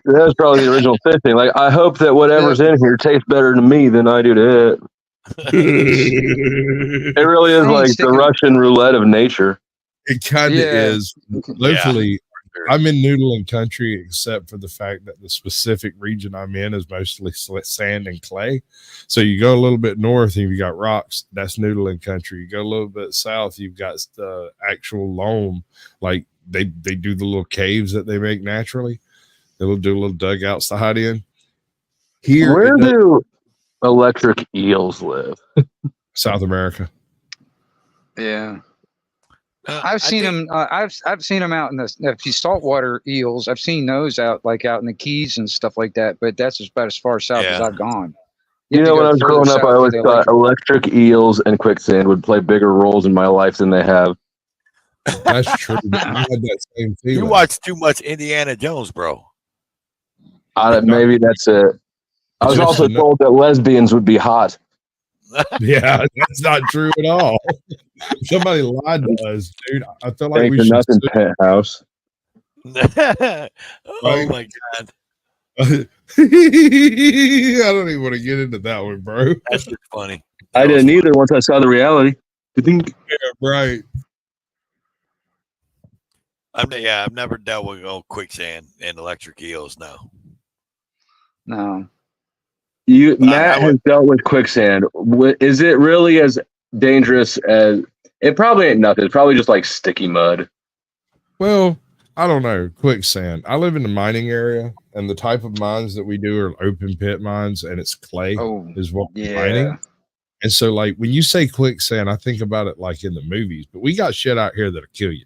That's probably the original fishing. Like, I hope that whatever's in here tastes better to me than I do to it. It really is like the Russian roulette of nature. It kind of is. Locally, I'm in noodling country, except for the fact that the specific region I'm in is mostly sand and clay. So you go a little bit north and you got rocks. That's noodling country. You go a little bit south, you've got the actual loam. Like they do the little caves that they make naturally. They'll do little dugouts to hide in. Here, where do electric eels live? South America. Yeah. I've seen them. I've seen them out in the saltwater eels. I've seen those out in the Keys and stuff like that. But that's about as far south as I've gone. You know, when I was growing up, I always thought electric eels and quicksand would play bigger roles in my life than they have. That's true. I had that same feeling. You watch too much Indiana Jones, bro. Maybe that's it. I was also told that lesbians would be hot. Yeah, that's not true at all. Somebody lied to us, dude. I feel like we should. Nothing, penthouse. Oh my god! I don't even want to get into that one, bro. That's just funny. I didn't either once I saw the reality. Yeah, right. I've never dealt with quicksand and electric eels. No. Matt has dealt with quicksand. Is it really as dangerous as it? Probably ain't nothing. It's probably just like sticky mud. Well, I don't know. Quicksand. I live in the mining area, and the type of mines that we do are open pit mines, and it's clay is what we're mining. And so, like, when you say quicksand, I think about it like in the movies, but we got shit out here that'll kill you.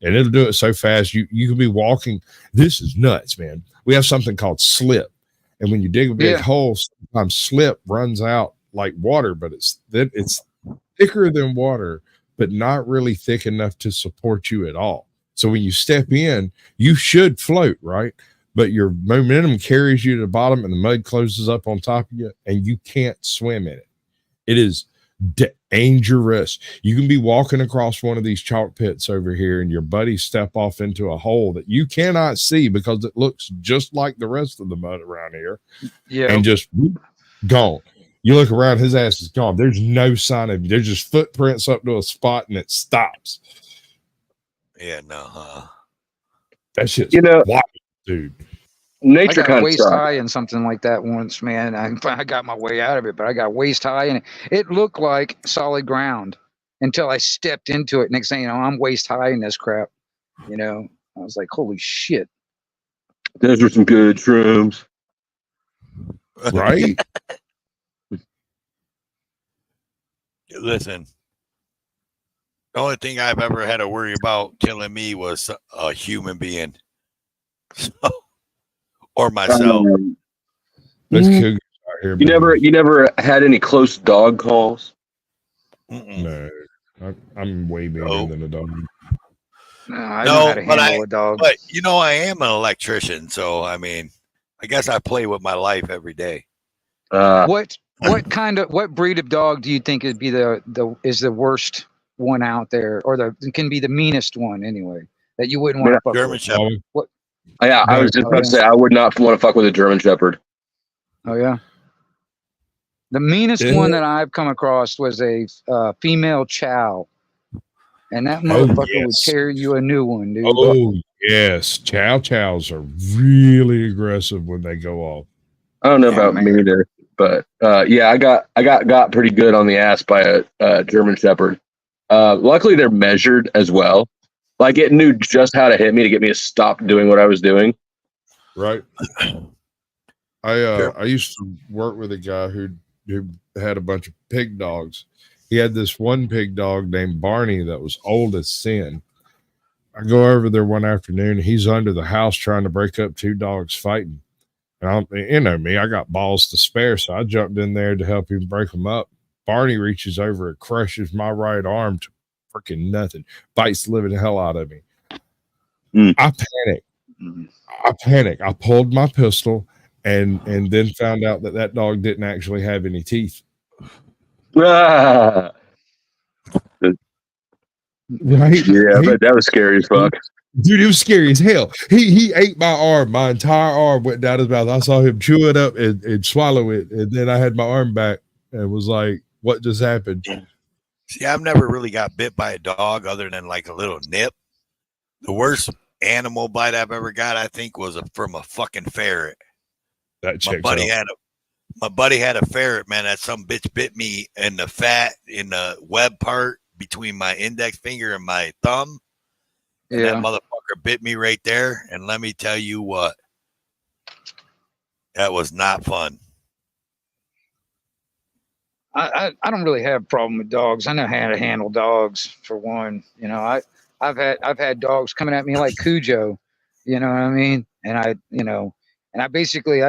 And it'll do it so fast. You can be walking. This is nuts, man. We have something called slip. And when you dig a big hole, sometimes slip runs out like water, but it's thicker than water, but not really thick enough to support you at all. So when you step in, you should float, right? But your momentum carries you to the bottom and the mud closes up on top of you and you can't swim in it. It is dangerous. You can be walking across one of these chalk pits over here and your buddy step off into a hole that you cannot see because it looks just like the rest of the mud around here. Yeah. And just gone. You look around, his ass is gone. There's no sign of you. There's just footprints up to a spot and it stops. Yeah, no, that shit's wild, dude. Nature I got waist high in something like that once, man. I got my way out of it, but I got waist high and it looked like solid ground until I stepped into it. Next thing you know, I'm waist high in this crap. You know, I was like, holy shit. Those were some good shrooms. Right? Listen, the only thing I've ever had to worry about killing me was a human being. So, or myself. You never had any close dog calls? No. I'm way bigger than a dog. No, I know how to handle a dog. But you know, I am an electrician, so I mean, I guess I play with my life every day. What breed of dog do you think would be the worst one out there, or can be the meanest one anyway that you wouldn't want to fuck German with? Shepherd. What? Yeah, I was just about to say I would not want to fuck with a German Shepherd. Oh yeah. The meanest one that I've come across was a female Chow, and that motherfucker would tear you a new one, dude. Oh yes, Chows are really aggressive when they go off. I don't know about me either, but yeah, I got pretty good on the ass by a German Shepherd. Luckily, they're measured as well. Like it knew just how to hit me to get me to stop doing what I was doing. Right. I used to work with a guy who had a bunch of pig dogs. He had this one pig dog named Barney that was old as sin. I go over there one afternoon. He's under the house trying to break up two dogs fighting. And you know me, I got balls to spare, so I jumped in there to help him break them up. Barney reaches over and crushes my right arm to freaking nothing. Bites the living hell out of me. I panicked. I pulled my pistol and then found out that dog didn't actually have any teeth. Right? Yeah, but that was scary as fuck. Dude, it was scary as hell. He ate my arm. My entire arm went down his mouth. I saw him chew it up and swallow it. And then I had my arm back and was like, what just happened? See, I've never really got bit by a dog other than like a little nip. The worst animal bite I've ever got, I think, was from a fucking ferret. That my buddy had a ferret, man. That some bitch bit me in the web part between my index finger and my thumb. And that motherfucker bit me right there. And let me tell you what, that was not fun. I don't really have a problem with dogs. I know how to handle dogs for one. You know, I've had dogs coming at me like Cujo, you know what I mean? And I basically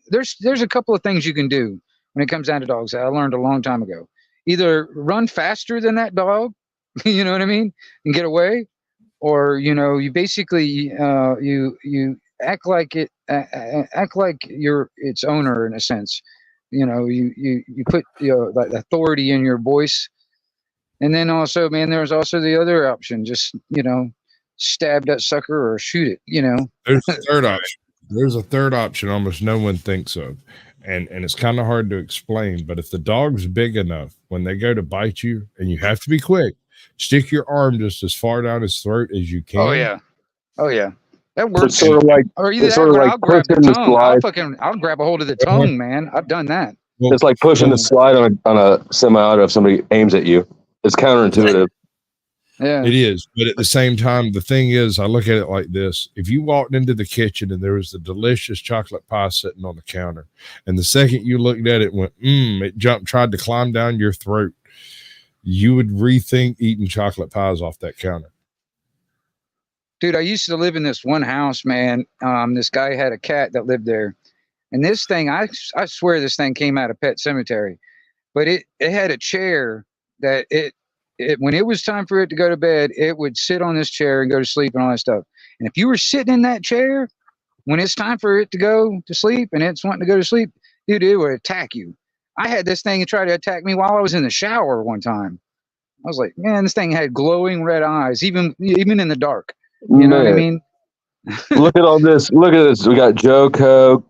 there's a couple of things you can do when it comes down to dogs that I learned a long time ago. Either run faster than that dog, you know what I mean, and get away, or you basically you act like you're its owner in a sense. You put like authority in your voice. And then also, man, there's also the other option, just stab that sucker or shoot it, There's a third option. There's a third option almost no one thinks of. And it's kind of hard to explain, but if the dog's big enough, when they go to bite you, and you have to be quick, stick your arm just as far down his throat as you can. Oh yeah. That works. So sort of like, or either that, or I'll grab the tongue. I'll grab a hold of the tongue, man. I've done that. It's like pushing the slide on a semi-auto if somebody aims at you. It's counterintuitive. Yeah, it is. But at the same time, the thing is, I look at it like this. If you walked into the kitchen and there was a delicious chocolate pie sitting on the counter, and the second you looked at it, went, it tried to climb down your throat, you would rethink eating chocolate pies off that counter. Dude, I used to live in this one house, man. This guy had a cat that lived there. And this thing, I swear this thing came out of Pet Cemetery. But it had a chair that when it was time for it to go to bed, it would sit on this chair and go to sleep and all that stuff. And if you were sitting in that chair, when it's time for it to go to sleep and it's wanting to go to sleep, dude, it would attack you. I had this thing try to attack me while I was in the shower one time. I was like, man, this thing had glowing red eyes, even in the dark. You know what I mean? Look at all this. Look at this. We got Joko,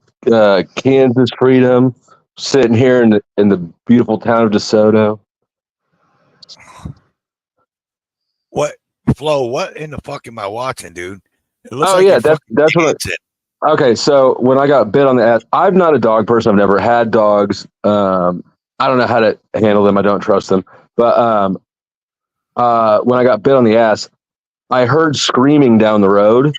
Kansas Freedom, sitting here in the beautiful town of DeSoto. What, Flo? What in the fuck am I watching, dude? It looks that's what. Okay, so when I got bit on the ass, I'm not a dog person. I've never had dogs. I don't know how to handle them. I don't trust them. But when I got bit on the ass, I heard screaming down the road,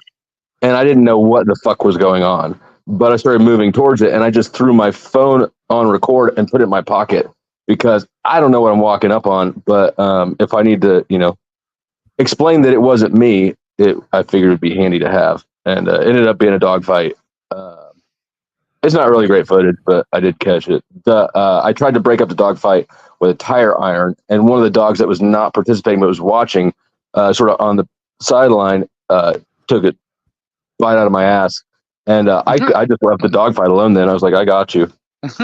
and I didn't know what the fuck was going on. But I started moving towards it, and I just threw my phone on record and put it in my pocket because I don't know what I'm walking up on. But if I need to, explain that it wasn't me, I figured it'd be handy to have. And it ended up being a dog fight. It's not really great footage, but I did catch it. I tried to break up the dog fight with a tire iron, and one of the dogs that was not participating but was watching, sort of on the sideline, took a bite out of my ass, and I just left the dog fight alone. Then I was like, I got you. It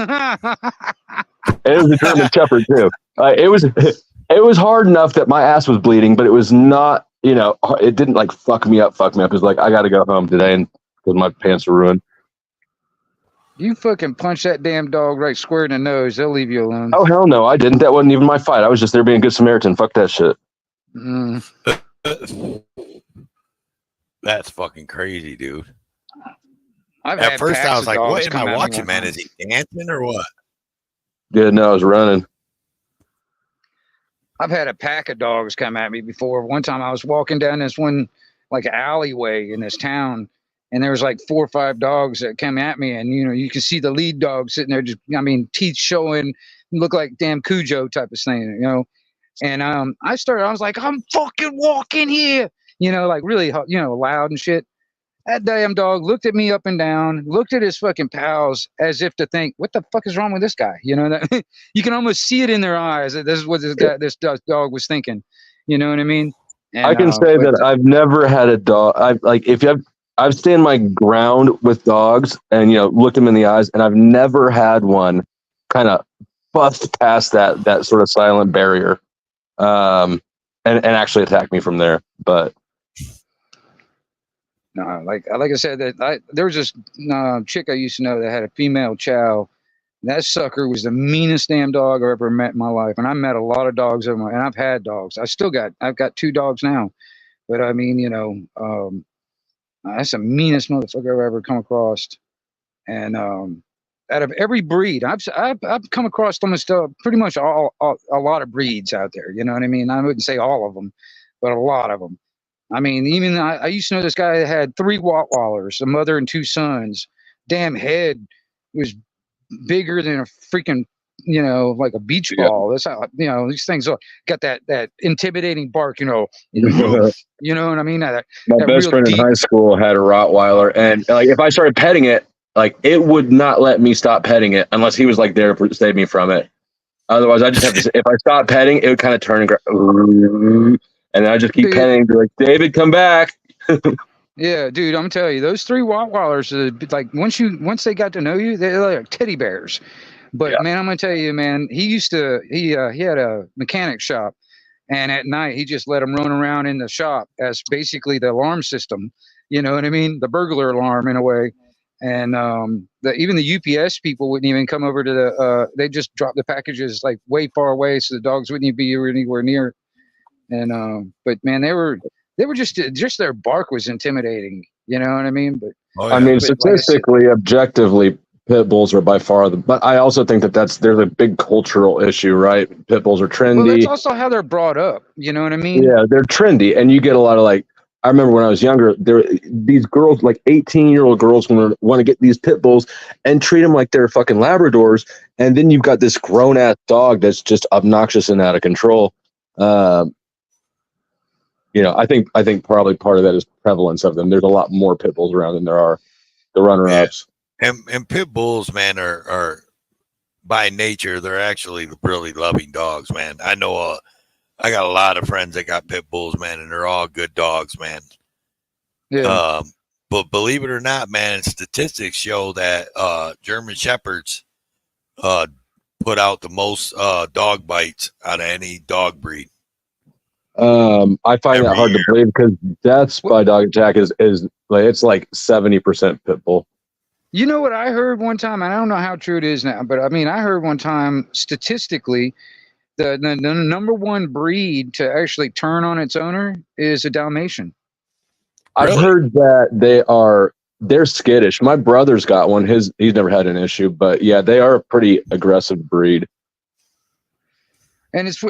was a German Shepherd too. It was hard enough that my ass was bleeding, but it was not. It didn't like fuck me up. It was like I got to go home today, and because my pants were ruined. You fucking punch that damn dog right square in the nose. They'll leave you alone. Oh, hell no, I didn't. That wasn't even my fight. I was just there being a good Samaritan. Fuck that shit. That's fucking crazy, dude. At first, I was like, what am I watching, man? Is he dancing or what? Yeah, no, I was running. I've had a pack of dogs come at me before. One time I was walking down this one like alleyway in this town, and there was like 4 or 5 dogs that came at me, and you can see the lead dog sitting there, just teeth showing, look like damn Cujo type of thing, And I was like, I'm fucking walking here, like really, loud and shit. That damn dog looked at me up and down, looked at his fucking pals as if to think, what the fuck is wrong with this guy? That you can almost see it in their eyes that this is what this dog was thinking. You know what I mean? And, I can say that I've never had a dog. I've stand my ground with dogs and looked them in the eyes, and I've never had one kind of bust past that sort of silent barrier, and actually attack me from there. But no, like I said, there was this chick I used to know that had a female chow. That sucker was the meanest damn dog I ever met in my life, and I met a lot of dogs and I've had dogs. I've got 2 dogs now, but I mean, that's the meanest motherfucker I've ever come across. And out of every breed, I've come across almost pretty much a lot of breeds out there. You know what I mean? I wouldn't say all of them, but a lot of them. I mean, even I used to know this guy that had 3 Rottweilers, a mother and 2 sons. Damn head was bigger than a freaking, like a beach ball. That's how, these things got that intimidating bark, you know what I mean? My best friend in high school had a Rottweiler, and like if I started petting it, like it would not let me stop petting it unless he was like there to save me from it. Otherwise, I just have to. If I stopped petting, it would kind of turn and go, and I just keep petting and be like, David, come back. Yeah, dude, I'm telling you, those 3 Rottweilers, like once they got to know you, they're like teddy bears. But man, I'm gonna tell you, man, he had a mechanic shop, and at night he just let them run around in the shop as basically the alarm system. You know what I mean? The burglar alarm in a way. And even the UPS people wouldn't even come over to they just dropped the packages like way far away, so the dogs wouldn't even be anywhere near. And but man, they were just their bark was intimidating. You know what I mean? But I mean, statistically, objectively, pit bulls are by far but I also think there's a big cultural issue, right? Pit bulls are trendy. Well, that's also how they're brought up. You know what I mean? Yeah, they're trendy, and you get a lot of I remember when I was younger, these girls, like 18-year-old girls, want to get these pit bulls and treat them like they're fucking Labradors, and then you've got this grown-ass dog that's just obnoxious and out of control. I think probably part of that is prevalence of them. There's a lot more pit bulls around than there are the runner-ups. And pit bulls, man, are by nature, they're actually really loving dogs, man. I know I got a lot of friends that got pit bulls, man, and they're all good dogs, man. Yeah. But believe it or not, man, statistics show that German Shepherds put out the most dog bites out of any dog breed. I find that hard to believe because deaths by dog attack is like it's like 70% pit bull. You know what I heard one time? I don't know how true it is now, but I mean, I heard one time statistically the number 1 breed to actually turn on its owner is a Dalmatian. I've heard that they're skittish. My brother's got one. He's never had an issue, but yeah, they are a pretty aggressive breed. And it's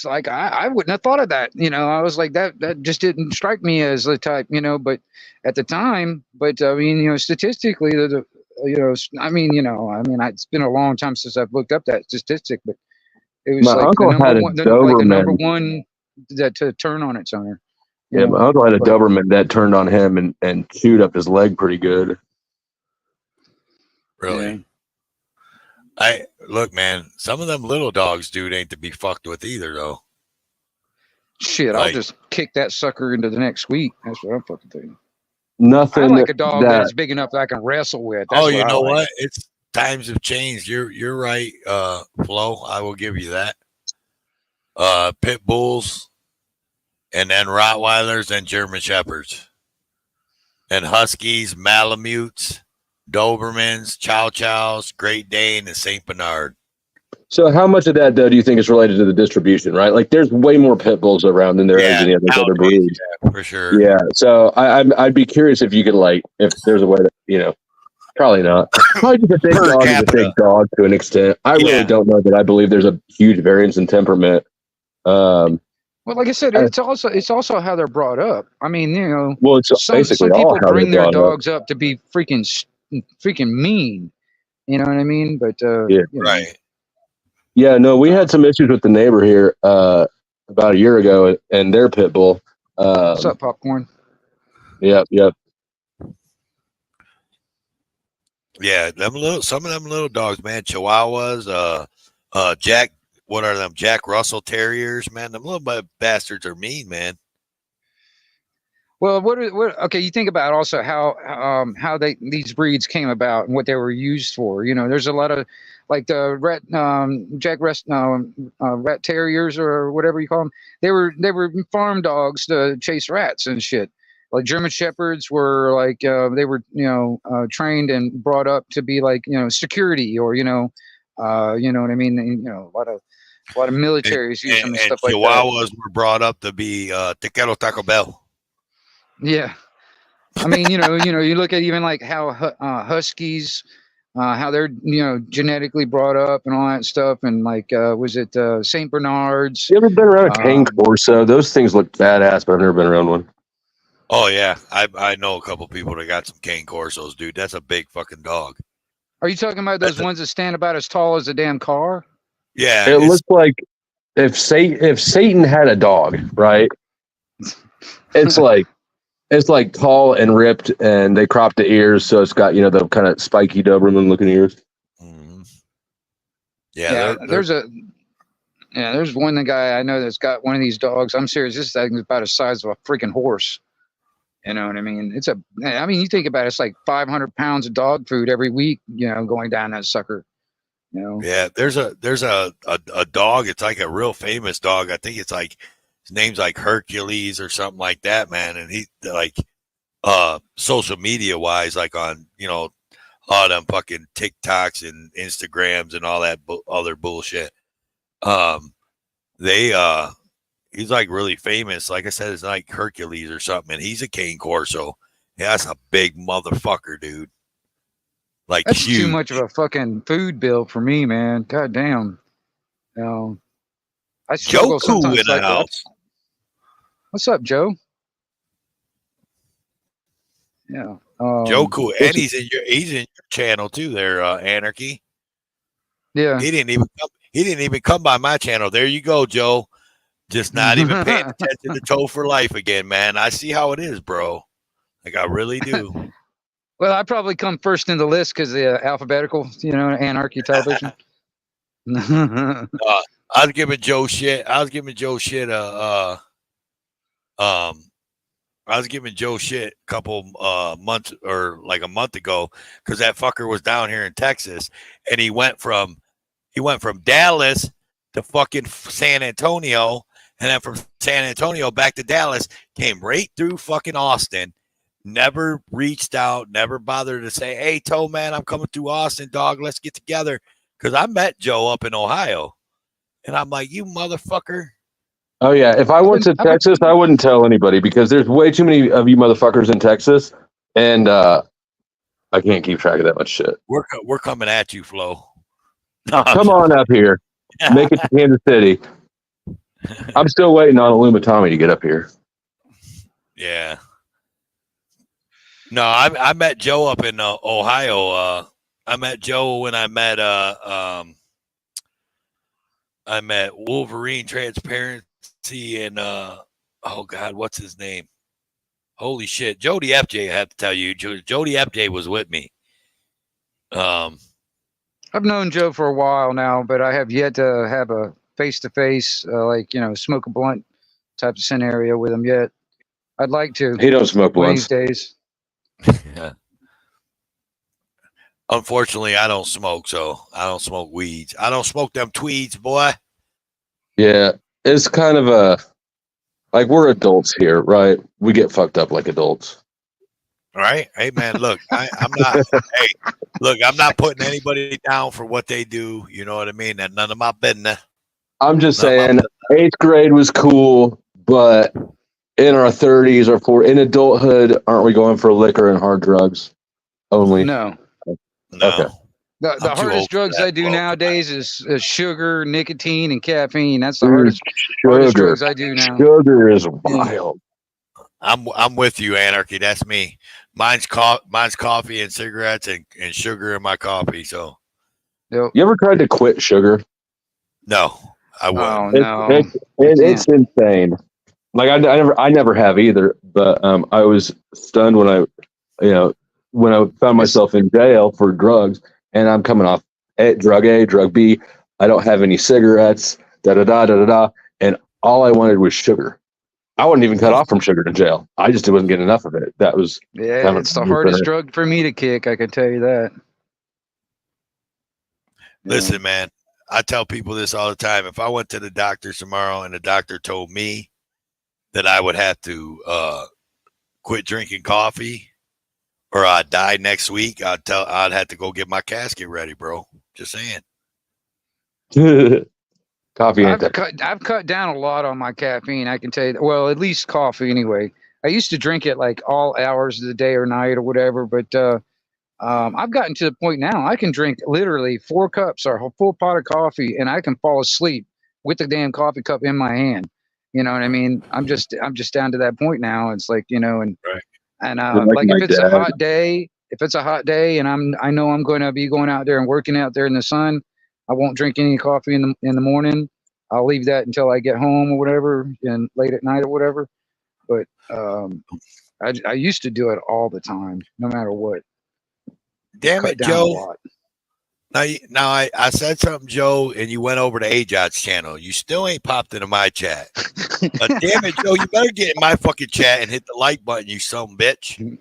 like I wouldn't have thought of that. I was like that just didn't strike me as the type. But at the time, I mean, statistically, it's been a long time since I've looked up that statistic, but it was my uncle had a Doberman. The number 1 that to turn on its owner. Yeah, my uncle had a Doberman that turned on him and chewed up his leg pretty good. Really? Yeah. I look, man. Some of them little dogs, dude, ain't to be fucked with either, though. Shit, I'll Like- just kick that sucker into the next week. That's what I'm fucking thinking. I Nothing like a dog that that's big enough that I can wrestle with. That's Oh, what you I know like. what? It's times have changed. You're right, Flo. I will give you that. Pit bulls, and then Rottweilers and German Shepherds, and Huskies, Malamutes, Dobermans, Chow Chows, Great Dane, and Saint Bernard. So how much of that though do you think is related to the distribution, right? Like there's way more pit bulls around than there is any of those other breeds. Yeah, for sure. Yeah. So I'd be curious if you could like if there's a way to probably not. Probably just a big Per dog is a capita. big dog to an extent. I really don't know that I believe there's a huge variance in temperament. Well, like I said, it's also how they're brought up. I mean, Well, it's some basically people all how bring they're their brought up. dogs up to be freaking mean. You know what I mean? But Yeah. you know. Right. Yeah, no, we had some issues with the neighbor here about a year ago and their pit bull. What's up, popcorn? Yep. Yeah, some of them little dogs, man. Chihuahuas, Jack. What are them? Jack Russell Terriers, man. Them little bastards are mean, man. Well, okay, you think about also how these breeds came about and what they were used for. There's a lot of like the rat terriers or whatever you call them. They were farm dogs to chase rats and shit. Like German shepherds were like they were trained and brought up to be like security or you know what I mean. A lot of militaries use them and stuff like that. Chihuahuas were brought up to be Tequero Taco Bell. Yeah. I mean, you look at even like how Huskies, how they're, genetically brought up and all that stuff. And like, was it St. Bernards? You ever been around a cane corso? Those things look badass, but I've never been around one. Oh, yeah. I know a couple people that got some cane corsos, dude. That's a big fucking dog. Are you talking about those ones that stand about as tall as a damn car? Yeah. It looks like if Satan had a dog, right? It's like tall and ripped, and they cropped the ears, so it's got the kind of spiky Doberman looking ears. Mm-hmm. Yeah, there's one guy I know that's got one of these dogs. I'm serious. This thing is about the size of a freaking horse. You know what I mean? You think about it, it's like 500 pounds of dog food every week. Going down that sucker. Yeah, there's a dog. It's like a real famous dog. I think it's like his name's like Hercules or something like that, man. And he like social media wise, like on all them fucking TikToks and Instagrams and all that other bullshit. He's like really famous. Like I said, it's like Hercules or something, and he's a cane corso. Yeah, that's a big motherfucker, dude. Like That's huge. too much of a fucking food bill for me, man. God damn. I struggle Joku sometimes. in the house. What's up, Joe? Yeah. Joku, and he's in your channel too. There, Anarchy. Yeah. He didn't even come by my channel. There you go, Joe. Just not even paying attention to Toe for Life again, man. I see how it is, bro. Like I really do. Well, I probably come first in the list because the alphabetical, Anarchy television. I was giving Joe shit. I was giving Joe shit a couple months or like a month ago because that fucker was down here in Texas and he went from Dallas to fucking San Antonio, and then from San Antonio back to Dallas, came right through fucking Austin. Never reached out, never bothered to say, "Hey, Toe, man, I'm coming through Austin, dog. Let's get together." Because I met Joe up in Ohio, and I'm like, "You motherfucker." Oh yeah, if I went to Texas, I wouldn't tell anybody because there's way too many of you motherfuckers in Texas, and I can't keep track of that much shit. We're coming at you, Flo. Come on up here, make it to Kansas City. I'm still waiting on Aluma Tommy to get up here. Yeah. No, I met Joe up in Ohio. I met Joe when I met Wolverine Transparency and oh God, what's his name? Holy shit, Jody FJ. I have to tell you, Jody FJ was with me. I've known Joe for a while now, but I have yet to have a face-to-face, like, smoke a blunt type of scenario with him yet. I'd like to. He don't smoke one of blunts. these days. Yeah. Unfortunately, I don't smoke, so I don't smoke weeds. I don't smoke them tweeds, boy. Yeah, it's kind of like we're adults here, right? We get fucked up like adults. All right. Hey, man, look, I'm not. Hey, look, I'm not putting anybody down for what they do. You know what I mean? That's none of my business. I'm just saying, 8th grade was cool, but in our 30s or 40s, in adulthood, aren't we going for liquor and hard drugs only? No. Okay. The hardest drugs I do nowadays is sugar, nicotine, and caffeine. That's the hardest drugs I do now. Sugar is wild. I'm with you, Anarchy. That's me. Mine's coffee and cigarettes and sugar in my coffee. So, You ever tried to quit sugar? no, I wouldn't. Oh no, It's insane. Like I never have either. But I was stunned when I found myself in jail for drugs, and I'm coming off drug A, drug B. I don't have any cigarettes. And all I wanted was sugar. I wasn't even cut off from sugar in jail. I just wasn't getting enough of it. That was it's the hardest drug for me to kick. I can tell you that. Listen, man, I tell people this all the time. If I went to the doctor tomorrow and the doctor told me that I would have to quit drinking coffee or I'd die next week, I'd have to go get my casket ready, bro. Just saying. Coffee. I've cut down a lot on my caffeine. I can tell you that. Well, at least coffee anyway. I used to drink it like all hours of the day or night or whatever, but I've gotten to the point now I can drink literally 4 cups or a full pot of coffee and I can fall asleep with the damn coffee cup in my hand. You know what I mean? I'm just down to that point now. It's like, and like if it's a hot day and I know I'm going to be going out there and working out there in the sun, I won't drink any coffee in the morning. I'll leave that until I get home or whatever, and late at night or whatever. But I used to do it all the time, no matter what. Damn it, Joe. Now I said something, Joe, and you went over to AJoT's channel. You still ain't popped into my chat. But damn it, Joe, you better get in my fucking chat and hit the like button, you son of a bitch.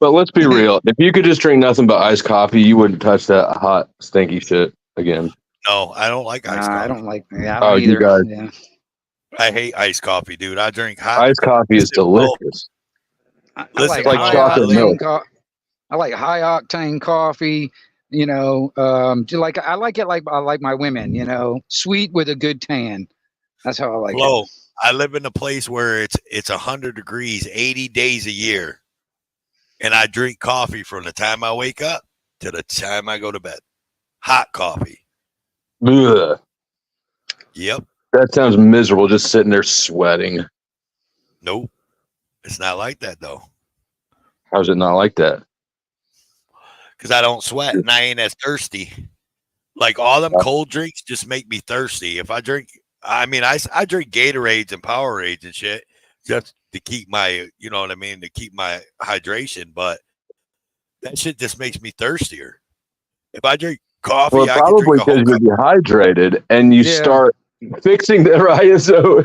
But let's be real. If you could just drink nothing but iced coffee, you wouldn't touch that hot, stinky shit again. No, I don't like iced coffee. I don't like that. I don't either. You guys. Yeah. I hate iced coffee, dude. I drink hot. Iced coffee is delicious. I like chocolate milk. I like high octane coffee. I like it like I like my women. Sweet with a good tan. That's how I like it. I live in a place where it's 100 degrees, 80 days a year. And I drink coffee from the time I wake up to the time I go to bed. Hot coffee. Ugh. Yep. That sounds miserable, just sitting there sweating. Nope. It's not like that, though. How's it not like that? Because I don't sweat and I ain't as thirsty. Like all them cold drinks just make me thirsty. If I drink, I drink Gatorades and Powerades and shit just to keep my, to keep my hydration. But that shit just makes me thirstier. If I drink coffee, well, I probably can drink because you're dehydrated and you start fixing that, right? So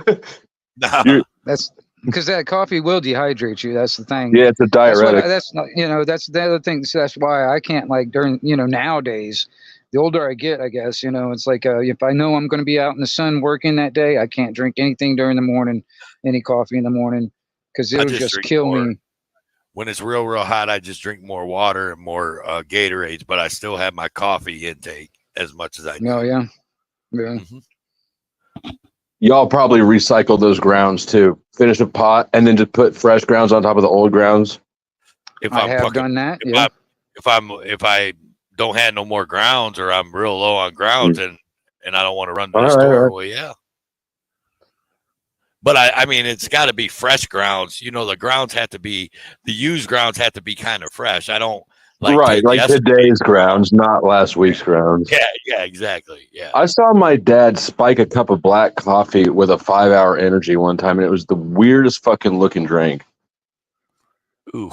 that's because that coffee will dehydrate you. That's the thing. Yeah, it's a diuretic. That's the other thing. So that's why I can't during nowadays. The older I get, I guess, it's like if I know I'm going to be out in the sun working that day, I can't drink anything during the morning, any coffee in the morning, because it'll just kill me. When it's real, real hot, I just drink more water and more Gatorades, but I still have my coffee intake as much as I do. Oh, yeah. Yeah. Mm-hmm. Y'all probably recycle those grounds too. Finish a pot and then just put fresh grounds on top of the old grounds. I have done that. If I don't have no more grounds or I'm real low on grounds and I don't want to run to the store, well, yeah. But I mean, it's got to be fresh grounds. The grounds have to be, the used grounds have to be kind of fresh. I don't like today's grounds, not last week's grounds. Yeah, exactly. Yeah. I saw my dad spike a cup of black coffee with a 5-hour energy one time, and it was the weirdest fucking looking drink. Ooh.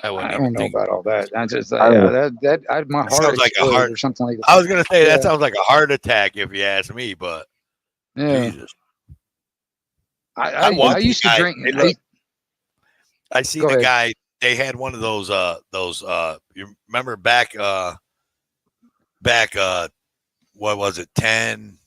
I wouldn't I even don't know think about all that. I just I don't know. my That heart sounds like a exploded heart. or something like that. I was gonna say that Yeah. sounds like a heart attack if you ask me, but Yeah. Jesus. I used to drink. I seen Go a ahead. guy. They had one of those. You remember back. What was it? 10,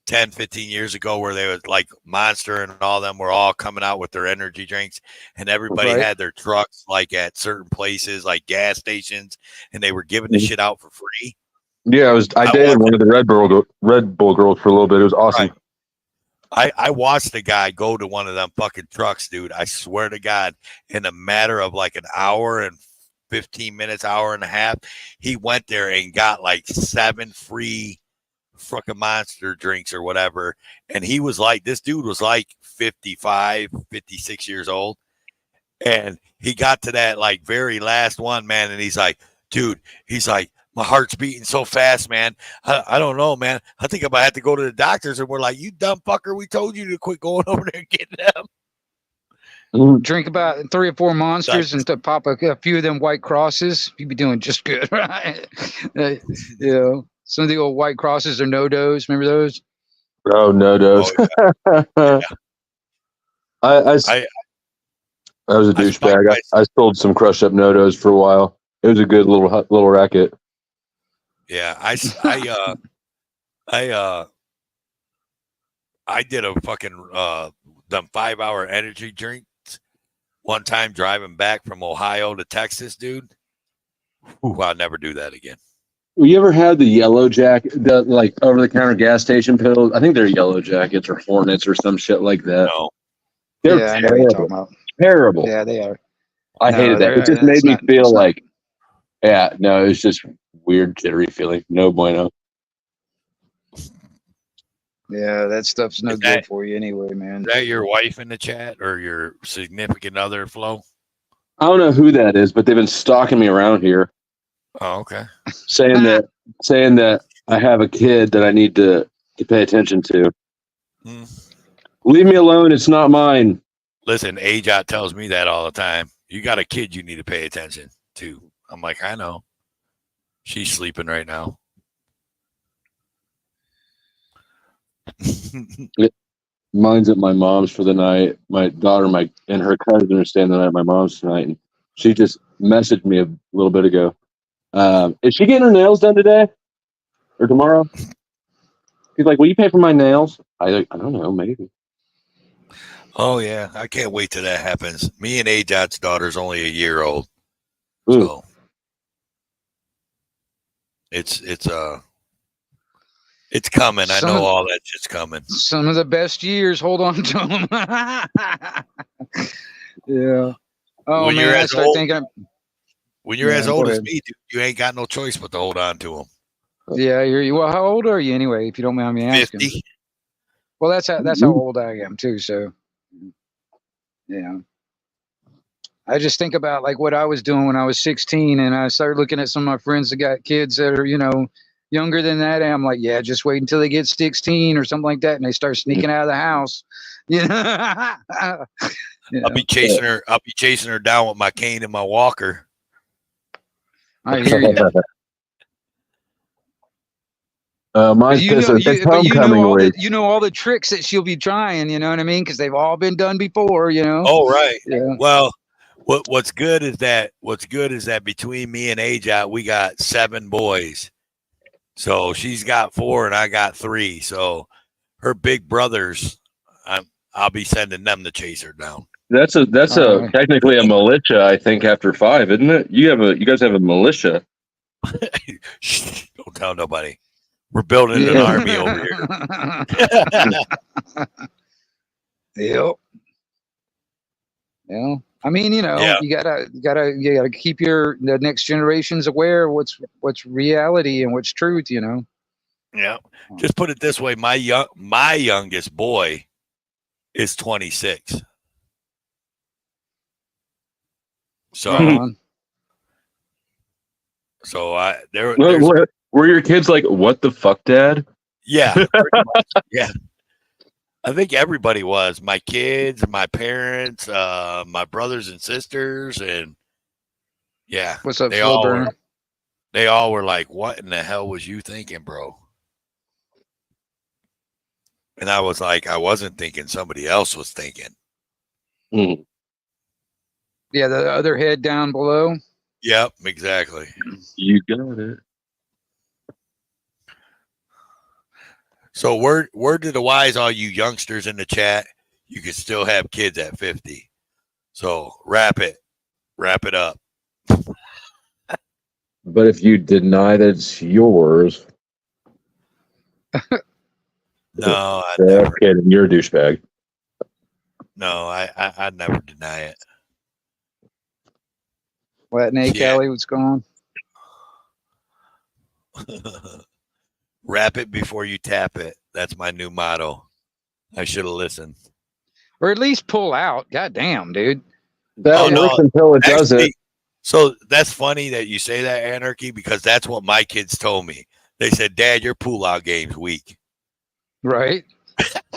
15 years ago, where they was like Monster and all them were all coming out with their energy drinks, and everybody Right. had their trucks like at certain places, like gas stations, and they were giving the shit out for free. Yeah, I dated one of the Red Bull girls for a little bit. It was awesome. I watched the guy go to one of them fucking trucks, dude. I swear to God, in a matter of like an hour and 15 minutes, hour and a half, he went there and got like 7 free fucking Monster drinks or whatever. And he was like, this dude was like 55, 56 years old. And he got to that like very last one, man. And he's like, dude, he's like, my heart's beating so fast, man. I don't know, man. I think I might have to go to the doctors. And we're like, you dumb fucker. We told you to quit going over there and getting them. Drink about 3 or 4 Monsters and to pop a few of them White Crosses. You'd be doing just good, right? You know, some of the old White Crosses or No-Dos. Remember those? Oh, No-Dos. Oh, yeah. I was a douchebag. I sold some crushed up No-Dos for a while. It was a good little racket. Yeah, I did a fucking them 5-hour energy drinks one time driving back from Ohio to Texas, dude. Ooh, I'll never do that again. Well, you ever had the Yellow Jacket, the like over the counter gas station pills? I think they're Yellow Jackets or Hornets or some shit like that. No. They're Yeah, I know what you're talking about. terrible. Yeah, they are. I No, hated that. It just made me feel like, yeah, no, it was just weird, jittery feeling. No bueno. Yeah, that stuff's no good for you anyway, man. Is that your wife in the chat or your significant other, Flo? I don't know who that is, but they've been stalking me around here, Oh, okay. saying that I have a kid that I need to pay attention to. Leave me alone. It's not mine. Listen, AJoT tells me that all the time. You got a kid you need to pay attention to. I'm like, I know. She's sleeping right now. Mine's at my mom's for the night. My daughter, and her cousin are staying the night at my mom's tonight, and she just messaged me a little bit ago. Is she getting her nails done today or tomorrow? She's like, "Will you pay for my nails?" I don't know, maybe. Oh yeah, I can't wait till that happens. Me and AJoT's daughter's only a year old, so it's coming. I know all that shit's coming. Some of the best years. Hold on to them. Yeah. Oh When man, you're I as start old- thinking. When you're as go old as ahead. me, dude, you ain't got no choice but to hold on to them. Yeah, well, how old are you anyway? If you don't mind me asking. 50. Well, that's how old I am too. So, yeah. I just think about like what I was doing when I was 16, and I started looking at some of my friends that got kids that are, younger than that. And I'm like, yeah, just wait until they get 16 or something like that, and they start sneaking out of the house. Yeah. I'll be chasing her. I'll be chasing her down with my cane and my walker. I hear you. Mine's pissed. It's homecoming week. You know all the tricks that she'll be trying. You know what I mean? Because they've all been done before. Oh right. Yeah. Well, what's good is that between me and AJoT, we got 7 boys. So she's got 4 and I got 3. So her big brothers, I'll be sending them to chase her down. That's technically a militia, I think, after 5, isn't it? You guys have a militia. Shh, don't tell nobody. We're building an army over here. Yep. Yeah. I mean, you gotta keep the next generations aware of what's reality and what's truth. Yeah. Just put it this way: my youngest boy is 26. So, were your kids like, "What the fuck, Dad"? Yeah, pretty much. Yeah. I think everybody was. My kids, my parents, my brothers and sisters, and Yeah. What's up, They slow all burner? were, they all were like, "What in the hell was you thinking, bro?" And I was like, "I wasn't thinking. Somebody else was thinking." Mm. Yeah, the other head down below. Yep, exactly. You got it. So word to the wise, all you youngsters in the chat, you can still have kids at 50. So wrap it up. But if you deny that it's yours, No, I yeah, never. kidding. You're a douchebag. No, I never deny it. Latin A Cali, what's going on? Wrap it before you tap it. That's my new motto. I should have listened. Or at least pull out. God damn, dude. That works until it doesn't. So that's funny that you say that, Anarchy, because that's what my kids told me. They said, "Dad, your pull-out game's weak." Right?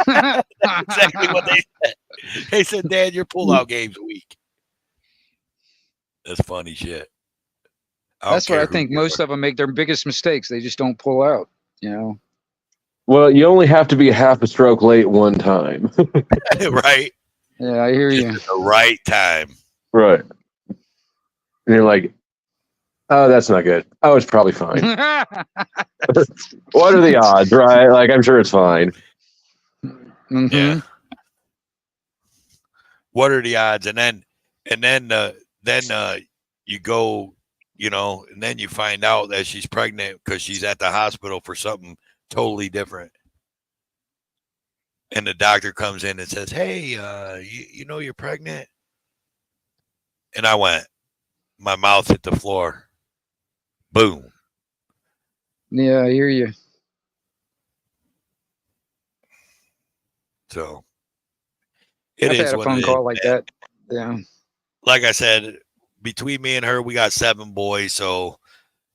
That's exactly what they said. They said, "Dad, your pull-out game's weak." That's funny shit. That's what I think. Most of them make their biggest mistakes. They just don't pull out, you know? Well, you only have to be half a stroke late one time. Right? Yeah, I hear you. At the right time. Right. And you're like, oh, that's not good. Oh, it's probably fine. What are the odds, right? Like, I'm sure it's fine. Mm-hmm. Yeah. What are the odds? And then you go, you know, and then you find out that she's pregnant because she's at the hospital for something totally different. And the doctor comes in and says, "Hey, you know you're pregnant?" And I went, my mouth hit the floor. Boom. Yeah, I hear you. So I've is had a what phone it call is, like man. that. Yeah. Like I said, between me and her, we got 7 boys. So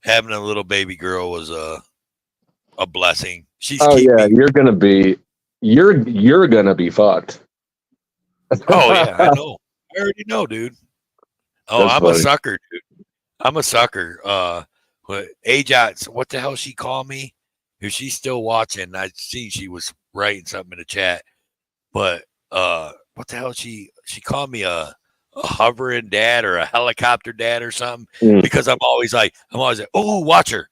having a little baby girl was a blessing. She's keeping. You're gonna be fucked. Oh yeah, I know. I already know, dude. Oh, That's I'm funny. a sucker, dude. I'm a sucker. AJoT, what the hell she called me? If she's still watching, I see she was writing something in the chat. But what the hell? She called me a hovering dad or a helicopter dad or something because I'm always like, oh, watch her.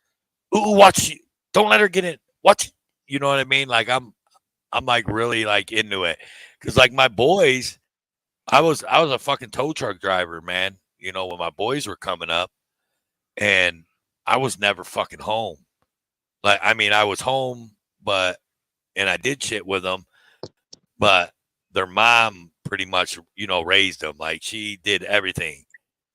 Ooh, watch. Don't let her get in. Watch. You know what I mean? Like I'm like really like into it because like my boys, I was a fucking tow truck driver, man. You know, when my boys were coming up, and I was never fucking home. Like, I mean, I was home, and I did shit with them, but their mom pretty much, you know, raised them. Like, she did everything,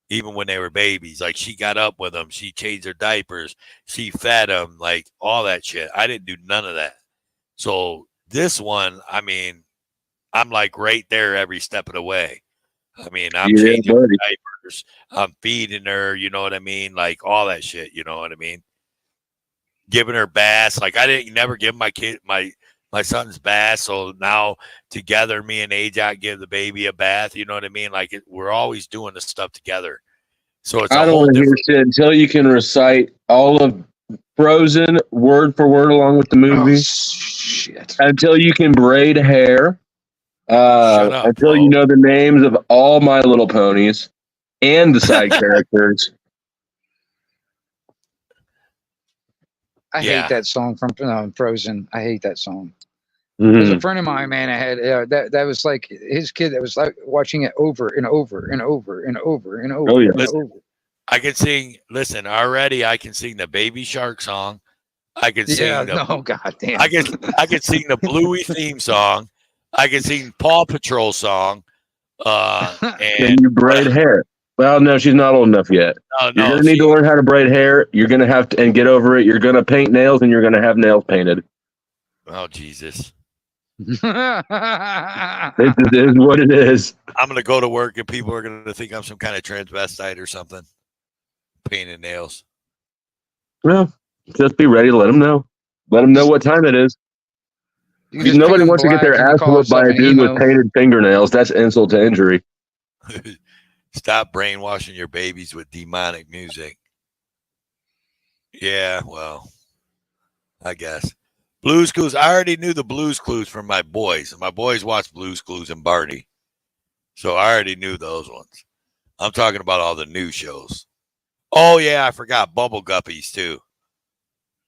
even when they were babies. Like, she got up with them, she changed their diapers, she fed them, like all that shit. I didn't do none of that. So this one, I mean, I'm like right there every step of the way. I mean, I'm changing her diapers, I'm feeding her, you know what I mean? Like all that shit, you know what I mean? Giving her baths. Like I didn't never give my son's bath. So now together, me and AJoT give the baby a bath. You know what I mean? Like we're always doing this stuff together. So it's I a don't whole want to hear different. shit until you can recite all of Frozen word for word along with the movie. Shit. Until you can braid hair. Shut up, until bro. you know the names of all My Little Ponies and the side characters. I hate that song from Frozen. I hate that song. Mm-hmm. There's a friend of mine, man. I had that was like his kid. That was like watching it over and over and over and over and over. Oh, yeah. And Listen, over. I can sing. Listen, already I can sing the Baby Shark song. I can sing. Yeah. The, No, goddamn. I can sing the Bluey theme song. I can sing Paw Patrol song. Can you braid hair? Well, no, she's not old enough yet. You're gonna need to learn how to braid hair. You're gonna have to and get over it. You're gonna paint nails, and you're gonna have nails painted. Oh Jesus! This is what it is. I'm gonna go to work and people are gonna think I'm some kind of transvestite or something. Painting nails. Well, just be ready to let them know. Let them know what time it is. You Nobody wants to get their ass whooped by a dude with painted fingernails. That's insult to injury. Stop brainwashing your babies with demonic music. Yeah, well, I guess. Blues Clues. I already knew the Blues Clues from my boys. My boys watched Blues Clues and Barney. So I already knew those ones. I'm talking about all the new shows. Oh, yeah, I forgot Bubble Guppies, too.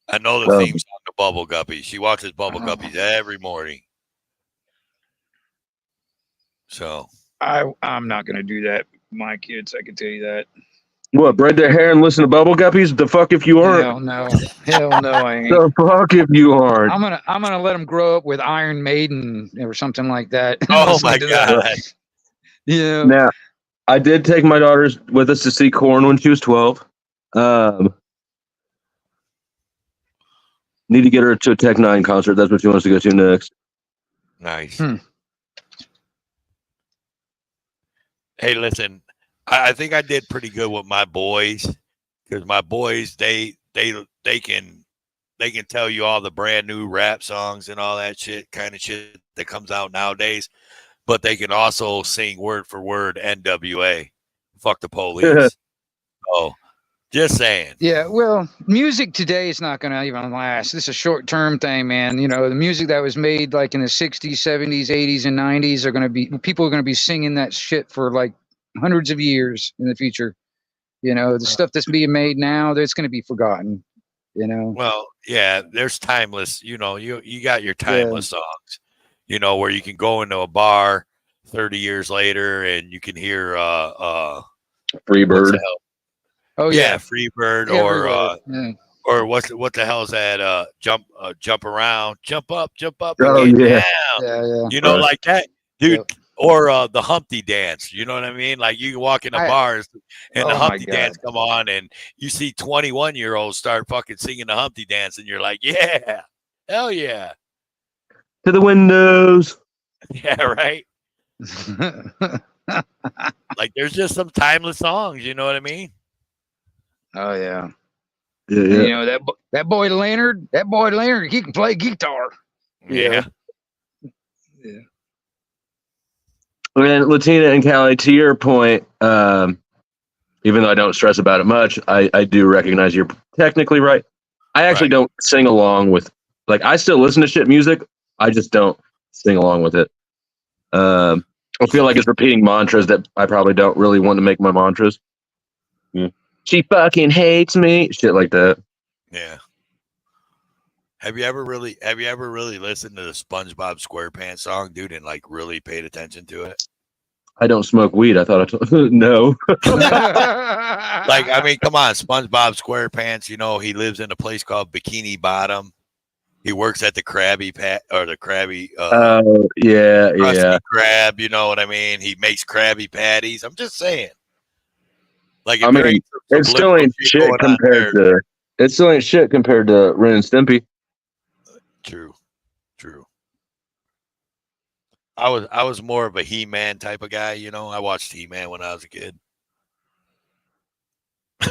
I know the theme song to Bubble Guppies. She watches Bubble Guppies every morning. So I'm not going to do that with my kids. I can tell you that. What, braid their hair and listen to Bubble Guppies? The fuck if you aren't? Hell no, I ain't. The fuck if you aren't? I'm gonna let them grow up with Iron Maiden or something like that. Oh my God! Yeah. Now, I did take my daughters with us to see Korn when she was 12. Need to get her to a Tech Nine concert. That's what she wants to go to next. Nice. Hey, listen, I think I did pretty good with my boys because my boys they can tell you all the brand new rap songs and all that kind of shit that comes out nowadays, but they can also sing word for word NWA. Fuck the police. Oh, just saying. Yeah, well, music today is not going to even last. This is a short-term thing, man. You know, the music that was made like in the 60s, 70s, 80s, and 90s people are going to be singing that shit for like hundreds of years in the future. You know, the stuff that's being made now, that's going to be forgotten, you know. Well, yeah, there's timeless, you know, you got your timeless songs, you know, where you can go into a bar 30 years later and you can hear Freebird. Oh yeah, Freebird or what the hell is that? Jump around, jump up, Oh, and get yeah. down. You know, like that, dude. Yep. Or the Humpty Dance. You know what I mean? Like you can walk in a bars and the Humpty Dance come on, and you see 21-year-olds start fucking singing the Humpty Dance, and you're like, yeah, hell yeah, to the windows. Yeah, right. Like there's just some timeless songs. You know what I mean? Oh yeah. Yeah. You know that boy Leonard. He can play guitar. Yeah. Yeah. And Latina and Callie, to your point, even though I don't stress about it much, I do recognize you're technically right. I actually don't sing along with, like, I still listen to shit music. I just don't sing along with it. I feel like it's repeating mantras that I probably don't really want to make my mantras. Yeah. She fucking hates me. Shit like that. Yeah. Have you ever really listened to the SpongeBob SquarePants song, dude, and like really paid attention to it? I don't smoke weed. I thought I told no. Like, I mean, come on, SpongeBob SquarePants, you know, he lives in a place called Bikini Bottom. He works at the Krabby Krusty Krab, you know what I mean? He makes Krabby Patties. I'm just saying. Like, I mean, it still ain't shit compared to Ren and Stimpy. True. I was more of a He-Man type of guy, you know. I watched He-Man when I was a kid.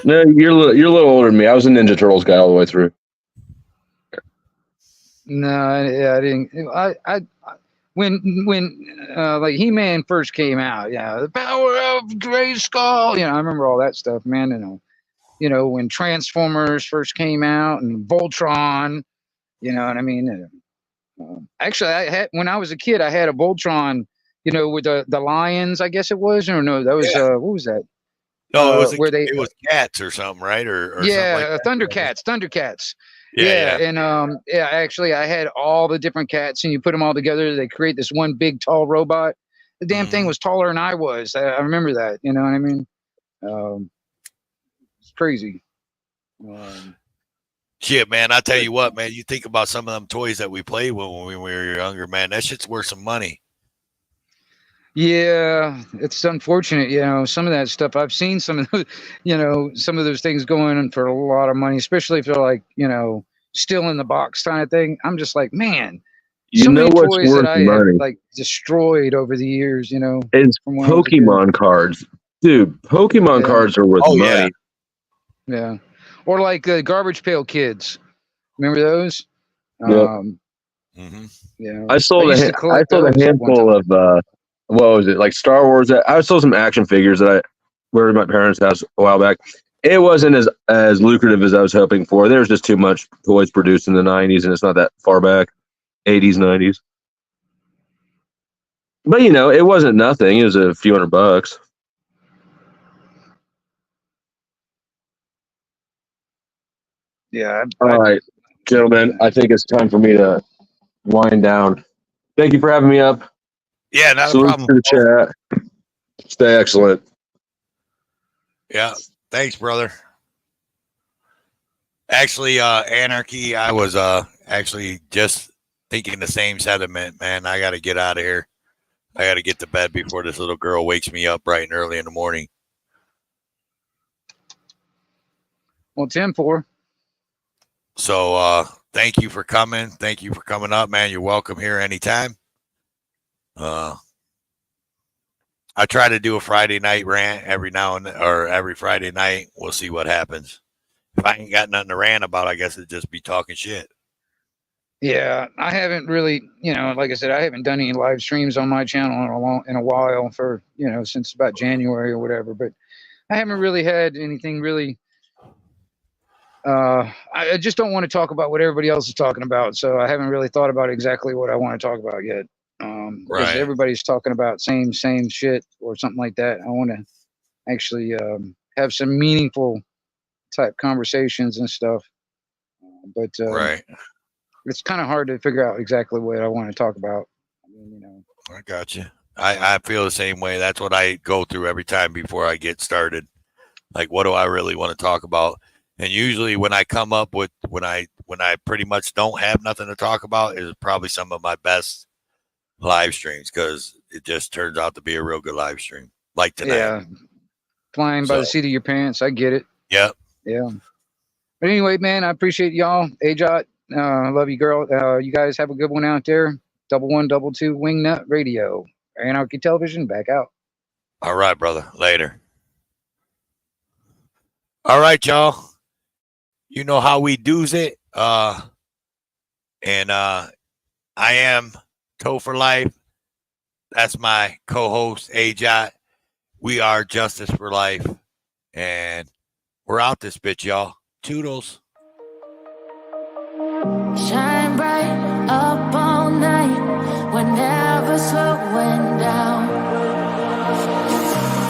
No, you're a little older than me. I was a Ninja Turtles guy all the way through. No, I didn't. When like He-Man first came out, the power of Grayskull. You know, I remember all that stuff, man. You know, when Transformers first came out and Voltron. You know what I mean? Actually, when I was a kid, I had a Voltron. You know, with the lions, I guess it was, or no, that was what was that? No, it was cats or something, right? Or yeah, something like Thundercats. Yeah. And actually, I had all the different cats, and you put them all together, they create this one big tall robot. The damn thing was taller than I was. I remember that. You know what I mean? It's crazy. Shit, man, I tell you what, man, you think about some of them toys that we played with when we were younger, man, that shit's worth some money. Yeah, it's unfortunate, you know, some of that stuff. I've seen some of those, you know, some of those things going for a lot of money, especially if they're like, you know, still in the box kind of thing. I'm just like, man, you know many what's toys worth that I money have like destroyed over the years, you know. It's Pokemon cards. Dude, Pokemon cards are worth money. Yeah. Or like Garbage Pail Kids. Remember those? Yep. Yeah. I sold a handful of what was it, like Star Wars? I sold some action figures that were at my parents' house a while back. It wasn't as lucrative as I was hoping for. There was just too much toys produced in the 90s, and it's not that far back, 80s, 90s. But, you know, it wasn't nothing. It was a few $100. Yeah. All right, gentlemen, I think it's time for me to wind down. Thank you for having me up. Yeah, not Salute a problem. to the chat. Stay excellent. Yeah, thanks, brother. Actually, Anarchy, I was actually just thinking the same sentiment, man. I got to get out of here. I got to get to bed before this little girl wakes me up bright and early in the morning. Well, 10-4. So thank you for coming. Thank you for coming up, man. You're welcome here anytime. I try to do a Friday night rant every now and then, or every Friday night. We'll see what happens. If I ain't got nothing to rant about, I guess it'd just be talking shit. Yeah, I haven't really, you know, like I said, I haven't done any live streams on my channel in a while for, you know, since about January or whatever. But I haven't really had anything really. I just don't want to talk about what everybody else is talking about, so I haven't really thought about exactly what I want to talk about yet. Because Right. everybody's talking about same shit or something like that. I want to actually have some meaningful type conversations and stuff. But Right. it's kind of hard to figure out exactly what I want to talk about. I mean, you know. I got you. I feel the same way. That's what I go through every time before I get started. Like, what do I really want to talk about? And usually when I come up with, when I pretty much don't have nothing to talk about, is probably some of my best live streams, because it just turns out to be a real good live stream. Like tonight. Yeah. Flying by the seat of your pants. I get it. Yep. Yeah. But anyway, man, I appreciate y'all. AJoT, I love you, girl. You guys have a good one out there. 1122 Wingnut Radio. Anarchy Television, back out. All right, brother. Later. All right, y'all. You know how we do's it. I am Tow for Life. That's my co-host, AJoT. We are Justice for Life. And we're out this bitch, y'all. Toodles. Shine bright up all night. We're never slowing down.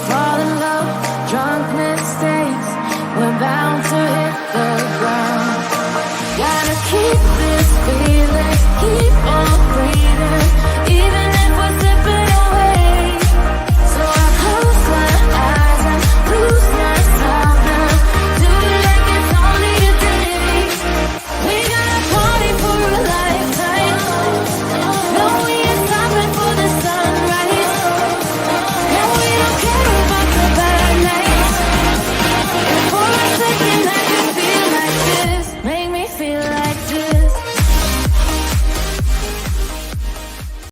Fall in love, drunk mistakes. We're bound to hit the ground. Gotta keep this feeling, keep on breathing.